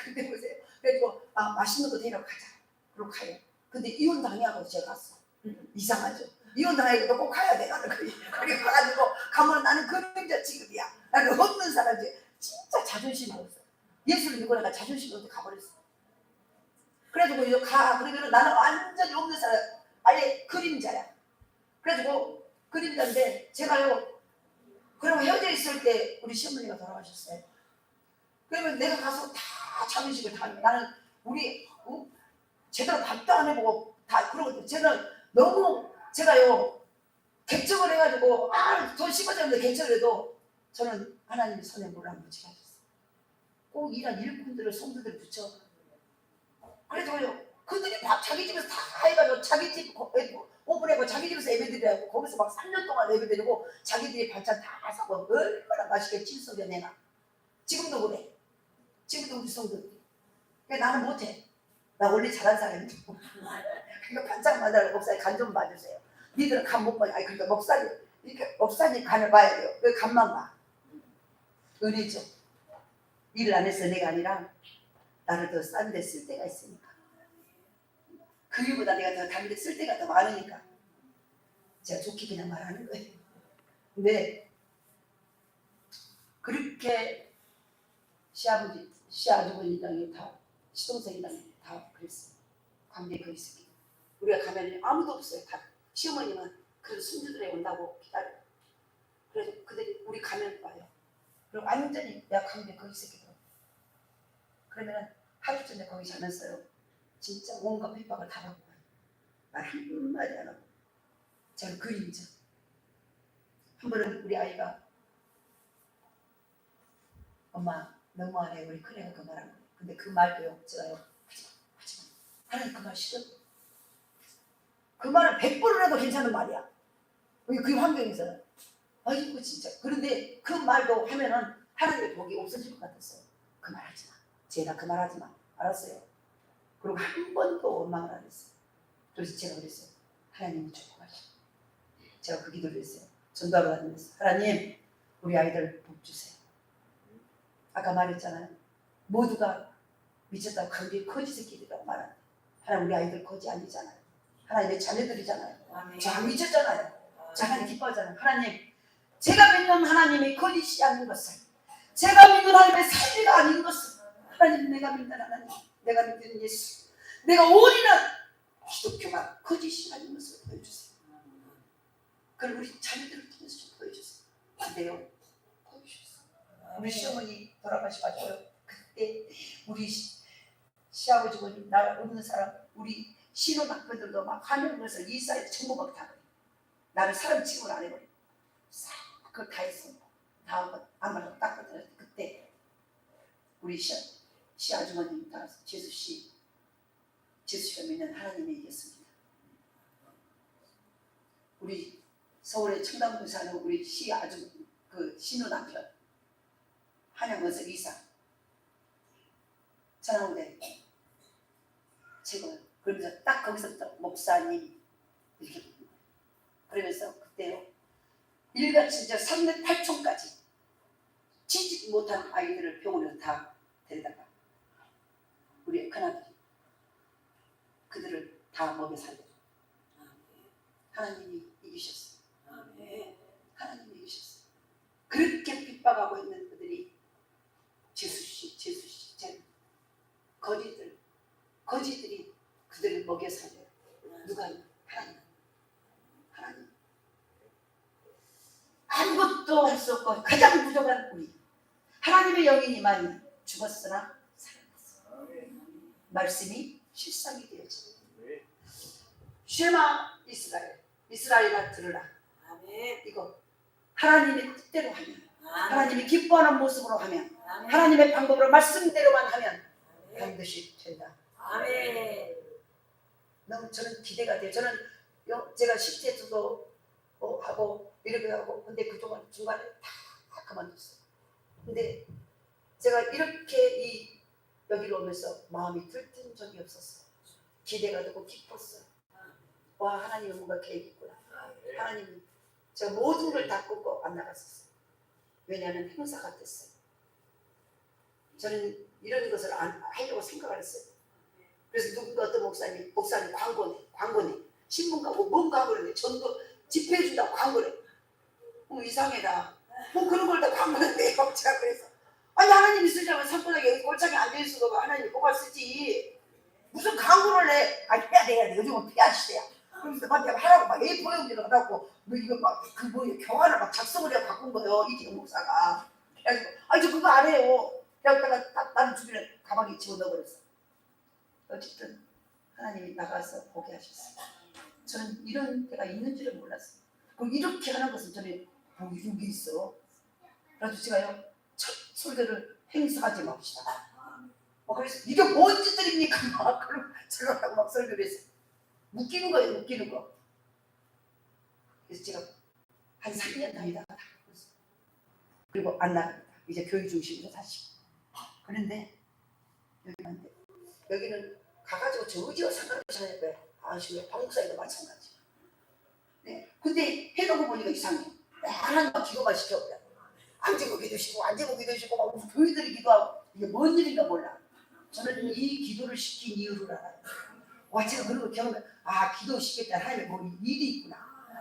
근데 보세요. 그래도 아 맛있는 거 데리러 가자. 그러고 가요. 근데 이혼 당해하고 제가 갔어. 이상하죠. 이혼 당해도 꼭 가야 돼. 나는 그리고 가가지고 가면 나는 그림자 취급이야. 나는 없는 사람이지. 진짜 자존심이 없어. 예수를 믿고 내가 자존심이 없게 가버렸어. 그래가지고 이제 가 그러면 나는 완전히 없는 사람. 아예 그림자야. 그래가지고 그림자인데 제가요. 그러면 헤어져 있을 때 우리 시어머니가 돌아가셨어요. 그러면 내가 가서 다 자존심을 다 나는 우리 제대로 밥도 안 해보고 다 그러고 제가 너무 제가요 개척을 해가지고 돈 10원짜리인데 개척을 해도 저는 하나님의 손에 물을 안 묻히게 하셨어요. 꼭 일한 일꾼들을 성도들을 붙여. 그래서요 그들이 밥 자기 집에서 다 해가지고 자기 집 오븐하고 자기 집에서 예배드리라고 거기서 막 3년 동안 예배드리고 자기들이 반찬 다 사고 얼마나 맛있게 찔석여 내나. 지금도 그래. 지금도 우리 성도들. 나는 못해. 나 원래 잘한 사람인데. 그러니까 반찬 만들어 목사님 간 좀 봐주세요. 니들은 간 못 봐요. 아니 그러니까 목사님 이렇게 목사님 간을 봐야 돼요. 왜 간만 봐? 은혜죠. 일을 안 해서 내가 아니라 나를 더 싼 데 쓸 때가 있으니까. 그 일보다 내가 더 다른 데 쓸 때가 더 많으니까 제가 좋게 그냥 말하는 거예요. 근데 그렇게 시아버지, 시아주머니랑 다 시동생이랑 다 그랬어요. 관계 그 있었기. 우리가 가면 아무도 없어요. 다 시어머니만 그래도 손주들이 온다고 기다려. 그래서 그들이 우리 가면 와요. 그리고 완전히 내가 관계 그 있었기. 그러면 하루 전에 거기 자면서요. 진짜 온갖 핍박을 다 받고 가요. 말 한마디 안 하고. 저는 그림자. 한 번은 우리 아이가 엄마 너무하네 우리 큰애가 그 말하는 거예요. 근데 그 말도요 제가요 하지마 하나님 그 말 싫어. 그 말을 100번을 해도 괜찮은 말이야. 그 환경에서는 아이고 진짜. 그런데 그 말도 하면은 하나님의 복이 없어질 것 같았어요. 그 말 하지마. 제가 그 말 하지마. 알았어요. 그리고 한 번도 원망을 안 했어요. 그래서 제가 그랬어요. 하나님이 축복하시오. 제가 그 기도를 했어요. 전도하러 다니면서 하나님 우리 아이들 복 주세요. 아까 말했잖아요. 모두가 미쳤다고 관계 거지 새끼들이라고 말하는데 하나님 우리 아이들 거지 아니잖아요. 하나님의 자녀들이잖아요. 아멘. 저 안 미쳤잖아요. 저 하나님 기뻐하잖아요. 하나님 제가 믿는 하나님이 거짓이 아닌 것을 제가 믿는 하나님의 살리가 아닌 것을 하나님 내가 믿는 하나님 내가 믿는 예수 내가 올인한 기독교가 거짓이 아닌 것을 보여주세요. 그걸 우리 자녀들을 통해서 좀 보여주세요. 근데요 보여주셨어요. 우리 시어머니 돌아가셔가지고요. 그때 우리 시아버지분이 나 없는 사람 우리 신혼학교들도 막 화면에서 이사에 전부 막 다 나를 사람 취급을 안 해버려. 싹 그걸 다 했어. 다음번 아마도 닦아드렸을 때 그때 우리 시아주머님 따라서 제수씨가 믿는 하나님의 이겼습니다. 우리 서울의 청담동 사는 우리 그 신혼남편 한양원석 이사 전화오대 제가 그러면서 딱 거기서부터 목사님 이렇게 그러면서 그때요 일같이 이제 3년 8촌까지 취직 못한 아이들을 병원에서 다 데려다가 우리 큰아들이 그들을 다 먹여 살려. 하나님이 이기셨어요. 하나님이 이기셨어요. 그렇게 핍박하고 있는 그들이 제수씨 거지들이 그들을 먹여 살려요. 누가 하나님 아무것도 할 수 없고 가장 부족한 우리 하나님의 영이니만 죽었으나 살아났어. 말씀이 실상이 되어지고 쉐마 이스라엘아 들으라. 아멘. 이거 하나님의 뜻대로 하면, 아멘. 하나님이 기뻐하는 모습으로 하면, 아멘. 하나님의 방법으로 말씀대로만 하면 반드시 된다. 아멘. 너무 저는 기대가 돼요. 저는 제가 식재주도 하고 이렇게 하고, 근데 그동안 중간에 다 그만뒀어요. 근데 제가 이렇게 여기로 오면서 마음이 들뜬 적이 없었어요. 기대가 되고 기뻤어요. 와, 하나님은 뭔가 계획이 있구나. 하나님이 제가 모든 걸 다 끄고 안 나갔었어요. 왜냐하면 행사 같았어요. 저는 이런 것을 안 하려고 생각을 했어요. 그래서 누군가 어떤 목사님 광고네 신문가 뭔 광고네, 전도 집회해준다고 광고래. 이상해라. 뭐 그런 걸 다 광고했는데 제가 그래서 아니, 하나님이 쓰자면 산바닥에 골창에 앉아있어도 하나님이 뭐가 쓰지, 무슨 광고를 해. 아니, 해야 돼. 요즘은 PR 시대야. 그래서 막 하라고 막 A4 용지를 하라고 뭐 이거 막 교환을 막 작성을 해서 바꾼 거예요, 이기영 목사가. 그래가지고 아니, 저 그거 안 해요. 그래서 딱 나는 주변에 가방에 집어넣어버렸어. 어쨌든 하나님이 나가서 보게 하셨어요. 저는 이런 때가 있는 줄은 몰랐어요. 그럼 이렇게 하는 것은 저는 이런 게 있어. 그래서 제가요, 첫 설교를 행사하지 맙시다. 그래서 이게 뭔 짓들입니까? 막 그럼 제가 막 설교를 했어요. 웃기는 거예요, 웃기는 거. 그래서 제가 한 3년 다니다가 다 바꿨어요. 그리고 안 나갑니다. 이제 교육 중심으로 다시. 그런데 여기는 가가지고 저 의지와 상관없이 하는 거예요. 지금 방목사님도 마찬가지. 네. 근데 해놓고 보니까 이상해. 하나님만 기도만 시켜버려. 앉고 기도시고 앉고 기도시고 막 교회들이 기도하고, 이게 뭔 일인가 몰라. 저는 이 기도를 시킨 이유를 알아요. 와, 제가 그런 걸 경험해. 기도시켰다. 하나님의 뭐 일이 있구나.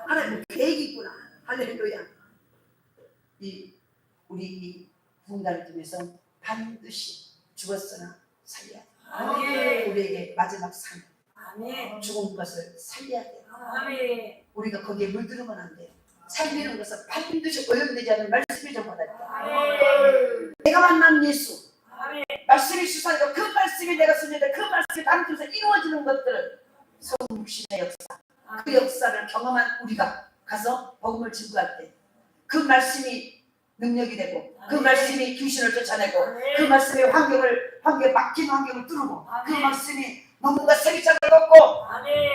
하나님의 계획이 있구나. 할렐루야. 우리 이 분단을 통해서 반드시 죽었으나 살려야 돼. 아멘. 우리에게 마지막 삶, 아멘. 죽은 것을 살려야 돼. 아멘. 우리가 거기에 물들으면 안 돼요. 살리는 것은 반드시 오염되지 않는 말씀이 전부다. 아멘. 내가 만난 예수, 아멘. 말씀이 수사되고 그 말씀이 내가 쓰는데 그 말씀이 나를 통해서 이루어지는 것들은 성육신의 역사, 그 역사를 경험한 우리가 가서 복음을 증거할 때 그 말씀이 능력이 되고, 그 말씀이 귀신을 쫓아내고, 그 말씀이 막힌 환경을 뚫고, 그 말씀이 농부가 세기장을 걷고,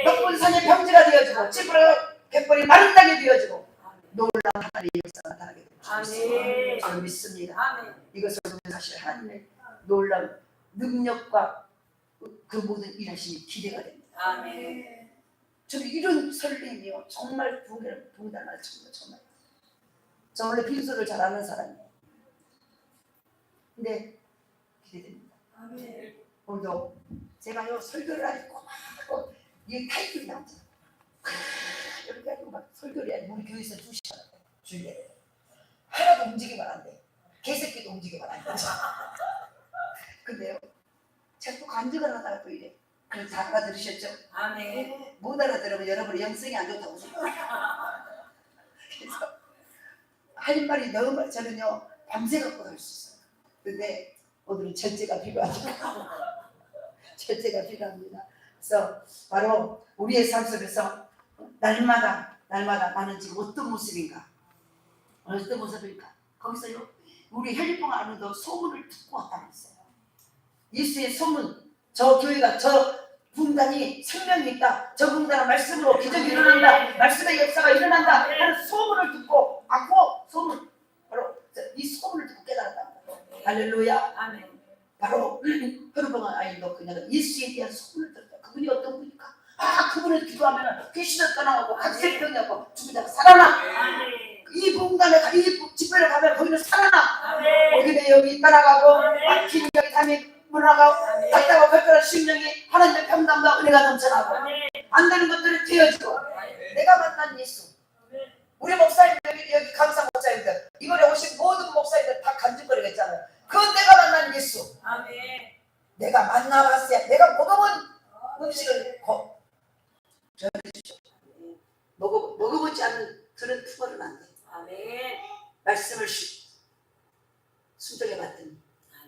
높은 산이 평지가 되어지고, 찌푸려 갯벌이 마른 땅이 되어지고, 놀라운 하나님의 역사가 나타나게 되고, 저는 믿습니다. 이것을 보면 사실 하나님의 놀라운 능력과 그 모든 일하심이 기대가 됩니다. 저는 이런 설렘이요, 정말 부흥단을 정말 저 원래 빈소를 잘 아는 사람이에요. 근데 기대됩니다. 오늘도 제가요, 설교를 하니까 막 이게 타이틀이 나오잖아요. 이렇게 하고 막 설교를 해야 돼. 우리 교회에서 2시간 주일에 하나도 움직이면 안 돼. 개새끼도 움직이면 안 돼. 근데요, 제가 또 간증을 하다가 또 이래. 그래서 다 알아들으셨죠? 못 알아들으면 여러분의 영성이 안 좋다고 생각해요. 그래서 할 말이 너무 많아요. 저는요, 밤새 갖고 할 수 있어요. 근데 오늘은 절제가 필요하니까 절제가 필요합니다. 그래서 바로 우리의 삶 속에서 날마다 나는 지금 어떤 모습인가, 거기서요, 우리 헬리봉 안에도 소문을 듣고 왔다고 했어요. 예수의 소문, 저 교회가, 저 분단이 생명이 있다, 저 분단은 말씀으로 기적이 일어난다, 말씀의 역사가 일어난다 하는 소문을 듣고, 소문, 바로 이 소문을 듣고 깨달았답니다. 할렐루야. 바로 여러분 아이도 그냥 예수에 대한 소문을 들었다. 그분이 어떤 분입니까? 그분을 기도하면 귀신을 떠나가고 각색병이하고 죽은 자가 살아나. 이 분단에 이 집회를 가면 거기는 살아나. 거기에 여기 따라가고 막힌 여기 담이 물러가고 답답하고 별별한 심령이 하나님의 평강과 은혜가 넘쳐나고 안 되는 것들이 되어지고, 내가 만난 예수, 우리 목사님들 여기 강사 목사님들 이번에 오신 모든 목사님들 다 간증거리겠잖아요. 그 내가 만난 예수, 내가 만나봤어야, 내가 먹어본 음식을 전해주죠. 먹어보지 않는 그런 투어는 안 돼. 말씀을 순종해 봤더니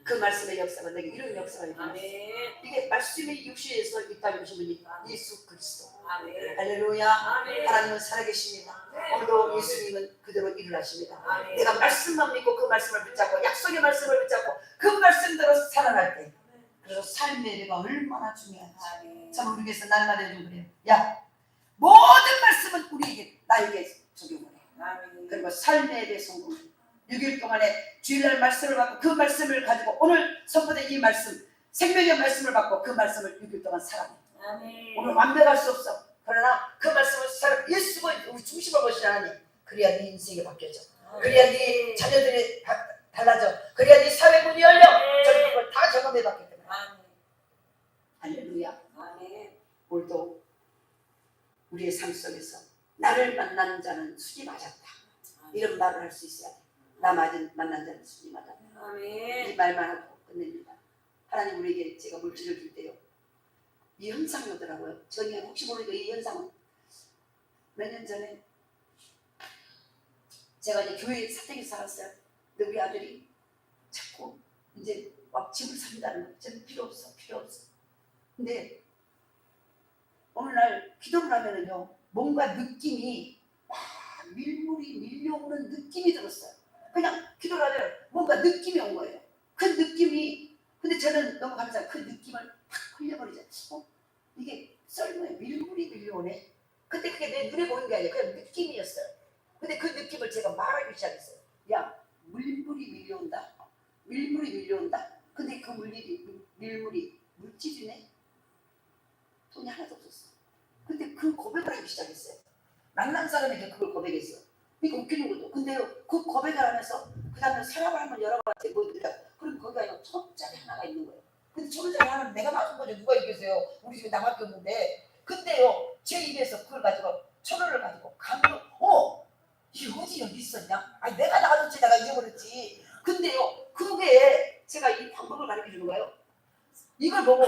그 말씀의 역사가 내게 이런 역사가 일어났어요. 아멘. 이게 말씀이 육신에서 있다는 것이 뭐니? 예수 그리스도. 아멘. 할렐루야. 아멘. 하나님은 살아계십니다. 오늘도 예수님은 그대로 일어나십니다. 아멘. 내가 말씀만 믿고 그 말씀을 붙잡고 약속의 말씀을 붙잡고 그 말씀대로 살아날 때, 그래서 삶의 예배가 얼마나 중요한지 아멘. 참 우리 교회에서 날마다 좀 그래요. 야, 모든 말씀은 우리에게 나에게 적용을 해. 아멘. 그리고 삶의 예배 성공. 6일 동안에 주일날 말씀을 받고 그 말씀을 가지고 오늘 선포된 이 말씀, 생명의 말씀을 받고 그 말씀을 6일 동안 살아내. 아멘. 오늘 완벽할 수 없어. 그러나 그 말씀을 살아 예수가 우리 중심을 보시는 하나님. 그래야 네 인생이 바뀌어져. 그래야 네 자녀들이 달라져. 그래야 네 사회 문이 열려. 저는 그걸 다 경험해 봤기 때문에. 아멘. 할렐루야. 아멘. 오늘도 우리의 삶 속에서 나를 만난 자는 순이 맞았다. 이런 말을 할 수 있어야 돼. 나 만난 자는 순이 맞았다. 이 아멘. 말만 하고 끝냅니다. 하나님 우리에게 제가 물질을 줄 때요. 이 현상이 오더라고요. 저는 혹시 모르니까 이 현상은 몇 년 전에 제가 이제 교회에 사택에서 살았어요. 근데 우리 아들이 자꾸 이제 막 집을 삽니다는 거예요. 저는 필요 없어. 근데 어느 날 기도를 하면은요, 뭔가 느낌이 막 밀물이 밀려오는 느낌이 들었어요. 그냥 기도를 하면 뭔가 느낌이 온 거예요. 그 느낌이, 근데 저는 너무 감사해요. 그 느낌을 탁 흘려버리죠. 이게 썰매에 밀물이 밀려오네. 근데 그게 내 눈에 보이는 게 아니라 그냥 느낌이었어요. 근데 그 느낌을 제가 말하기 시작했어요. 야, 밀물이 밀려온다. 근데 그 밀물이 물질이네. 돈이 하나도 없었어. 근데 그 고백을 하기 시작했어요. 만난 사람에게 그걸 고백했어요. 그러니까 웃기는 거죠. 근데요, 그 고백을 하면서 그 다음에 사람을 한번 여러 번째 보여드려. 그럼 거기가 천원짜리 하나가 있는 거예요. 근데 천원짜리 하나는 내가 맞은 거죠. 누가 이겼어요? 우리 집에 나밖에 없는데. 근데요, 제 입에서 그걸 가지고 1,000원을 가지고 가면 이게 어디 여기 있었냐? 아니 내가 나가줬지, 내가 잊어버렸지. 근데요, 그게 제가 이 방법을 가르쳐 주는 거예요. 이걸 보고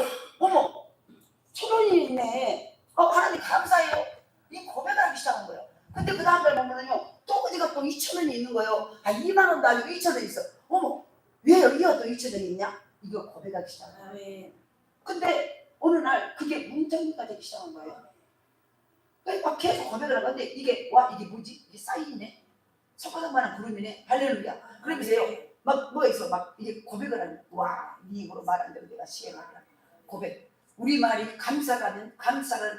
1,000원이 있네. 하나님 감사해요. 이 고백을 하기 시작한 거예요. 근데 그 다음날 보면은요, 또 어디가 또 2,000원이 있는 거예요. 2만 원도 아니고 2,000원이 있어. 왜 여기가 또 2,000원이 있냐? 이거 고백하기 시작한 거예요. 아멘. 근데 어느 날 그게 문정리가 되기 시작한 거예요. 막 계속 고백을 하고, 근데 이게 뭐지? 이게 사인이네? 손바닥만한 구름이네? 할렐루야. 그러면서요, 막 뭐가 있어? 막 이게 고백을 하는, 네 입으로 말 안 되고 내가 시행하리라. 고백. 우리 말이 감사라는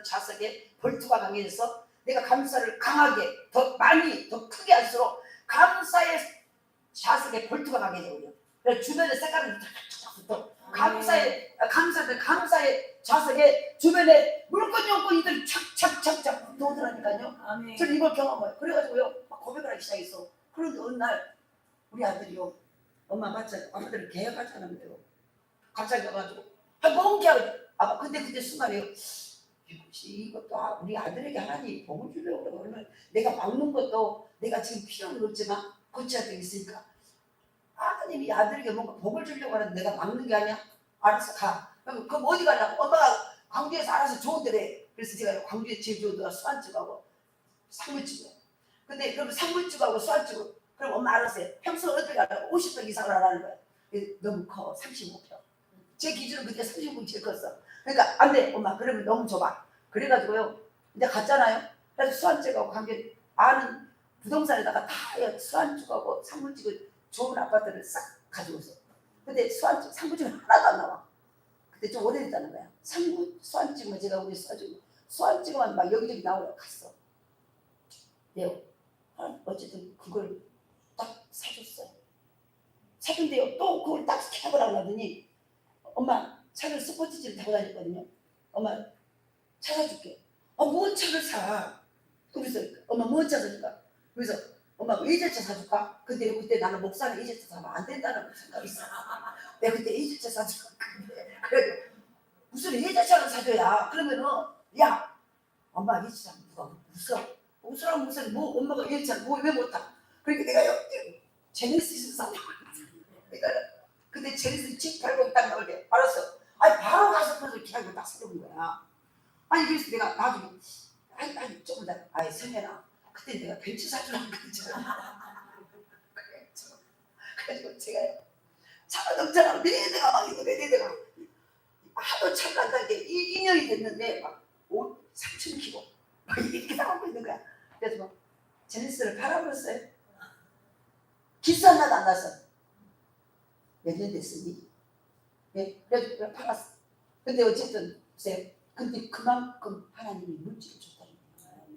자석에 벌투가 강해져서 내가 감사를 강하게, 더 많이, 더 크게 할수록 감사의 자석에 벌투가 강해져요. 그래서 주변에 색깔은 탁탁탁 붙어. 감사의 자석에 주변에 물건용건이들 착착착착 붙어오더라니까요. 아멘. 저는 이걸 경험해요. 그래가지고요, 막 고백을 하기 시작했어. 그런데 어느 날 우리 아들이요, 엄마 맞잖아. 아빠들은 계약하잖아요. 갑자기 와가지고 뭔 계약을? 근데 그때 순간에요, 이것도 우리 아들에게 하나님이 복을 주려고 그러면 내가 막는 것도 내가 지금 필요는 없지만 고쳐야 되겠으니까 하나님이 아들에게 뭔가 복을 주려고 하는데 내가 막는 게 아니야? 알았어, 가. 그럼 어디 가려고? 엄마가 광주에서 알아서 좋은 데래. 그래서 제가 광주에 제일 좋은 데가 수안집하고 상무집이에요. 근데 그럼 상무집하고 수안집은 그럼 엄마 알았어요. 평소 어디 가려고 50평 이상을 하라는 거야. 너무 커. 35평. 제 기준은 그때 35평 제일 컸어. 그러니까 안 돼, 엄마. 그러면 너무 좁아. 그래가지고요, 이제 갔잖아요. 그래서 수안집하고 관계 아는 부동산에다가 다 수안집하고 상무집을 좋은 아파트를 싹 가지고서. 근데 수안집, 상무집은 하나도 안 나와. 그때 좀 오래됐다는 거야. 수안집은 제가 우리 수안집만 막 여기저기 나오려고 갔어. 네, 어쨌든 그걸 딱 사줬어요. 사준대요. 또 그걸 딱 해보라고 하더니, 엄마 차를 스포츠집을 타고 다녔거든요. 엄마 차 사줄게. 뭔 차를 사? 그래서 엄마 뭔 차 사줄까? 그래서 엄마 외제차 사줄까? 근데 그때 나는 목사는 외제차 사면 안 된다는 생각이 있어. 내가 그때 외제차 사줄까? 그래, 무슨 외제차를 사줘야? 그러면은 야, 엄마 외제차 누가 웃으라고 무슨 엄마가 외제차 왜 못 타? 그러니까 내가 제네시스 사려고. 그러니까 근데 제네시스 집 팔고 딱 나올 때 알았어. 바로 가서 그래서 기다리고 딱 사려는 거야. 그래서 내가 나중에 조금 더 성현아, 그때 내가 벤츠 사주라고 그랬잖아. 그래가지고 제가 차가동차가 내 대가 막 있는데 내 대가 하도 차가 안 다니게 2년이 됐는데 막 3,000kg 막 이렇게 나오고 있는 거야. 그래서 막 제네시스를 팔아버렸어요. 기스 하나도 안 났어. 몇 년 됐으니? 네, 그래서 팔았어. 근데 어쨌든 보세요. 근데 그만큼 하나님이 물질을 줬다는 거예요.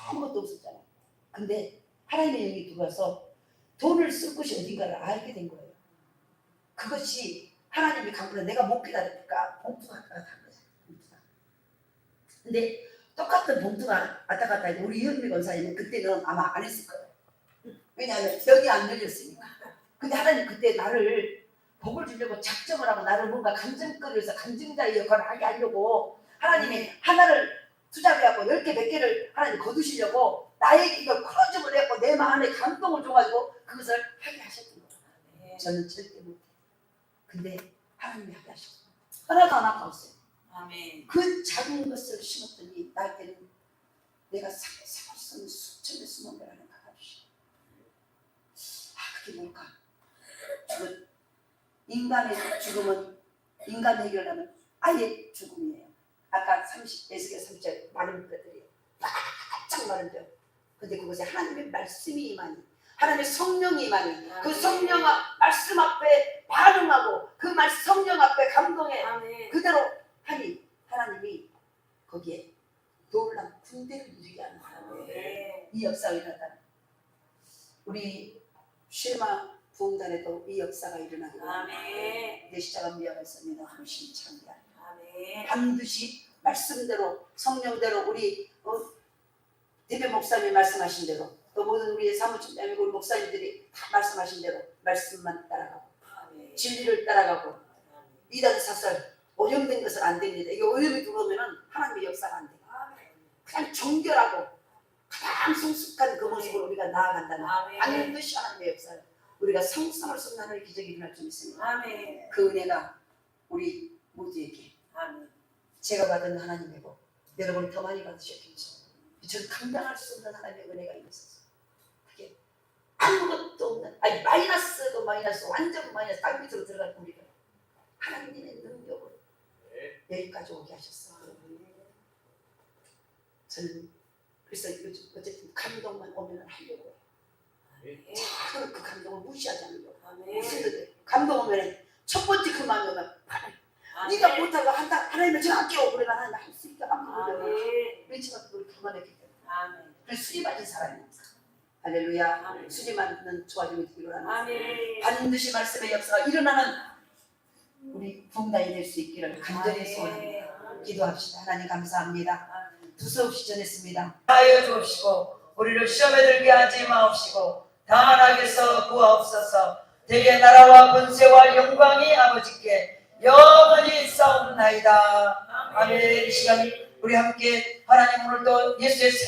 아무것도 없었잖아요. 근데 하나님의 영이 들어와서 돈을 쓸 곳이 어딘가를 알게 된 거예요. 그것이 하나님이 강구를 내가 못 기다리니까 봉투가 왔다 갔다 한 거죠. 봉투가. 근데 똑같은 봉투가 왔다 갔다 해도 우리 이현미 권사님은 그때는 아마 안 했을 거예요. 왜냐하면 병이 안 열렸으니까. 근데 하나님 그때 나를 복을 주려고 작정을 하고 나를 뭔가 간증거리에서 간증자의 역할을 하게 하려고 하나님이 하나를 투자를 하고 10개, 100개를 하나님 거두시려고 나에게 이걸 풀어주고 했고 내 마음에 감동을 줘가지고 그것을 하게 하셨던 거예요. 저는 절대 못해요. 근데 하나님이 하게 하셨어요. 하나도 안 아까웠어요. 아멘. 그 작은 것을 심었더니 나한테는 내가 사골선 수천에 숨은 거라는 걸 알아주시고 그게 뭘까? 인간의 죽음은 인간 해결하면 아예 죽음이에요. 아까 에스겔 30절 마른 뼈들이에요. 바짝 마른 뼈. 근데 그것에 하나님의 말씀이 임하니 하나님의 성령이 임하니 그 성령 말씀 앞에 반응하고 그 성령 앞에 감동해 아멘. 그대로 하니 하나님이 거기에 놀라운 군대를 일으키게 하는 아멘. 이 역사가 일어났다. 우리 쉐마 부흥단에도 이 역사가 일어나기를 아멘. 내 시작은 미화가 있습니다. 훨씬 참다. 아멘. 반드시 말씀대로 성령대로 우리 대표 목사님이 말씀하신 대로 또 모든 우리 사무총장이고 우리 목사님들이 다 말씀하신 대로 말씀만 따라가고 아멘. 진리를 따라가고 이단 사설 오염된 것은 안 됩니다. 이게 오염이 들어오면 하나님의 역사가 안 돼요. 그냥 정결하고 가장 성숙한 그 모습으로 우리가 나아간다면 아멘. 반드시 하나님의 역사를 우리가 성성을 쏟는 하나님의 기적이 일어날 줄 믿습니다. 아멘. 그 은혜가 우리 모두에게 아멘. 제가 받은 하나님의 복 여러분 더 많이 받으셨겠죠. 저는 감당할 수 없는 하나님의 은혜가 있었어요. 그게 아무것도 없는 아니 마이너스도 마이너스 완전 마이너스 땅 밑으로 들어갈 우리가 하나님의 능력으로 여기까지 오게 하셨어요. 저는 그래서 요즘 어쨌든 감동만 오면 하려고 해요. 저는 그 감동을 무시하지 않으려고. 아멘. 감동 오면 첫 번째 그 마음이 오면 네가 못하고 한다 하나님을 제가 할게요. 그래 나는 할 수 있다. 아멘. 그렇지만 그걸 그만했기 때문에 아멘. 그래서 수리 받은 사람입니다. 할렐루야. 아멘. 수리 받는 좋아짐이 되기로 하는 아멘. 반드시 말씀의 역사가 일어나는 우리 부흥단이 될 수 있기를 간절히 소원합니다. 기도합시다. 하나님 감사합니다. 두서없이 전했습니다. 하여 주옵시고 우리를 시험에 들게 하지 마옵시고 다만 악에서 구하옵소서. 대개 나라와 권세와 영광이 아버지께 영원히 있사옵나이다. 아멘. 이 시간 우리 함께 하나님 오늘도 예수의